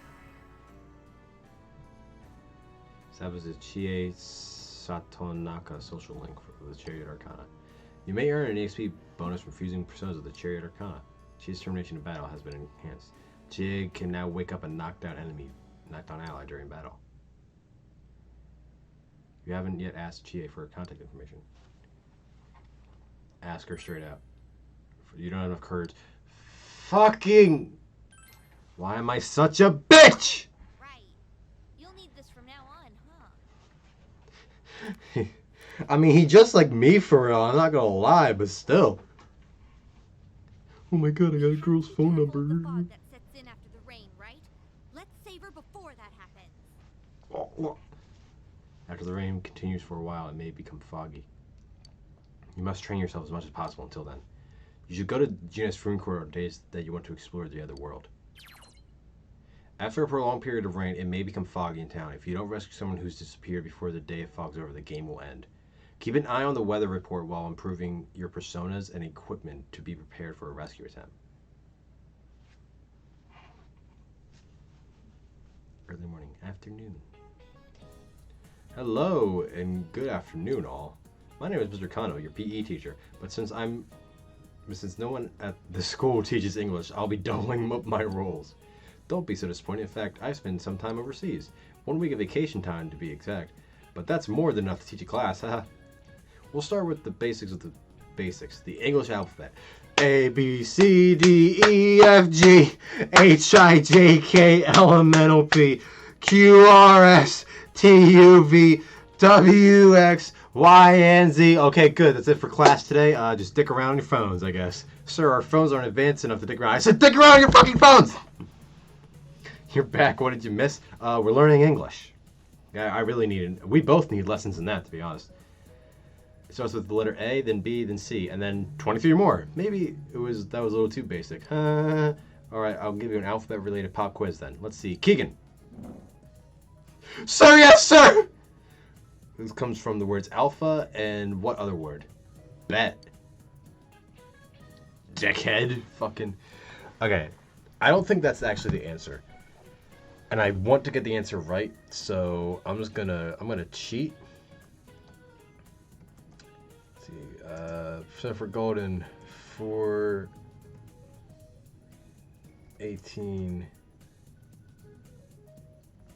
So that was the Chie Satonaka social link for the Chariot Arcana. You may earn an EXP bonus from fusing personas of the Chariot Arcana. Chie's termination of battle has been enhanced. Chie can now wake up a knocked out ally during battle. You haven't yet asked Chie for her contact information. Ask her straight out. You don't have enough courage. Fucking! Why am I such a bitch? Right. You'll need this from now on, huh? I mean, he just like me for real. I'm not gonna lie, but still. Oh my god, I got a girl's phone number. The fog that sets in after the rain, right? Let's save her before that happens. After the rain continues for a while, it may become foggy. You must train yourself as much as possible until then. You should go to Genus Frunecourt on days that you want to explore the other world. After a prolonged period of rain, it may become foggy in town. If you don't rescue someone who's disappeared before the day of fog's over, the game will end. Keep an eye on the weather report while improving your personas and equipment to be prepared for a rescue attempt. Early morning, afternoon. Hello and good afternoon, all. My name is Mr. Kano, your PE teacher, but since no one at the school teaches English, I'll be doubling up my roles. Don't be so disappointed. In fact, I've spent some time overseas. 1 week of vacation time to be exact. But that's more than enough to teach a class, haha. We'll start with the basics of the basics. The English alphabet. A, B, C, D, E, F, G, H, I, J, K, L, M, N, O, P, Q, R, S, T, U, V, W, X, Y, and Z. Okay, good. That's it for class today. Just stick around on your phones, I guess. Sir, our phones aren't advanced enough to stick around. I said stick around on your fucking phones! You're back. What did you miss? We're learning English. I really we both need lessons in that, to be honest. It starts with the letter A, then B, then C, and then 23 more. Maybe that was a little too basic. Alright, I'll give you an alphabet-related pop quiz then. Let's see. Keegan. Sir, yes, sir! This comes from the words alpha and what other word? Bet. Dickhead. Fucking. Okay. I don't think that's actually the answer. And I want to get the answer right, so I'm gonna cheat. Let's see, so for Golden, 418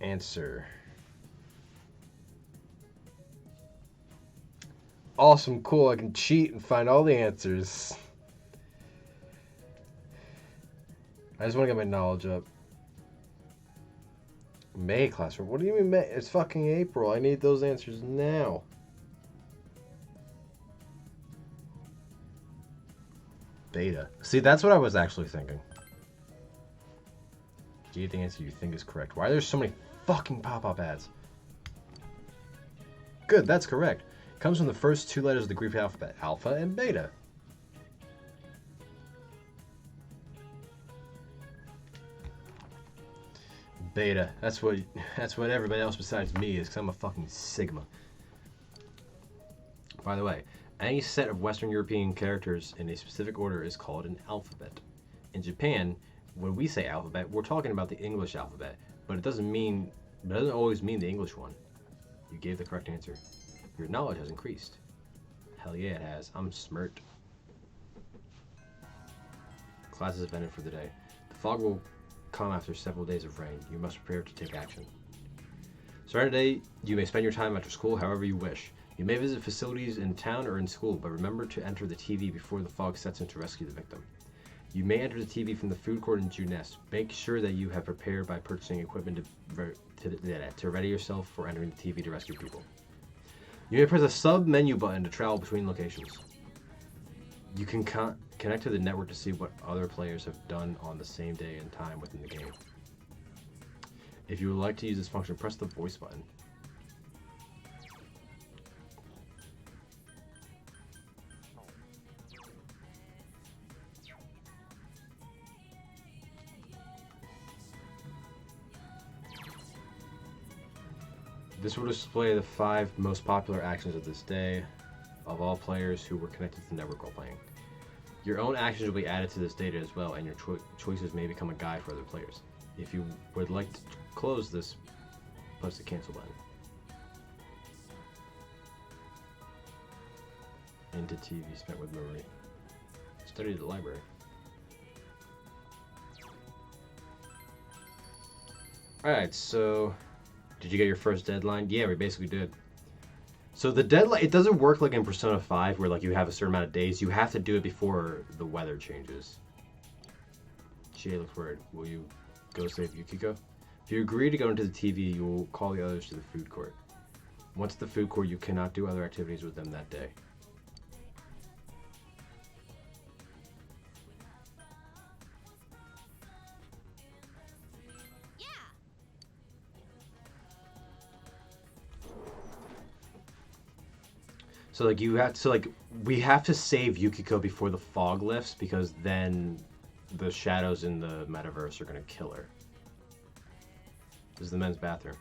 answer. Awesome, cool, I can cheat and find all the answers. I just want to get my knowledge up. May classroom? What do you mean May? It's fucking April. I need those answers now. Beta. See, that's what I was actually thinking. Get the answer you think is correct. Why are there so many fucking pop-up ads? Good, that's correct. It comes from the first 2 letters of the Greek alphabet, alpha and beta. Beta. That's what everybody else besides me is, because I'm a fucking Sigma. By the way, any set of Western European characters in a specific order is called an alphabet. In Japan, when we say alphabet, we're talking about the English alphabet, but it doesn't always mean the English one. You gave the correct answer. Your knowledge has increased. Hell yeah, it has. I'm smirked. Classes have ended for the day. The fog will come after several days of rain. You must prepare to take action. Starting today, you may spend your time after school however you wish. You may visit facilities in town or in school, but remember to enter the TV before the fog sets in to rescue the victim. You may enter the TV from the food court in Juness. Make sure that you have prepared by purchasing equipment to ready yourself for entering the TV to rescue people. You may press a sub-menu button to travel between locations. You can connect to the network to see what other players have done on the same day and time within the game. If you would like to use this function, press the voice button. This will display the 5 most popular actions of this day. of all players who were connected to the network while playing. Your own actions will be added to this data as well, and your choices may become a guide for other players. If you would like to close this, press the cancel button. Into TV spent with Marie. Studied at the library. Alright, so did you get your first deadline? Yeah, we basically did. So the deadline, it doesn't work like in Persona 5 where like you have a certain amount of days. You have to do it before the weather changes. Jay looks worried. Will you go save Yukiko? If you agree to go into the TV, you will call the others to the food court. Once at the food court, you cannot do other activities with them that day. So like you have to we have to save Yukiko before the fog lifts because then the shadows in the metaverse are gonna kill her. This is the men's bathroom.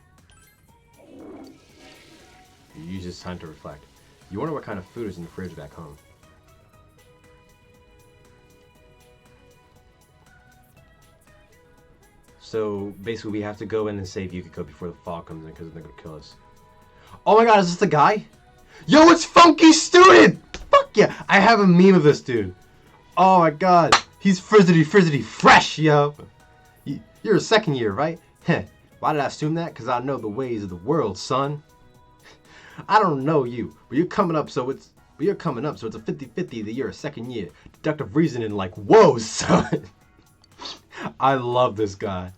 You use this time to reflect. You wonder what kind of food is in the fridge back home. So basically we have to go in and save Yukiko before the fog comes in because they're gonna kill us. Oh my god, is this the guy? Yo, it's Funky Student! Fuck yeah! I have a meme of this dude. Oh my god. He's frizzity fresh, yo. You're a second year, right? Heh. Why did I assume that? Because I know the ways of the world, son. I don't know you, but you're coming up, so it's a 50-50 that you're a second year. Deductive reasoning like, whoa, son. I love this guy.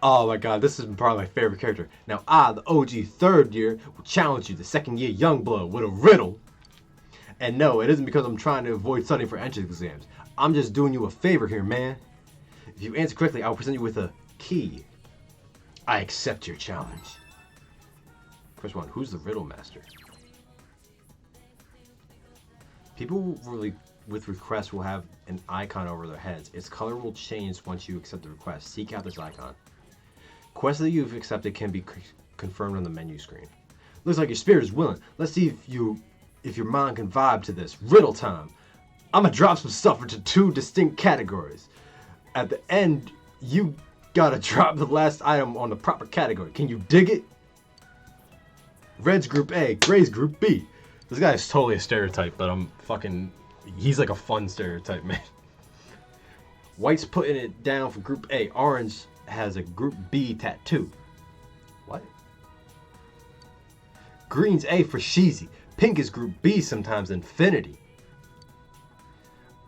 Oh my god, this is probably my favorite character. Now I, the OG third year, will challenge you, the second year Youngblood, with a riddle. And no, it isn't because I'm trying to avoid studying for entrance exams. I'm just doing you a favor here, man. If you answer correctly, I'll present you with a key. I accept your challenge. First one, who's the riddle master? People really with requests will have an icon over their heads. Its color will change once you accept the request. Seek out this icon. Quests that you've accepted can be confirmed on the menu screen. Looks like your spirit is willing. Let's see if your mind can vibe to this. Riddle time. I'm gonna drop some stuff into 2 distinct categories. At the end, you gotta drop the last item on the proper category. Can you dig it? Red's group A, Gray's group B. This guy is totally a stereotype, but he's like a fun stereotype, man. White's putting it down for group A. Orange has a group B tattoo. What? Green's A for Sheezy. Pink is group B, sometimes infinity.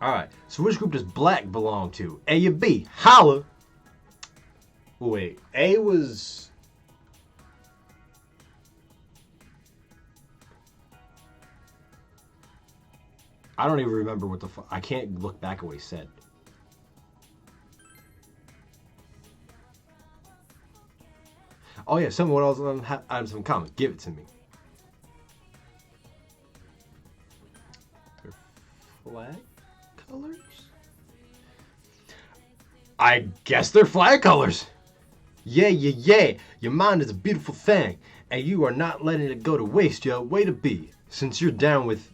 Alright, so which group does black belong to? A or B? Holla! Wait, A was... I don't even remember what the fuck. I can't look back at what he said. Oh yeah, someone else items in common. Give it to me. They're flag colors? I guess they're flag colors. Yeah. Your mind is a beautiful thing, and you are not letting it go to waste, yo. Way to be. Since you're down with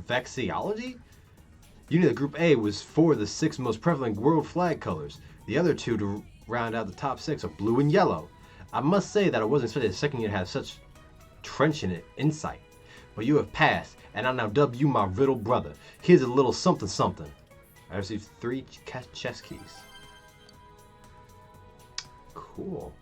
Vexiology? You knew that Group A was 4 of the 6 most prevalent world flag colors. The other 2 to round out the top 6 are blue and yellow. I must say that I wasn't expecting the second year to have such trenchant insight. But you have passed, and I now dub you my riddle brother. Here's a little something something. I received 3 chess keys. Cool.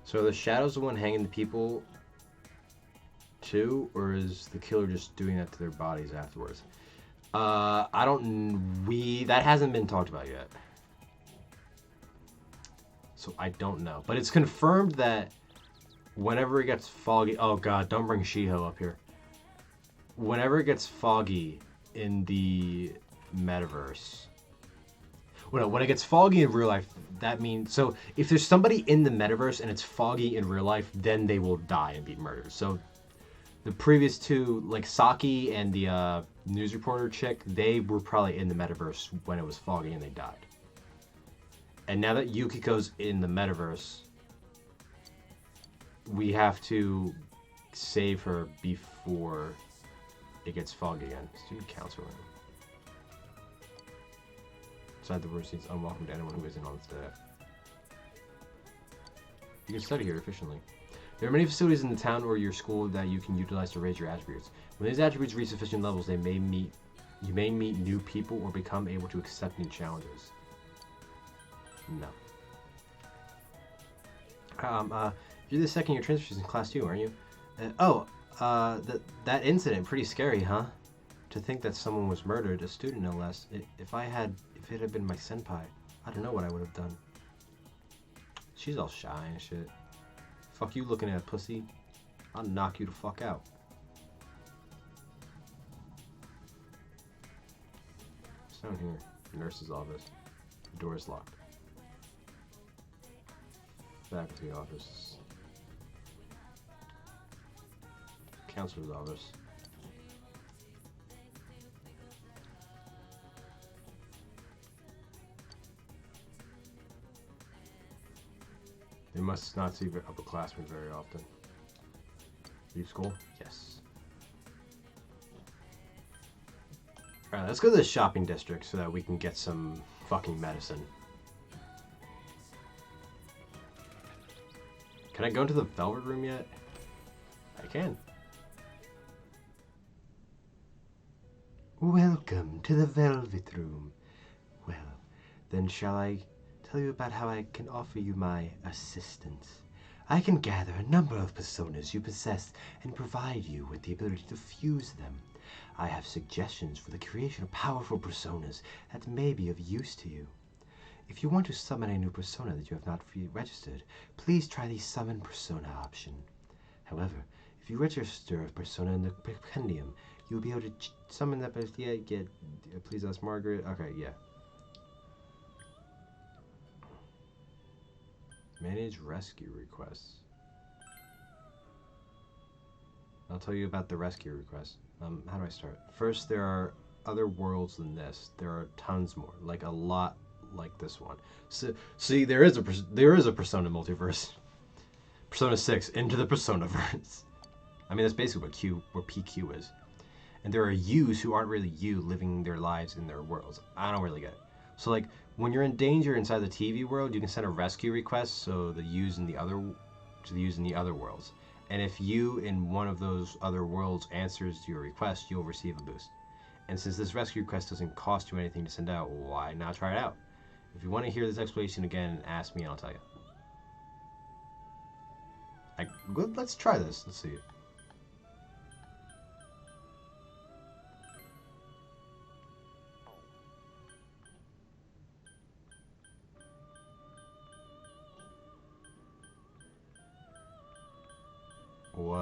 So are the shadows the one hanging the people too, or is the killer just doing that to their bodies afterwards? That hasn't been talked about yet. So I don't know. But it's confirmed that whenever it gets foggy, oh god, don't bring Shiho up here. Whenever it gets foggy in the metaverse, when it gets foggy in real life, that means, so if there's somebody in the metaverse and it's foggy in real life, then they will die and be murdered. So The previous two, like Saki and the news reporter chick, they were probably in the metaverse when it was foggy and they died. And now that Yukiko's in the metaverse, we have to save her before it gets foggy again. Student council room. Inside the room seems unwelcome to anyone who isn't on staff. You can study here efficiently. There are many facilities in the town or your school that you can utilize to raise your attributes. When these attributes reach sufficient levels, you may meet new people or become able to accept new challenges. No. You're the second year transfer in class 2, aren't you? That incident, pretty scary, huh? To think that someone was murdered, a student no less. If it had been my senpai, I don't know what I would have done. She's all shy and shit. Fuck you looking at, pussy. I'll knock you the fuck out. It's down here. Nurse's office. The door is locked. Faculty office. Counselor's office. They must not see upperclassmen very often. Leave school? Yes. Alright, let's go to the shopping district so that we can get some fucking medicine. Can I go into the Velvet Room yet? I can. Welcome to the Velvet Room. Well, then shall I tell you about how I can offer you my assistance? I can gather a number of personas you possess and provide you with the ability to fuse them. I have suggestions for the creation of powerful personas that may be of use to you. If you want to summon a new persona that you have not registered, please try the Summon Persona option. However, if you register a persona in the compendium, you will be able to summon that. Please ask Margaret. Okay, yeah. Manage rescue requests. I'll tell you about the rescue request. How do I start? First, there are other worlds than this. There are tons more, like a lot like this one. So, see, there is a Persona multiverse. Persona 6 into the Personaverse. I mean, that's basically what PQ is. And there are yous who aren't really you living their lives in their worlds. I don't really get it. So, like, when you're in danger inside the TV world, you can send a rescue request so the yous in the other worlds. And if you in one of those other worlds answers your request, you'll receive a boost. And since this rescue request doesn't cost you anything to send out, why not try it out? If you want to hear this explanation again, ask me and I'll tell you. Let's try this. Let's see. What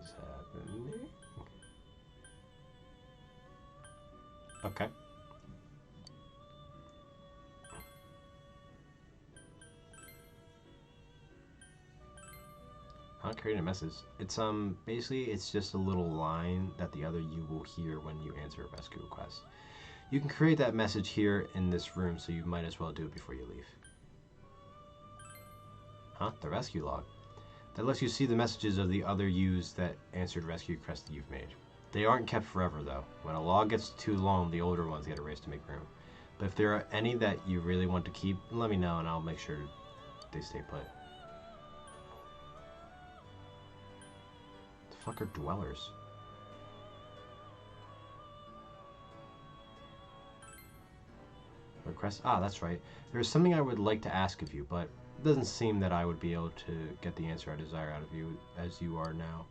is happening? Okay. Not creating a message. It's basically it's just a little line that the other you will hear when you answer a rescue request. You can create that message here in this room, so you might as well do it before you leave. Huh? The rescue log. That lets you see the messages of the other yous that answered rescue requests that you've made. They aren't kept forever though. When a log gets too long, the older ones get erased to make room. But if there are any that you really want to keep, let me know and I'll make sure they stay put. The fuck are dwellers? Request? Ah, that's right. There's something I would like to ask of you, but it doesn't seem that I would be able to get the answer I desire out of you as you are now.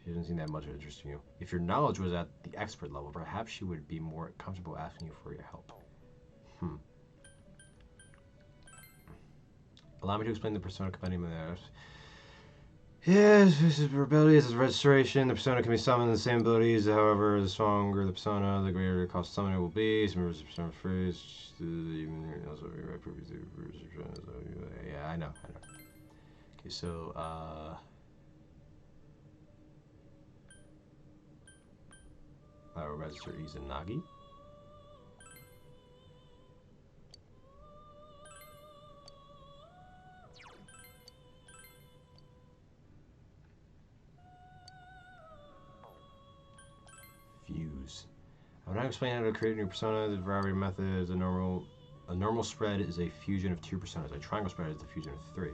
She doesn't seem that much of interest in you. If your knowledge was at the expert level, perhaps she would be more comfortable asking you for your help. Allow me to explain the persona compendium of the Yes, this is abilities as registration. The persona can be summoned the same abilities, however, the stronger the persona, the greater the cost summoning will be. Some members of the persona phrase. Yeah, I know. Okay, so, power register Izanagi. Fuse. I'm not explaining how to create a new persona. There's a variety of methods. A normal spread is a fusion of 2 personas. A triangle spread is the fusion of 3.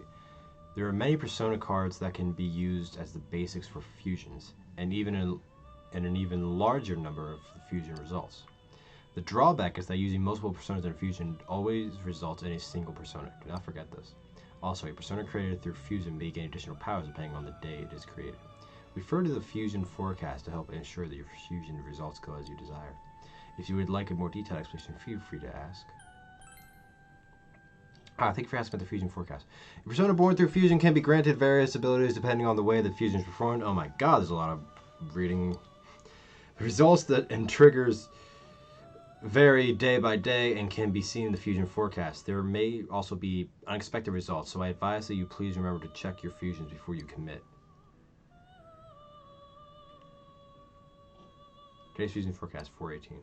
There are many persona cards that can be used as the basics for fusions, and an even larger number of fusion results. The drawback is that using multiple personas in a fusion always results in a single persona. Do not forget this. Also, a persona created through fusion may gain additional powers depending on the day it is created. Refer to the fusion forecast to help ensure that your fusion results go as you desire. If you would like a more detailed explanation, feel free to ask. Thank you for asking about the fusion forecast. A persona born through fusion can be granted various abilities depending on the way the fusion is performed. Oh my god, there's a lot of reading. The results and triggers vary day by day and can be seen in the fusion forecast. There may also be unexpected results, so I advise that you please remember to check your fusions before you commit. Today's fusion forecast 418.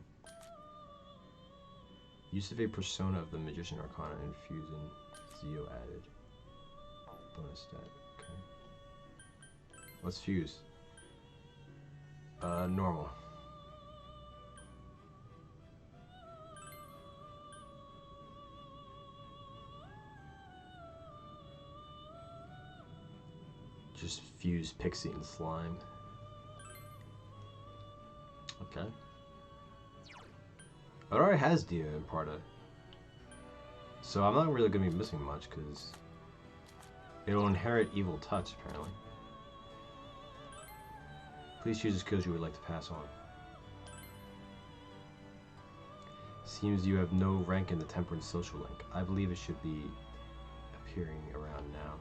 Use of a persona of the Magician Arcana and Fusion. Zio added. Bonus stat. Okay. Let's fuse. Normal. Just fuse Pixie and Slime. Okay. It already has Dia and Parta. So I'm not really going to be missing much because it'll inherit Evil Touch apparently. Please choose the skills you would like to pass on. Seems you have no rank in the Temperance social link. I believe it should be appearing around now.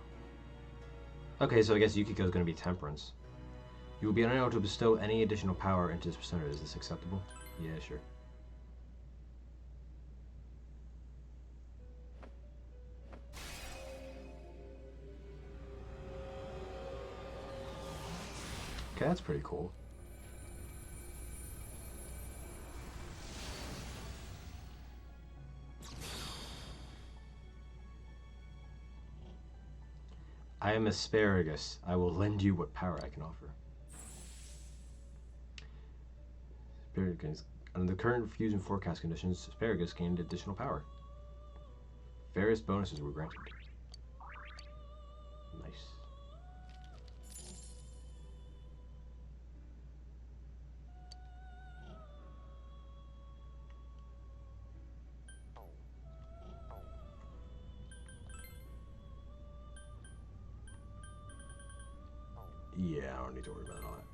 Okay, so I guess Yukiko is going to be Temperance. You will be unable to bestow any additional power into this persona. Is this acceptable? Yeah, sure. Okay, that's pretty cool. I am Asparagus. I will lend you what power I can offer. Asparagus. Under the current fusion forecast conditions, Asparagus gained additional power. Various bonuses were granted. Nice. Yeah, I don't need to worry about all that.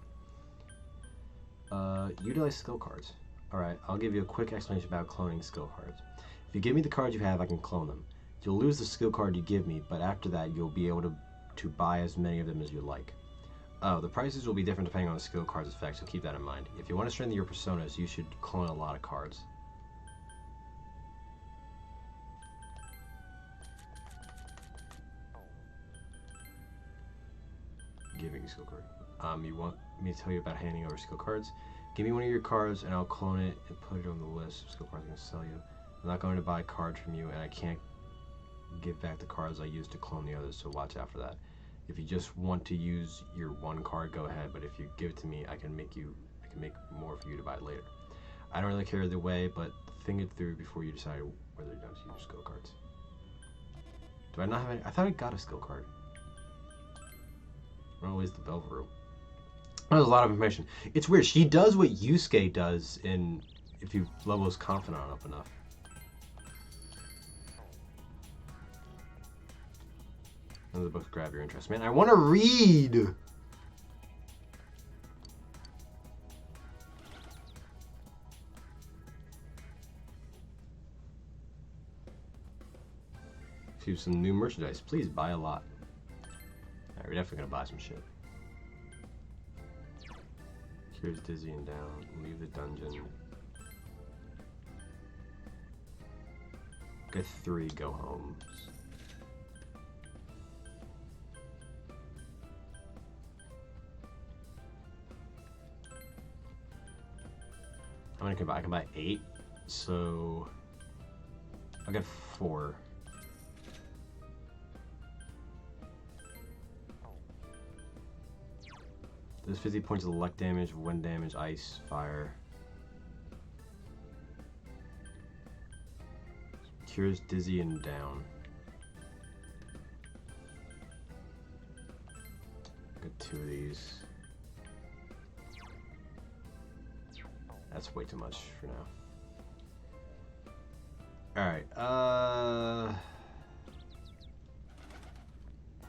Utilize skill cards. Alright, I'll give you a quick explanation about cloning skill cards. If you give me the cards you have, I can clone them. You'll lose the skill card you give me, but after that you'll be able to buy as many of them as you like. Oh, the prices will be different depending on the skill card's effect, so keep that in mind. If you want to strengthen your personas, you should clone a lot of cards. Giving you skill card. You want me to tell you about handing over skill cards? Give me one of your cards and I'll clone it and put it on the list of skill cards I'm going to sell you. I'm not going to buy cards from you and I can't give back the cards I used to clone the others, so watch out for that. If you just want to use your one card, go ahead, but if you give it to me, I can make more for you to buy later. I don't really care either way, but think it through before you decide whether you're going to use skill cards. Do I not have any? I thought I got a skill card. Always the Belvaru. There's a lot of information. It's weird. She does what Yusuke does in if you level his Confidant up enough. None of the books grab your interest. Man, I want to read! Here's some new merchandise. Please buy a lot. Alright, we're definitely gonna buy some shit. Here's dizzying down. Leave the dungeon. Get 3 go homes. How many can I buy? I can buy 8. So I'll get 4. There's 50 points of luck damage, wind damage, ice, fire. Cures dizzy and down. Get 2 of these. That's way too much for now. Alright,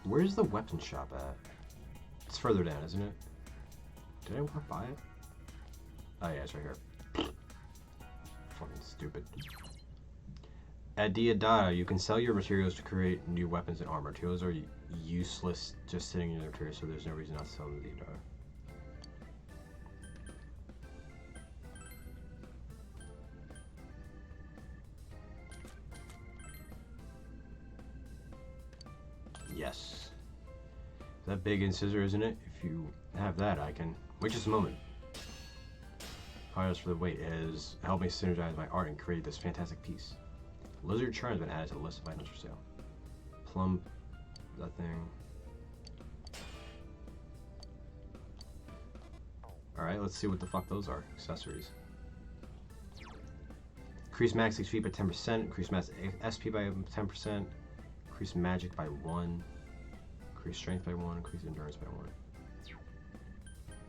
where's the weapon shop at? It's further down, isn't it? Did I walk by it? Oh yeah, it's right here. Fucking stupid. At Diodata, you can sell your materials to create new weapons and armor. Materials are useless just sitting in your inventory, so there's no reason not to sell them to Diodata. Yes. That big incissor, isn't it? If you have that, I can... Wait just a moment. Apologize for the wait. It has helped me synergize my art and create this fantastic piece. Lizard charm has been added to the list of items for sale. Plum... that thing. Alright, let's see what the fuck those are. Accessories. Increase max HP by 10%. Increase max SP by 10%. Increase magic by 1. Increase strength by 1. Increase endurance by 1.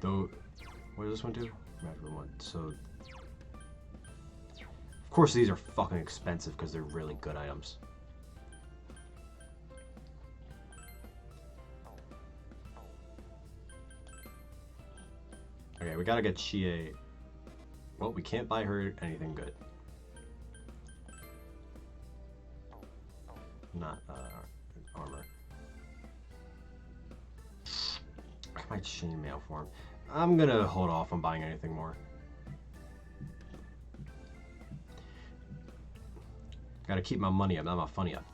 Though, what does this one do? Magic by 1. So, of course these are fucking expensive because they're really good items. Okay, we gotta get Chie. Well, we can't buy her anything good. Not armor. I might chainmail for him. I'm gonna hold off on buying anything more. Gotta keep my money up, not my funny up.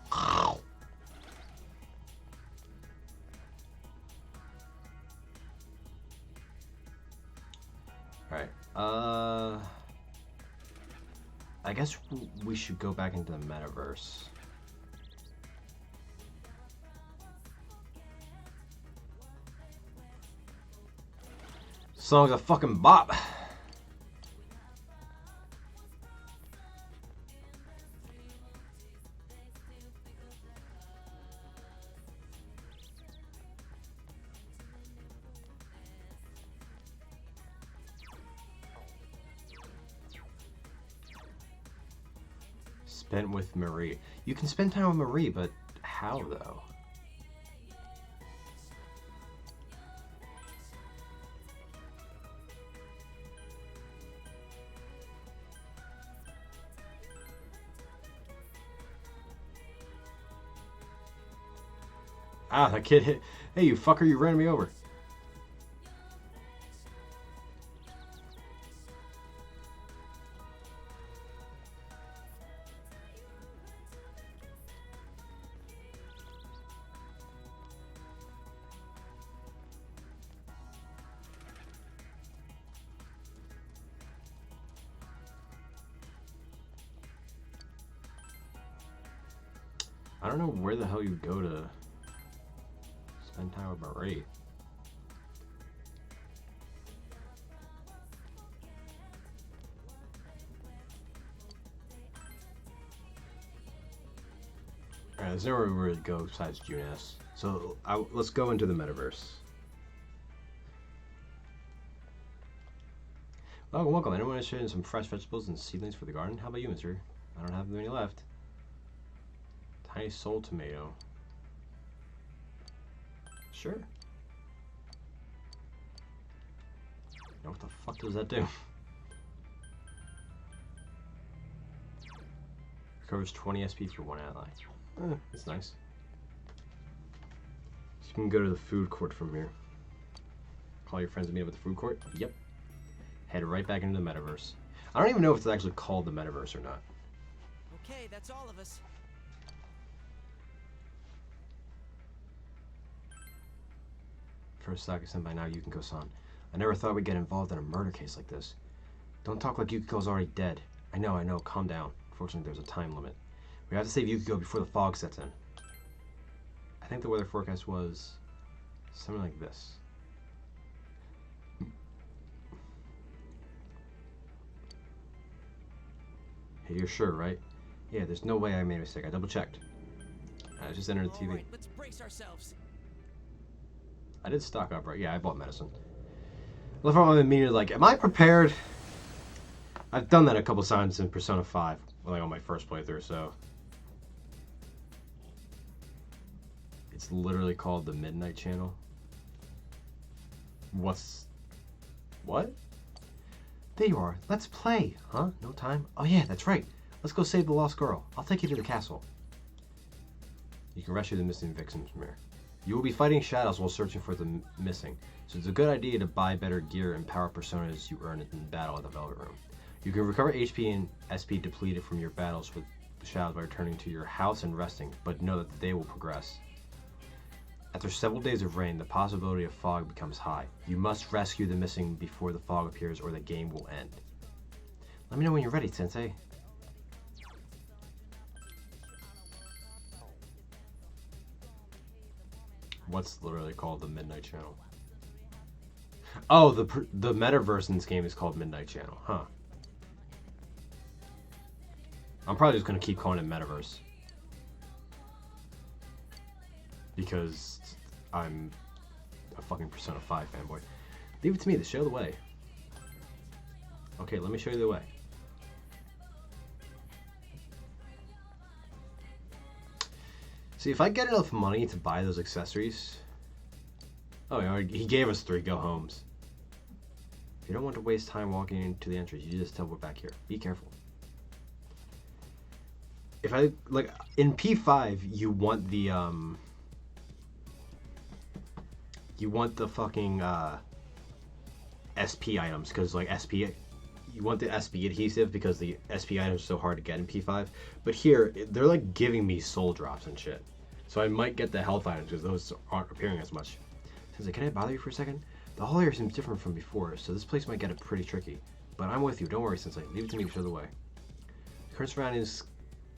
Alright, I guess we should go back into the metaverse. Song's a fucking bop. Spent with Marie. You can spend time with Marie, but how though? Ah, that kid hit. Hey, you fucker, you ran me over. I don't know where the hell you go to spend time with Marie. Alright, there's nowhere we really go besides Junes. So let's go into the metaverse. Welcome, welcome. Anyone interested in some fresh vegetables and seedlings for the garden? How about you, mister? I don't have any left. Tiny soul tomato. Sure. Now what the fuck does that do? Recovers 20 SP for one ally. That's nice. So you can go to the food court from here. Call your friends and meet up at the food court? Yep. Head right back into the metaverse. I don't even know if it's actually called the metaverse or not. Okay, that's all of us. First Saki-san, by now Yukiko-san. I never thought we'd get involved in a murder case like this. Don't talk like Yukiko's already dead. I know, calm down. Fortunately, there's a time limit. We have to save Yukiko before the fog sets in. I think the weather forecast was something like this. Hey, you're sure, right? Yeah, there's no way I made a mistake. I double checked. I just entered the TV. Alright, let's brace ourselves. I did stock up, right? Yeah, I bought medicine. Left from my meeting, like, am I prepared? I've done that a couple times in Persona 5, like on my first playthrough, so. It's literally called the Midnight Channel. What? There you are. Let's play. Huh? No time? Oh yeah, that's right. Let's go save the lost girl. I'll take you to the castle. You can rescue the missing victims from here. You will be fighting shadows while searching for the missing, so it's a good idea to buy better gear and power personas you earn in battle at the Velvet Room. You can recover HP and SP depleted from your battles with the shadows by returning to your house and resting, but know that the day will progress. After several days of rain, the possibility of fog becomes high. You must rescue the missing before the fog appears or the game will end. Let me know when you're ready, Sensei. What's literally called the Midnight Channel? Oh, the metaverse in this game is called Midnight Channel, huh? I'm probably just gonna keep calling it Metaverse. Because I'm a fucking Persona 5 fanboy. Leave it to me to show the way. Okay, let me show you the way. See, if I get enough money to buy those accessories... Oh, he gave us 3 go-homes. If you don't want to waste time walking into the entrance, you just teleport back here. Be careful. If I, like, in P5, you want the, you want the fucking, SP items, because, like, SP... You want the SP adhesive because the SP items are so hard to get in P5. But here, they're, like, giving me soul drops and shit. So I might get the health items because those aren't appearing as much. Sensei, can I bother you for a second? The hall here seems different from before, so this place might get it pretty tricky. But I'm with you. Don't worry, Sensei. Leave it to me to show the way. The current surroundings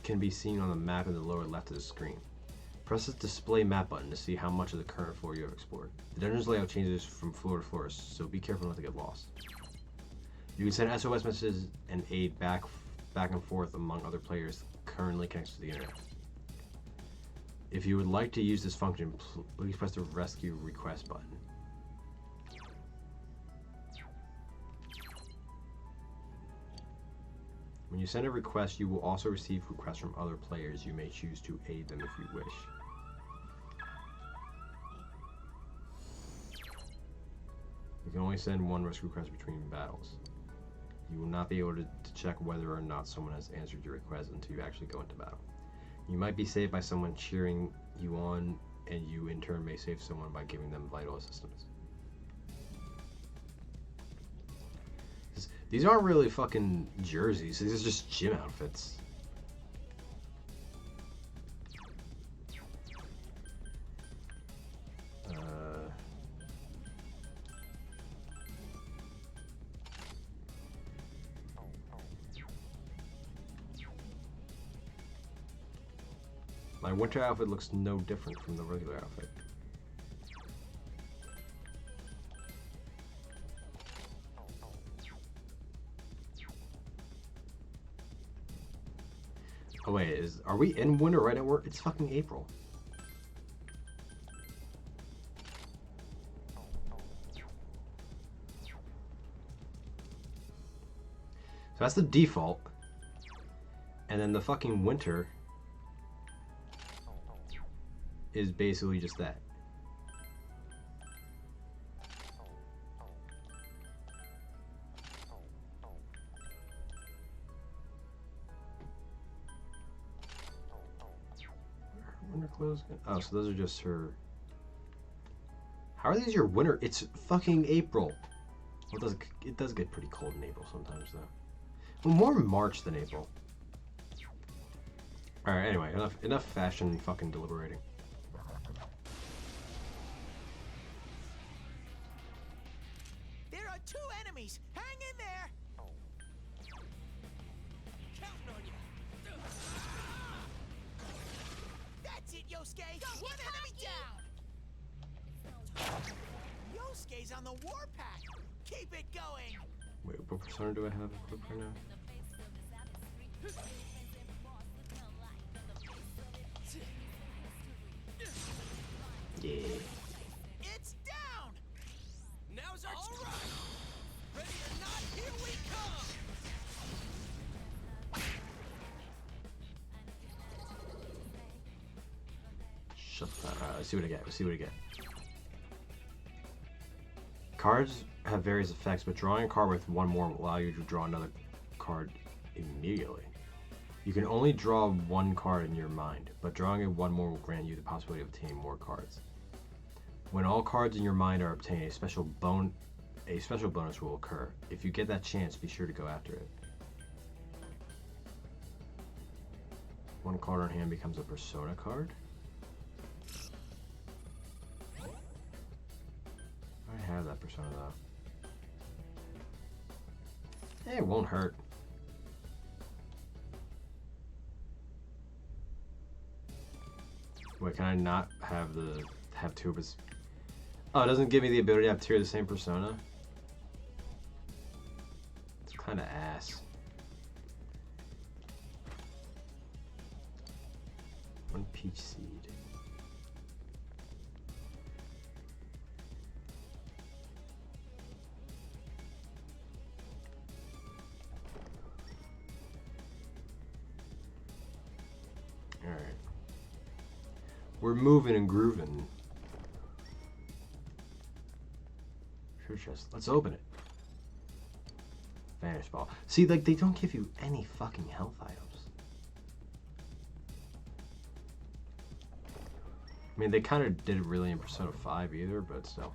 can be seen on the map in the lower left of the screen. Press the display map button to see how much of the current floor you have explored. The dungeon's layout changes from floor to floor, so be careful not to get lost. You can send SOS messages and aid back and forth among other players currently connected to the internet. If you would like to use this function, please press the rescue request button. When you send a request, you will also receive requests from other players. You may choose to aid them if you wish. You can only send one rescue request between battles. You will not be able to check whether or not someone has answered your request until you actually go into battle. You might be saved by someone cheering you on, and you in turn may save someone by giving them vital assistance. These aren't really fucking jerseys, these are just gym outfits. My winter outfit looks no different from the regular outfit. Oh wait, are we in winter right now? It's fucking April. So that's the default. And then the fucking winter is basically just that. Winter clothes. Oh, so those are just her. How are these your winter? It's fucking April. Well, it does get pretty cold in April sometimes, though. Well, more March than April. All right. Anyway, enough fashion fucking deliberating. There are 2 enemies. Hang in there. Yosuke! One enemy down! Yosuke's on the warpath! Keep it going! Wait, what persona do I have equipped right now? Yeah. It's down! Now's our all right! Ready or not, here we come! Shut the fuck up. Let's see what I get. Let's see what I get. Cards have various effects, but drawing a card with one more will allow you to draw another card immediately. You can only draw one card in your mind, but drawing a one more will grant you the possibility of obtaining more cards. When all cards in your mind are obtained, a special bonus will occur. If you get that chance, be sure to go after it. One card on hand becomes a persona card. I have that persona though. Hey, it won't hurt. Wait, can I not have two of his? Oh, it doesn't give me the ability to have two of the same persona? It's kind of ass. One peach seed. Alright. We're moving and grooving. Sure chest. Let's open it. Vanish ball. See, like, they don't give you any fucking health items. I mean, they kind of did it really in Persona 5 either, but still.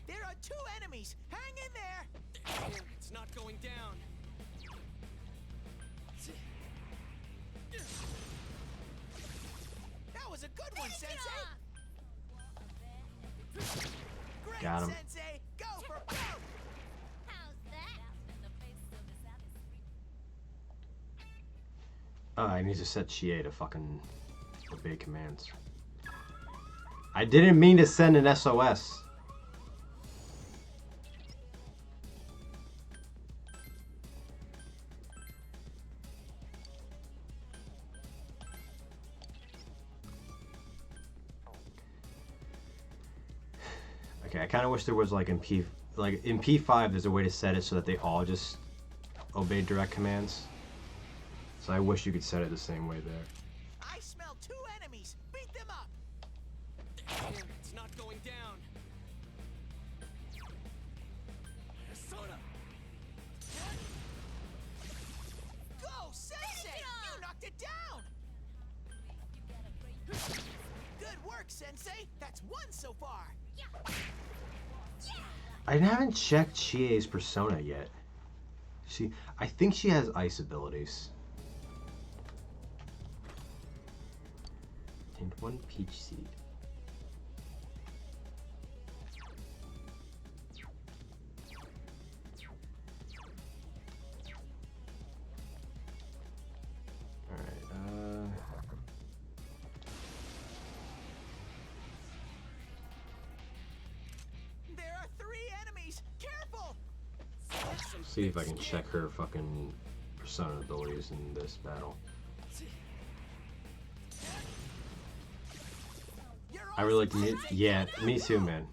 There are two enemies! Hang in there! It's not going down. That was a good one, Sensei! Great, Got him. Sensei! Go for broke! How's that? I need to set Chie to fucking obey commands. I didn't mean to send an SOS. Okay, I kind of wish there was like in P5 there's a way to set it so that they all just obey direct commands. So I wish you could set it the same way there. I smell two enemies! Beat them up! It's not going down. Persona. Go, Sensei! You knocked it down! Good work, Sensei! That's one so far! I haven't checked Chie's persona yet. I think she has ice abilities. And one peach seed. Alright, There are three enemies! Careful! see if I can check her fucking persona abilities in this battle. I really like me. Yeah, me too, man.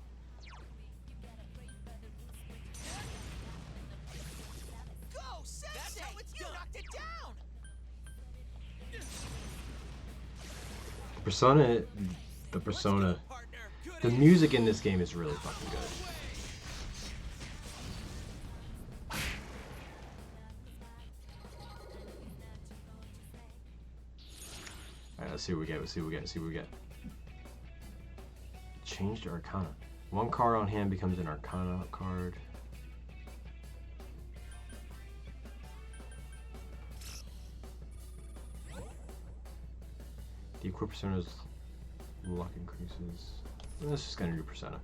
Go, Sensei! You knocked it down! Persona, the music in this game is really fucking good. Alright, let's see what we get, let's see what we get. Changed Arcana. One card on hand becomes an Arcana card. The equip persona's luck increases. Let's just gonna do persona.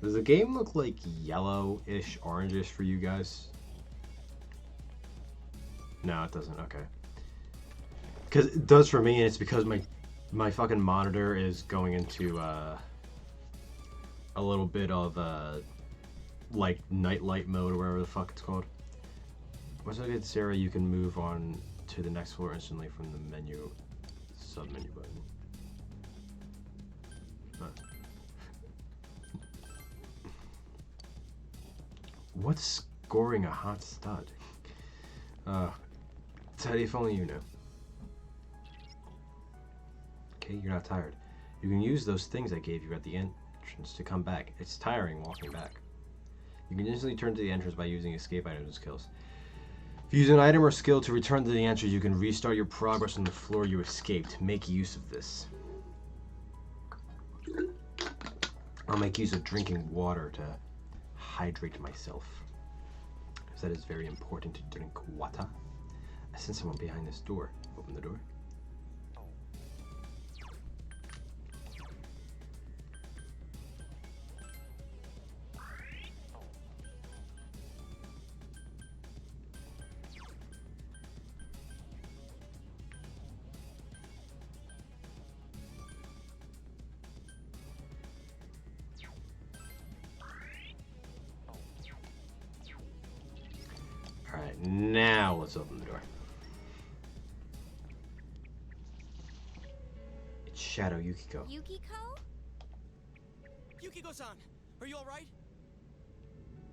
Does the game look like yellowish, orangish for you guys? No, it doesn't. Okay. Because it does for me, and it's because my fucking monitor is going into a little bit of like nightlight mode or whatever the fuck it's called. Once I get Sarah, you can move on to the next floor instantly from the menu sub-menu button. Huh. What's scoring a hot stud? Teddy, if only you knew. Okay, you're not tired. You can use those things I gave you at the entrance to come back. It's tiring walking back. You can instantly turn to the entrance by using escape items and skills. If you use an item or skill to return to the entrance, you can restart your progress on the floor you escaped. Make use of this. I'll make use of drinking water to hydrate myself, because that is very important to drink water. I sense someone behind this door. Open the door. Alright, now let's open the door. It's Shadow Yukiko. Yukiko? Yukiko-san, are you alright?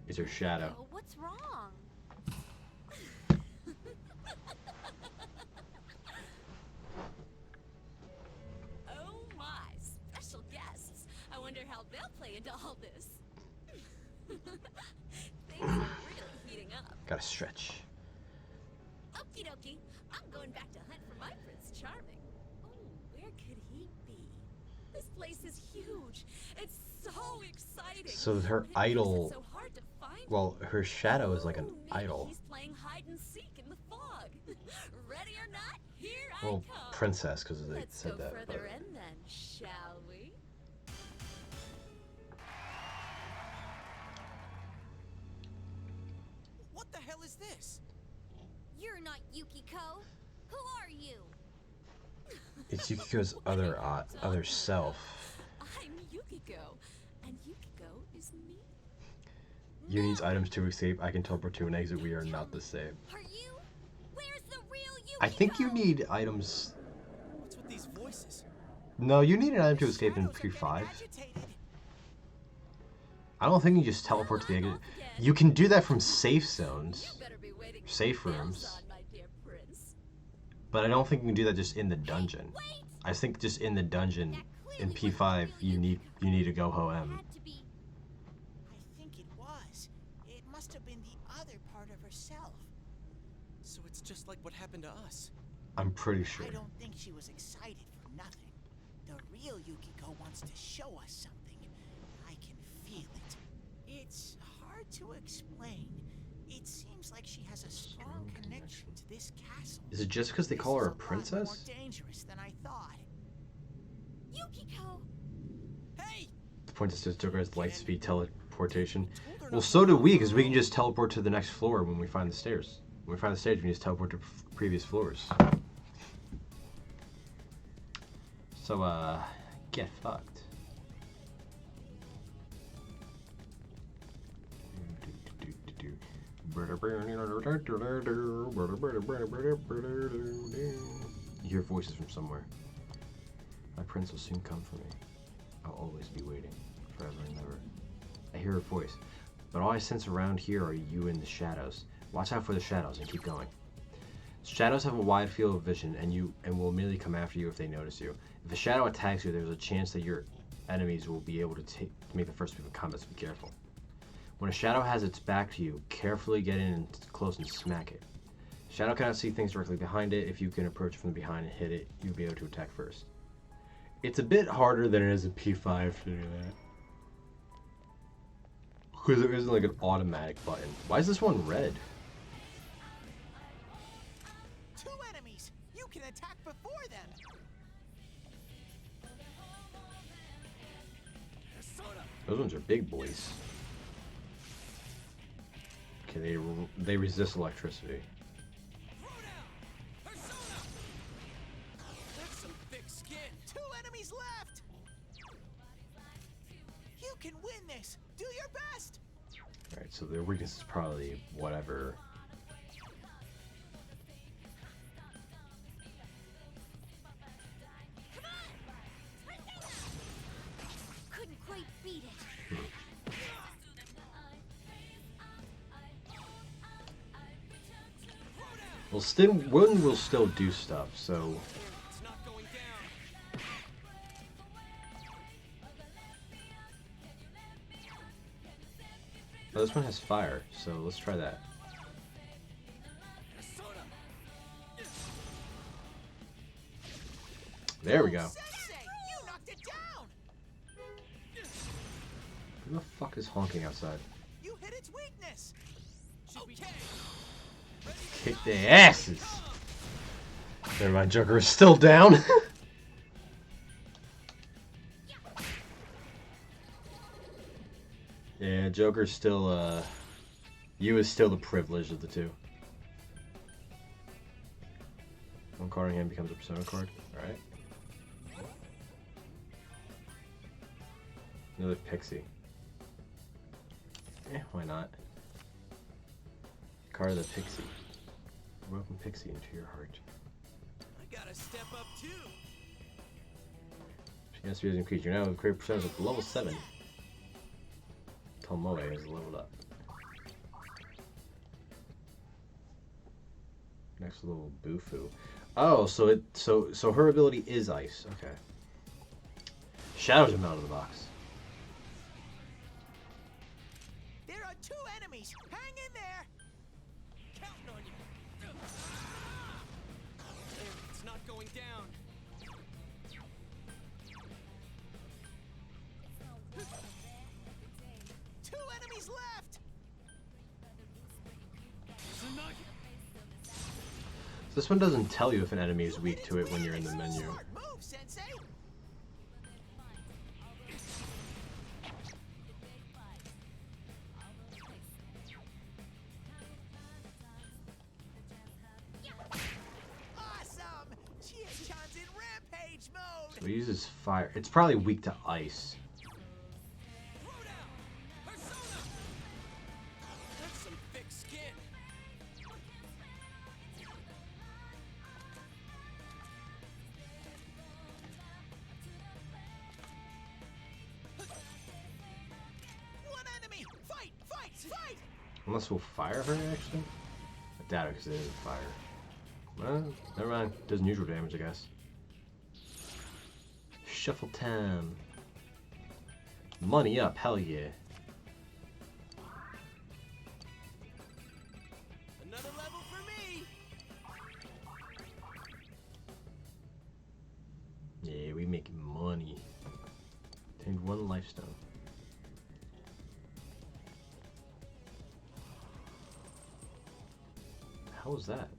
It's her shadow. Oh, what's wrong? Oh my, special guests. I wonder how they'll play into all this. Things are really heating up. Gotta stretch. Okie dokie, I'm going back to hunt for my Prince Charming. Oh, where could he be? This place is huge. It's so exciting. So her It makes it idol, so hard to find well, her shadow is like an maybe idol. he's playing hide and seek in the fog. Ready or not, here Well, I come. princess, because they Let's said go that. further in then, shall we? What the hell is this? You're not Yukiko. Who are you? It's Yukiko's other self. I'm Yukiko, and Yukiko is me. You need items to escape. I can teleport to an exit. We are not the same. Are you? Where's the real Yukiko? I think you need items. What's with these voices? No, you need an item to escape in P5. I don't think you just teleport to the exit. You can do that from safe zones, safe rooms, but I don't think you can do that just in the dungeon. I think just in the dungeon in P5 you need to go ho-em. I think it was. It must have been the other part of herself. So it's just like what happened to us. I'm pretty sure. I don't think she was excited for nothing. The real Yukiko wants to show us something. I can feel it. It's hard to explain. It seems like she has a strong connection to this castle. Is it just because they call her a More princess? dangerous than I thought. Yukiko! Hey! The princess just took her as light-speed teleportation. Well, so do we, because we can just teleport to the next floor when we find the stairs. When we find the stairs, we can just teleport to previous floors. So, get fucked. You hear voices from somewhere. My prince will soon come for me. I'll always be waiting, forever and ever. I hear a voice, but all I sense around here are you in the shadows. Watch out for the shadows and keep going. Shadows have a wide field of vision and will immediately come after you if they notice you. If a shadow attacks you, there's a chance that your enemies will be able to make the first move in combat, so be careful. When a shadow has its back to you, carefully get in close and smack it. Shadow cannot see things directly behind it. If you can approach from behind and hit it, you'll be able to attack first. It's a bit harder than it is in P5 to do that. Because there isn't like an automatic button. Why is this one red? Two enemies! You can attack before them! Those ones are big boys. Okay, they resist electricity. That's some thick skin. 2 enemies left. You can win this. Do your best. Alright, so their weakness is probably whatever. Couldn't quite beat it. Well, still, one will still do stuff, so... It's not going down. Oh, this one has fire, so let's try that. There we go. Sensei, you knocked it down. Who the fuck is honking outside? You hit its weakness. Okay. Kick their asses! Never mind, Joker is still down. Yeah, Joker's still, you is still the privileged of the two. One card in hand becomes a persona card. Alright. Another pixie. Why not? Card of the pixie. Welcome pixie into your heart. I gotta step up too. Chance to be increased. You're now with great percentage at level 7. Tomoe has leveled up. Next little Bufu. Oh, so her ability is ice. Okay. Shadows him out of the box. There are 2 enemies. Hang in there. Counting on you. It's not going down. Two enemies left. This one doesn't tell you if an enemy is weak to it when you're in the menu. Move, Sensei. Awesome. Chie-chan's in rampage mode. So it uses fire. It's probably weak to ice. That's some thick skin. One enemy. Fight, fight, fight. Unless we'll fire her, actually? I doubt it, because it isn't fire. Well, never mind. Does neutral damage, I guess. Shuffle time. Money up, hell yeah. Another level for me. Yeah, we making money. Obtained 1 lifestone. How was that?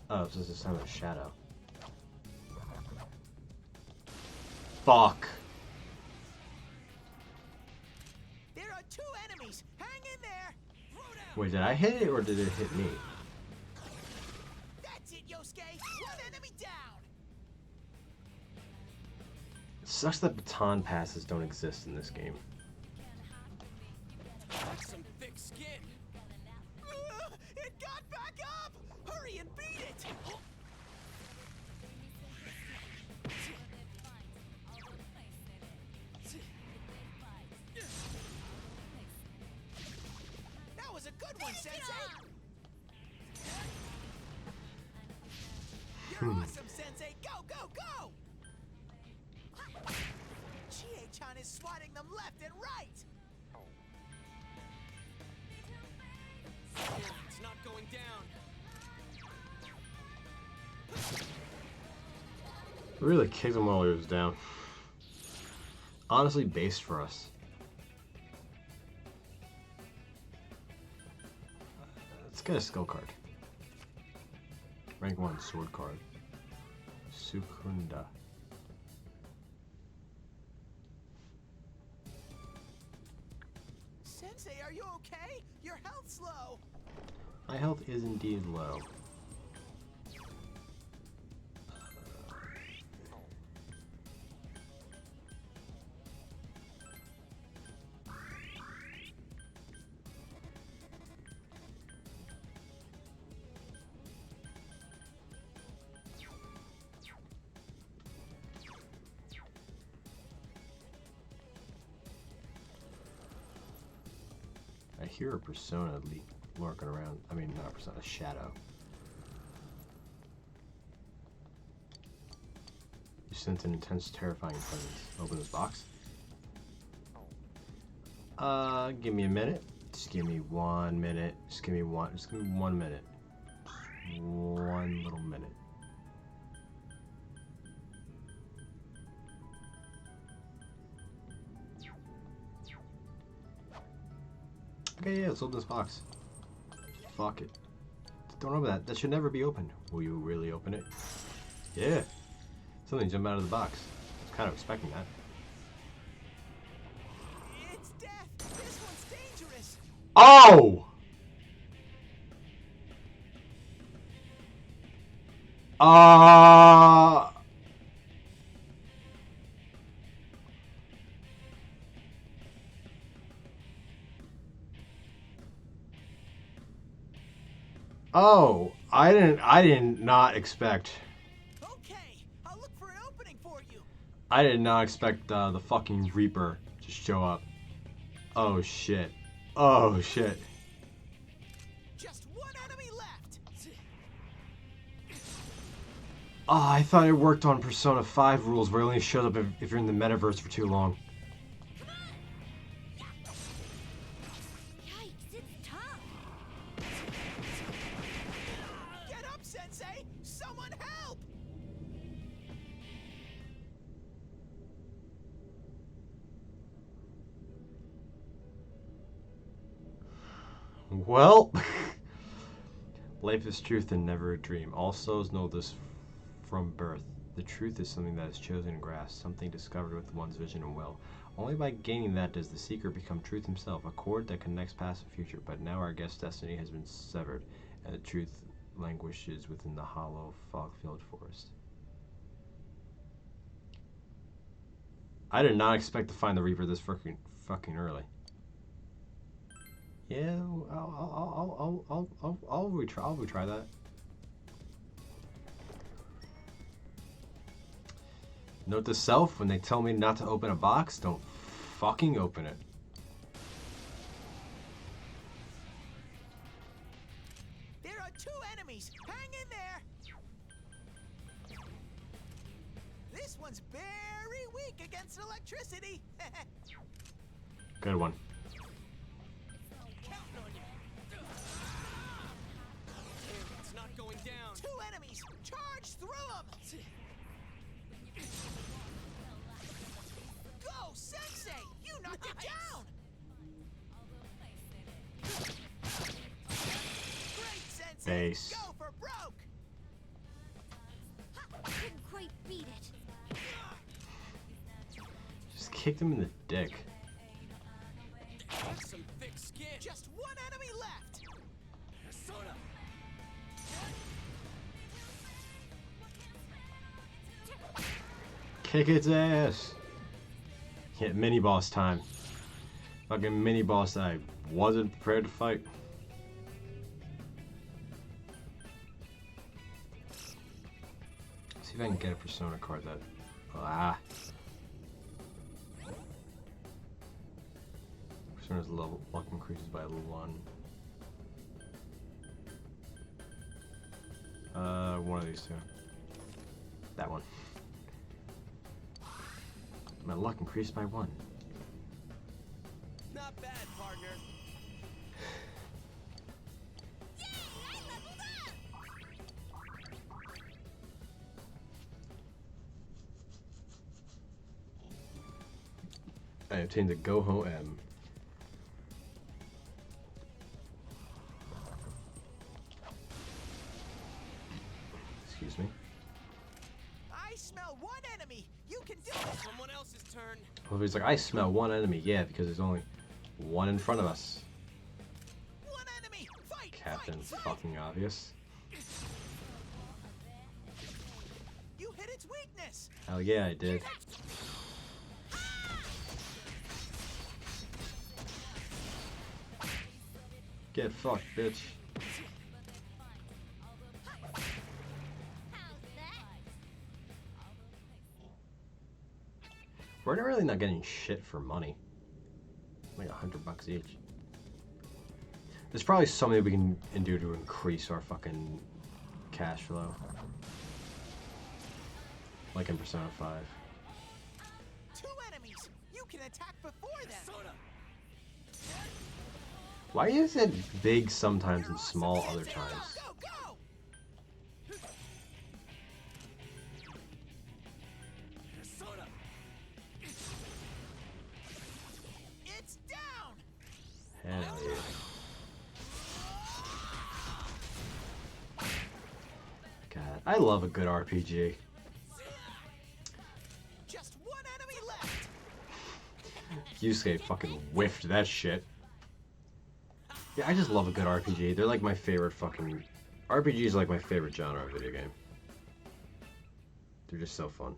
Oh, it's just a sign of a shadow. Fuck. There are 2 enemies. Hang in there. Wait, did I hit it or did it hit me? That's it, Yosuke. One enemy down. It sucks that baton passes don't exist in this game. That's some thick skin. It got back up. Hurry and beat it. That was a good one, Sensei. You're awesome, Sensei. Go, go, go. Chie-chan is swatting them left and right. It's not going down. Really kicked him while he was down. Honestly, based for us. Let's get a skill card. Rank 1 sword card. Sukunda. Sensei, are you okay? Your health's low. My health is indeed low. I hear a persona lurking around. I mean, not a persona, a shadow. You sense an intense, terrifying presence. Open this box. Give me a minute. Just give me 1 minute. Just give me 1 minute. 1 little minute. Okay, yeah, let's open this box. Fuck it. Don't open that. That should never be opened. Will you really open it? Yeah. Something jumped out of the box. I was kind of expecting that. It's death. This one's dangerous. Oh! Oh, I did not expect. Okay, I'll look for an opening for you. I did not expect the fucking Reaper to show up. Oh shit. Oh shit. Just one enemy left. Oh, I thought it worked on Persona 5 rules where it only shows up if you're in the metaverse for too long. Yikes, it's tough. Get up, Sensei! Someone help! Well, life is truth and never a dream. All souls know this from birth. The truth is something that is chosen and grasped, something discovered with one's vision and will. Only by gaining that does the seeker become truth himself, a cord that connects past and future. But now our guest's destiny has been severed, and the truth languishes within the hollow, fog-filled forest. I did not expect to find the Reaper this fucking early. Yeah, I'll retry that. Note to self: when they tell me not to open a box, don't fucking open it. There are 2 enemies. Hang in there. This one's very weak against electricity. Good one. It's not going down. 2 enemies. Charge through them. Go, Sensei! You knocked it down. Great, Sensei. Base. Go for broke. Couldn't quite beat it. Just kicked him in the dick. Have some thick skin. Just 1 enemy left. Persona. Kick its ass. Hit mini boss time. Fucking mini boss that I wasn't prepared to fight. See if I can get a Persona card that. Ah. Persona's level luck increases by 1. One of these 2. That one. My luck increased by 1. Not bad, partner. I obtained the Goho M. Excuse me. I smell 1 enemy. You can do it. Someone else's turn. Well, he's like, I smell 1 enemy. Yeah, because there's only One in front of us. One enemy. Fight. Captain fight, fight. fucking obvious. You hit its weakness. Hell yeah, I did. Get fucked, bitch. We're really not getting shit for money. Like $100 each. There's probably something we can do to increase our fucking cash flow. Like in Persona 5. 2 enemies. You can attack before them. Why is it big sometimes and small other times? Go, go. It's down. Hell yeah. God, I love a good RPG. Just one enemy left. Yusuke fucking whiffed that shit. Yeah, I just love a good RPG. They're like my favorite fucking... RPG is like my favorite genre of video game. They're just so fun.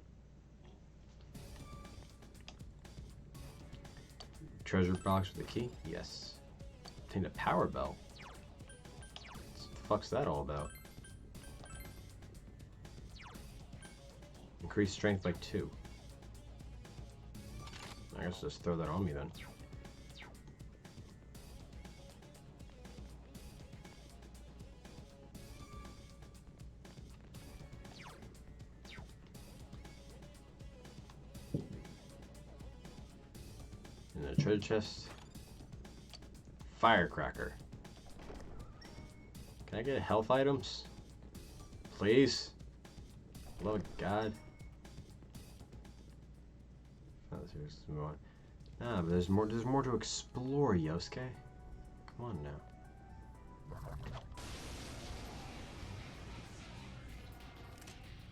Treasure box with a key? Yes. Obtained a power bell. What the fuck's that all about? Increased strength by 2. I guess just throw that on me then. And a treasure chest. Firecracker. Can I get health items? Please? Love of God. Oh, let's move on. Ah, but there's more to explore, Yosuke. Come on now.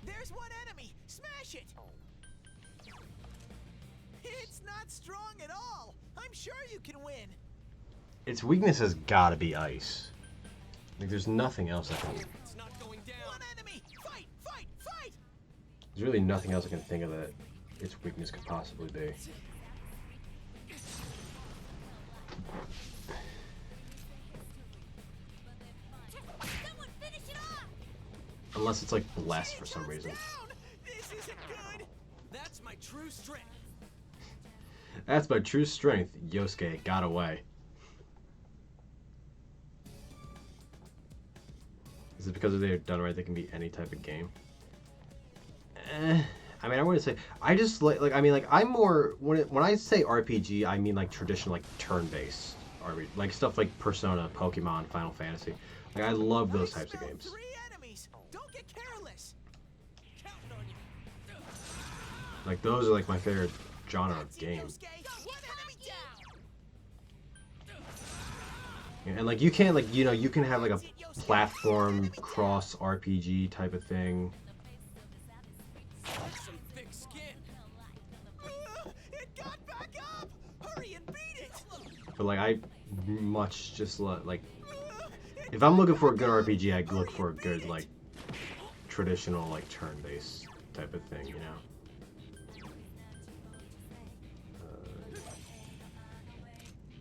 There's one enemy. Smash it. It's not strong at all. I'm sure you can win. Its weakness has gotta be ice. Like, there's nothing else I can... It's not going down. One enemy. Fight, fight, fight. There's really nothing else I can think of that its weakness could possibly be. Someone finish it off! Unless it's like blessed for some reason. This isn't good. That's my true strength. That's my true strength. Yosuke got away. Is it because they've done right? They can be any type of game. I mean, I wouldn't say. I just like. I mean, like I'm more when I say RPG, I mean like traditional, like turn-based RPG, like stuff like Persona, Pokemon, Final Fantasy. Like I love those types of games. 3 enemies. Don't get careless. Counting on you. Like those are like my favorite genre of game. One enemy down. And like you can't like you can have like a platform cross RPG type of thing. Some thick skin. It got back up. Hurry and beat it. But like I much just like if I'm looking for a good RPG, I look for a good like traditional like turn-based type of thing, you know.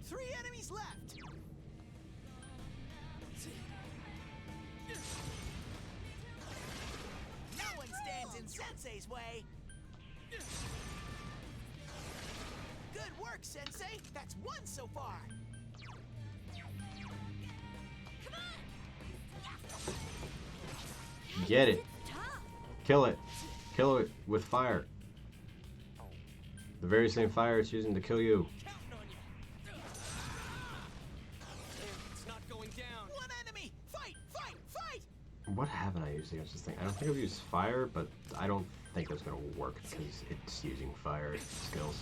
3 enemies left. No one stands in Sensei's way. Good work, Sensei. That's 1 so far. Get it. Kill it. Kill it with fire. The very same fire it's using to kill you. Counting on you. It's not going down. 1 enemy. Fight, fight, fight. What haven't I used against this thing? I don't think I've used fire, but I don't think it's gonna work because it's using fire skills.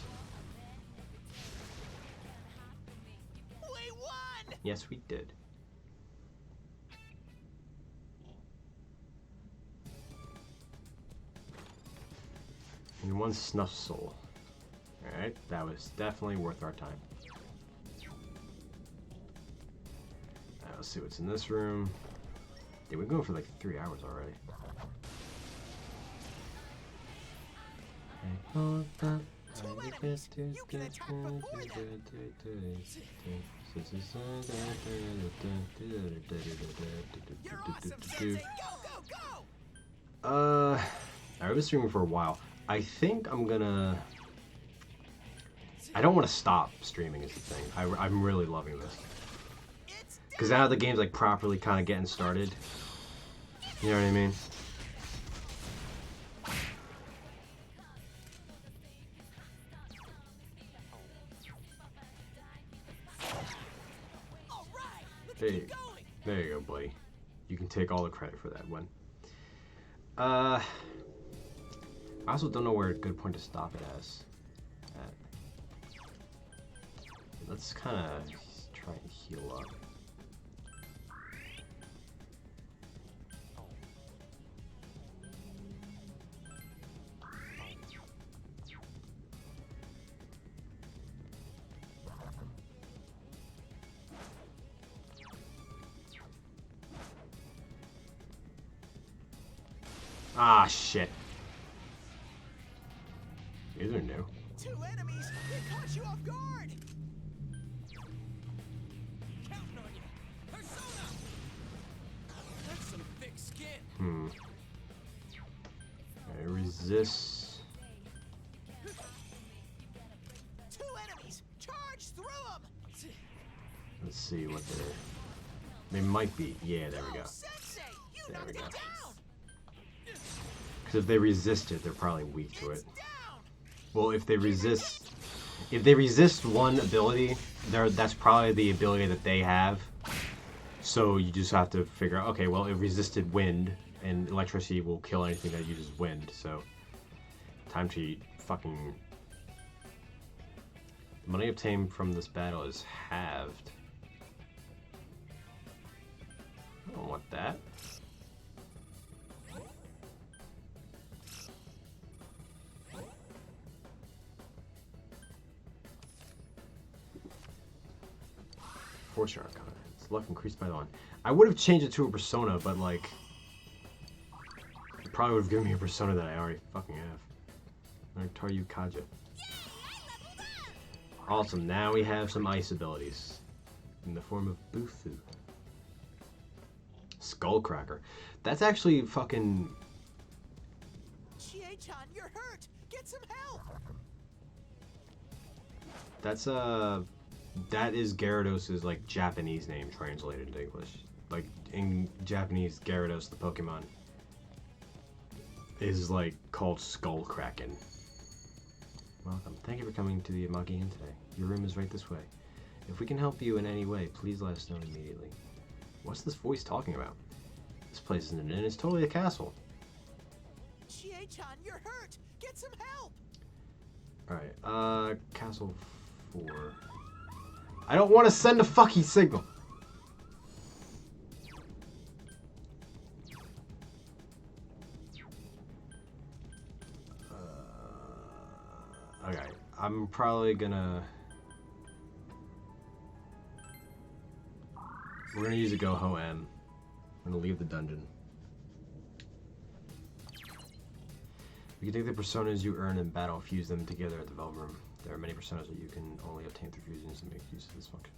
We won. Yes, we did. And 1 snuff soul. Alright, that was definitely worth our time. let's see what's in this room. Yeah, we're going for like 3 hours already. Two enemies. You can attack before them. You're awesome, Sensei. Go, go, go! I've been streaming for a while. I think I'm gonna... I don't want to stop streaming is the thing. I'm really loving this. Because now the game's like properly kind of getting started. You know what I mean? There you go, buddy. You can take all the credit for that one. I also don't know where a good point to stop it as. Let's kind of try and heal up. Ah, shit. These are new. Two enemies. They caught you off guard. Counting on you. Persona. That's some thick skin. I resist. Two enemies. Charge through them. Let's see what they might be. Yeah, there we go. Sensei, you There we knocked go. it down. Because if they resist it, they're probably weak to it. Well, if they resist one ability, that's probably the ability that they have. So you just have to figure out, okay, well, it resisted wind, and electricity will kill anything that uses wind. So time to fucking... The money obtained from this battle is halved. I don't want that. Fortune Arcana. Its luck increased by 1. I would have changed it to a persona, but like... It probably would have given me a persona that I already fucking have. Like Taryu Kaja. Awesome, now we have some ice abilities. In the form of Buthu. Skullcracker. That's actually fucking... Chie-chan, you're hurt. Get some help. That's that is Gyarados' like Japanese name translated into English. Like in Japanese, Gyarados, the Pokemon, is like called Skullkraken. Welcome. Thank you for coming to the Amagi Inn today. Your room is right this way. If we can help you in any way, please let us know immediately. What's this voice talking about? This place isn't an inn, it's totally a castle. Chie-chan, you're hurt. Get some help. Alright, Castle 4. I don't want to send a fucking signal. Okay, I'm probably gonna... We're gonna use a Go-Ho M. I'm gonna leave the dungeon. You can take the personas you earn in battle, fuse them together at the Velvet Room. There are many personas that you can only obtain through fusions to make use of this function.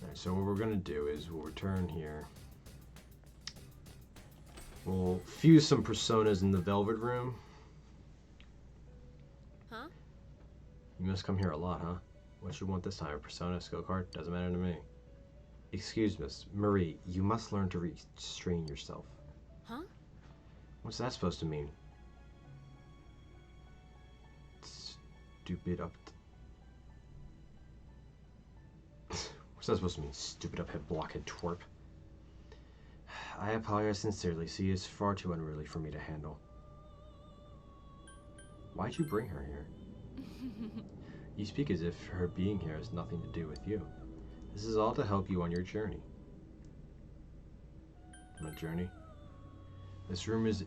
Alright, so what we're gonna do is we'll return here. We'll fuse some personas in the Velvet Room. Huh? You must come here a lot, huh? What you want this time? A persona, skill card? Doesn't matter to me. Excuse me, Marie, you must learn to restrain yourself. Huh? What's that supposed to mean? Stupid up... What's that supposed to mean? Stupid uphead blockhead twerp. I apologize sincerely. She is far too unruly for me to handle. Why'd you bring her here? You speak as if her being here has nothing to do with you. This is all to help you on your journey. My journey? This room is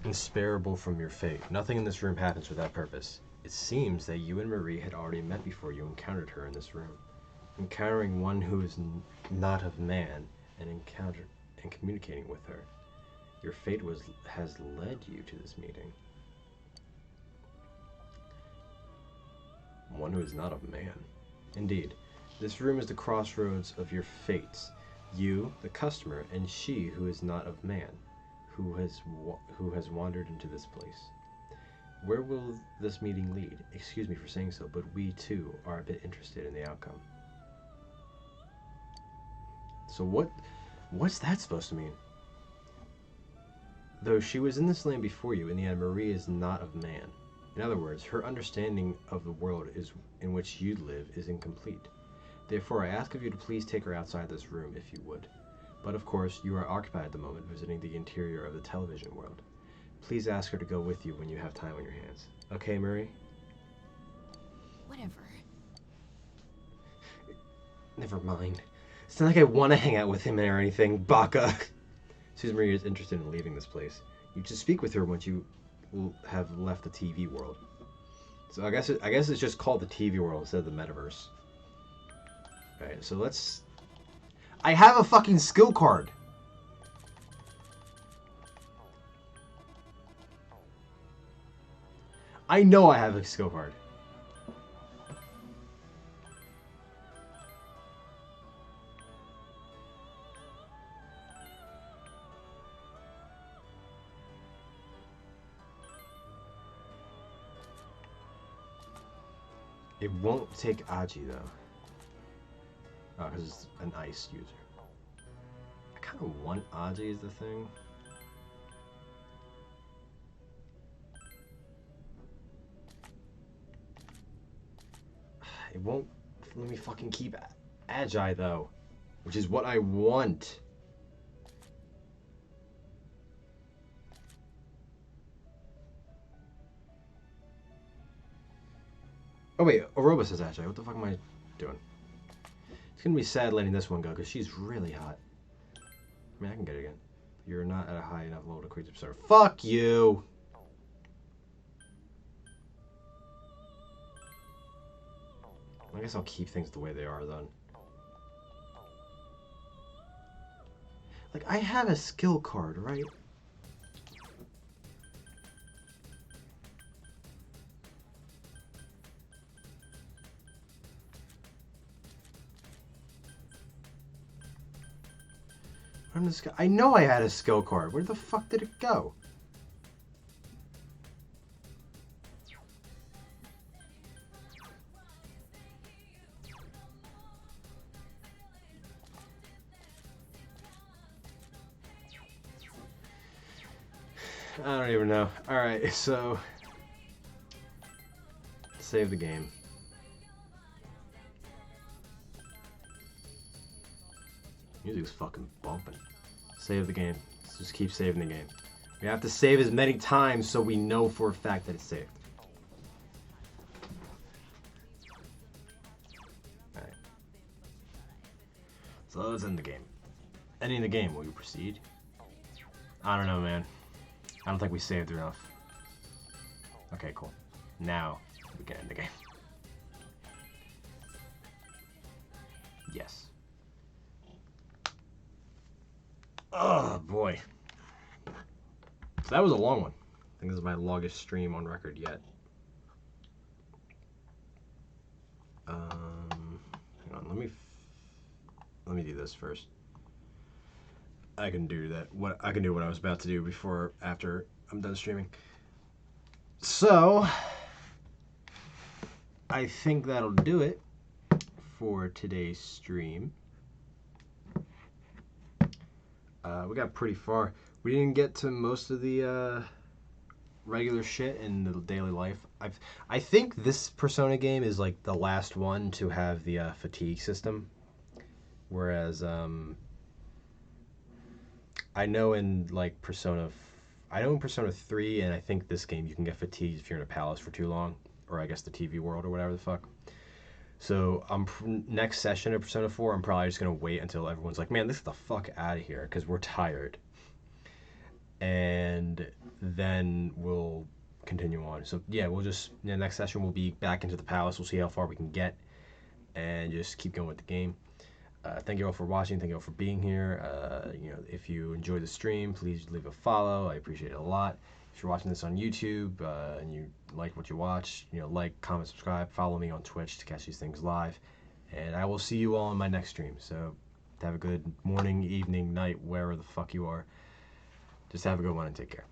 insparable from your fate. Nothing in this room happens without purpose. It seems that you and Marie had already met before you encountered her in this room. Encountering one who is not of man and communicating with her. Your fate has led you to this meeting. One who is not of man. Indeed, this room is the crossroads of your fates. You, the customer, and she who is not of man, who has wandered into this place. Where will this meeting lead? Excuse me for saying so, but we too are a bit interested in the outcome. So what's that supposed to mean? Though she was in this land before you, in the end, Marie is not of man. In other words, her understanding of the world in which you live is incomplete. Therefore, I ask of you to please take her outside this room, if you would. But of course, you are occupied at the moment visiting the interior of the television world. Please ask her to go with you when you have time on your hands. Okay, Marie? Whatever. Never mind. It's not like I want to hang out with him or anything, Baka. Susan Marie is interested in leaving this place. You should speak with her once you will have left the TV world. So I guess it's just called the TV world instead of the metaverse. Alright, so let's... I have a fucking skill card! I know I have a skill card. It won't take Aji though. Oh, because it's an ice user. I kind of want Aji as the thing. It won't let me fucking keep Agi though, which is what I want. Oh wait, Aroba says Agi. What the fuck am I doing? It's gonna be sad letting this one go because she's really hot. I mean, I can get it again. You're not at a high enough level to create the persona. Fuck you! I guess I'll keep things the way they are then. Like, I have a skill card, right? I know I had a skill card. Where the fuck did it go? I don't even know. Alright, so... Save the game. Music's fucking bumping. Save the game. Let's just keep saving the game. We have to save as many times so we know for a fact that it's saved. Alright. So let's end the game. Ending the game, will you proceed? I don't know, man. I don't think we saved enough. Okay, cool. Now we can end the game. Yes. Oh boy. So that was a long one. I think this is my longest stream on record yet. Hang on, let me do this first. I can do that. I can do what I was about to do after I'm done streaming. So I think that'll do it for today's stream. We got pretty far. We didn't get to most of the regular shit in the daily life. I think this Persona game is like the last one to have the fatigue system, whereas I know in like Persona 3, and I think this game you can get fatigued if you're in a palace for too long, or I guess the TV world or whatever the fuck. So next session of Persona 4, I'm probably just gonna wait until everyone's like, man, let's get the fuck out of here because we're tired, and then we'll continue on. So yeah, we'll just next session we'll be back into the palace. We'll see how far we can get, and just keep going with the game. Thank you all for watching. Thank you all for being here. If you enjoyed the stream, please leave a follow. I appreciate it a lot. If you're watching this on YouTube and you like what you watch, like, comment, subscribe, follow me on Twitch to catch these things live. And I will see you all in my next stream. So have a good morning, evening, night, wherever the fuck you are. Just have a good one and take care.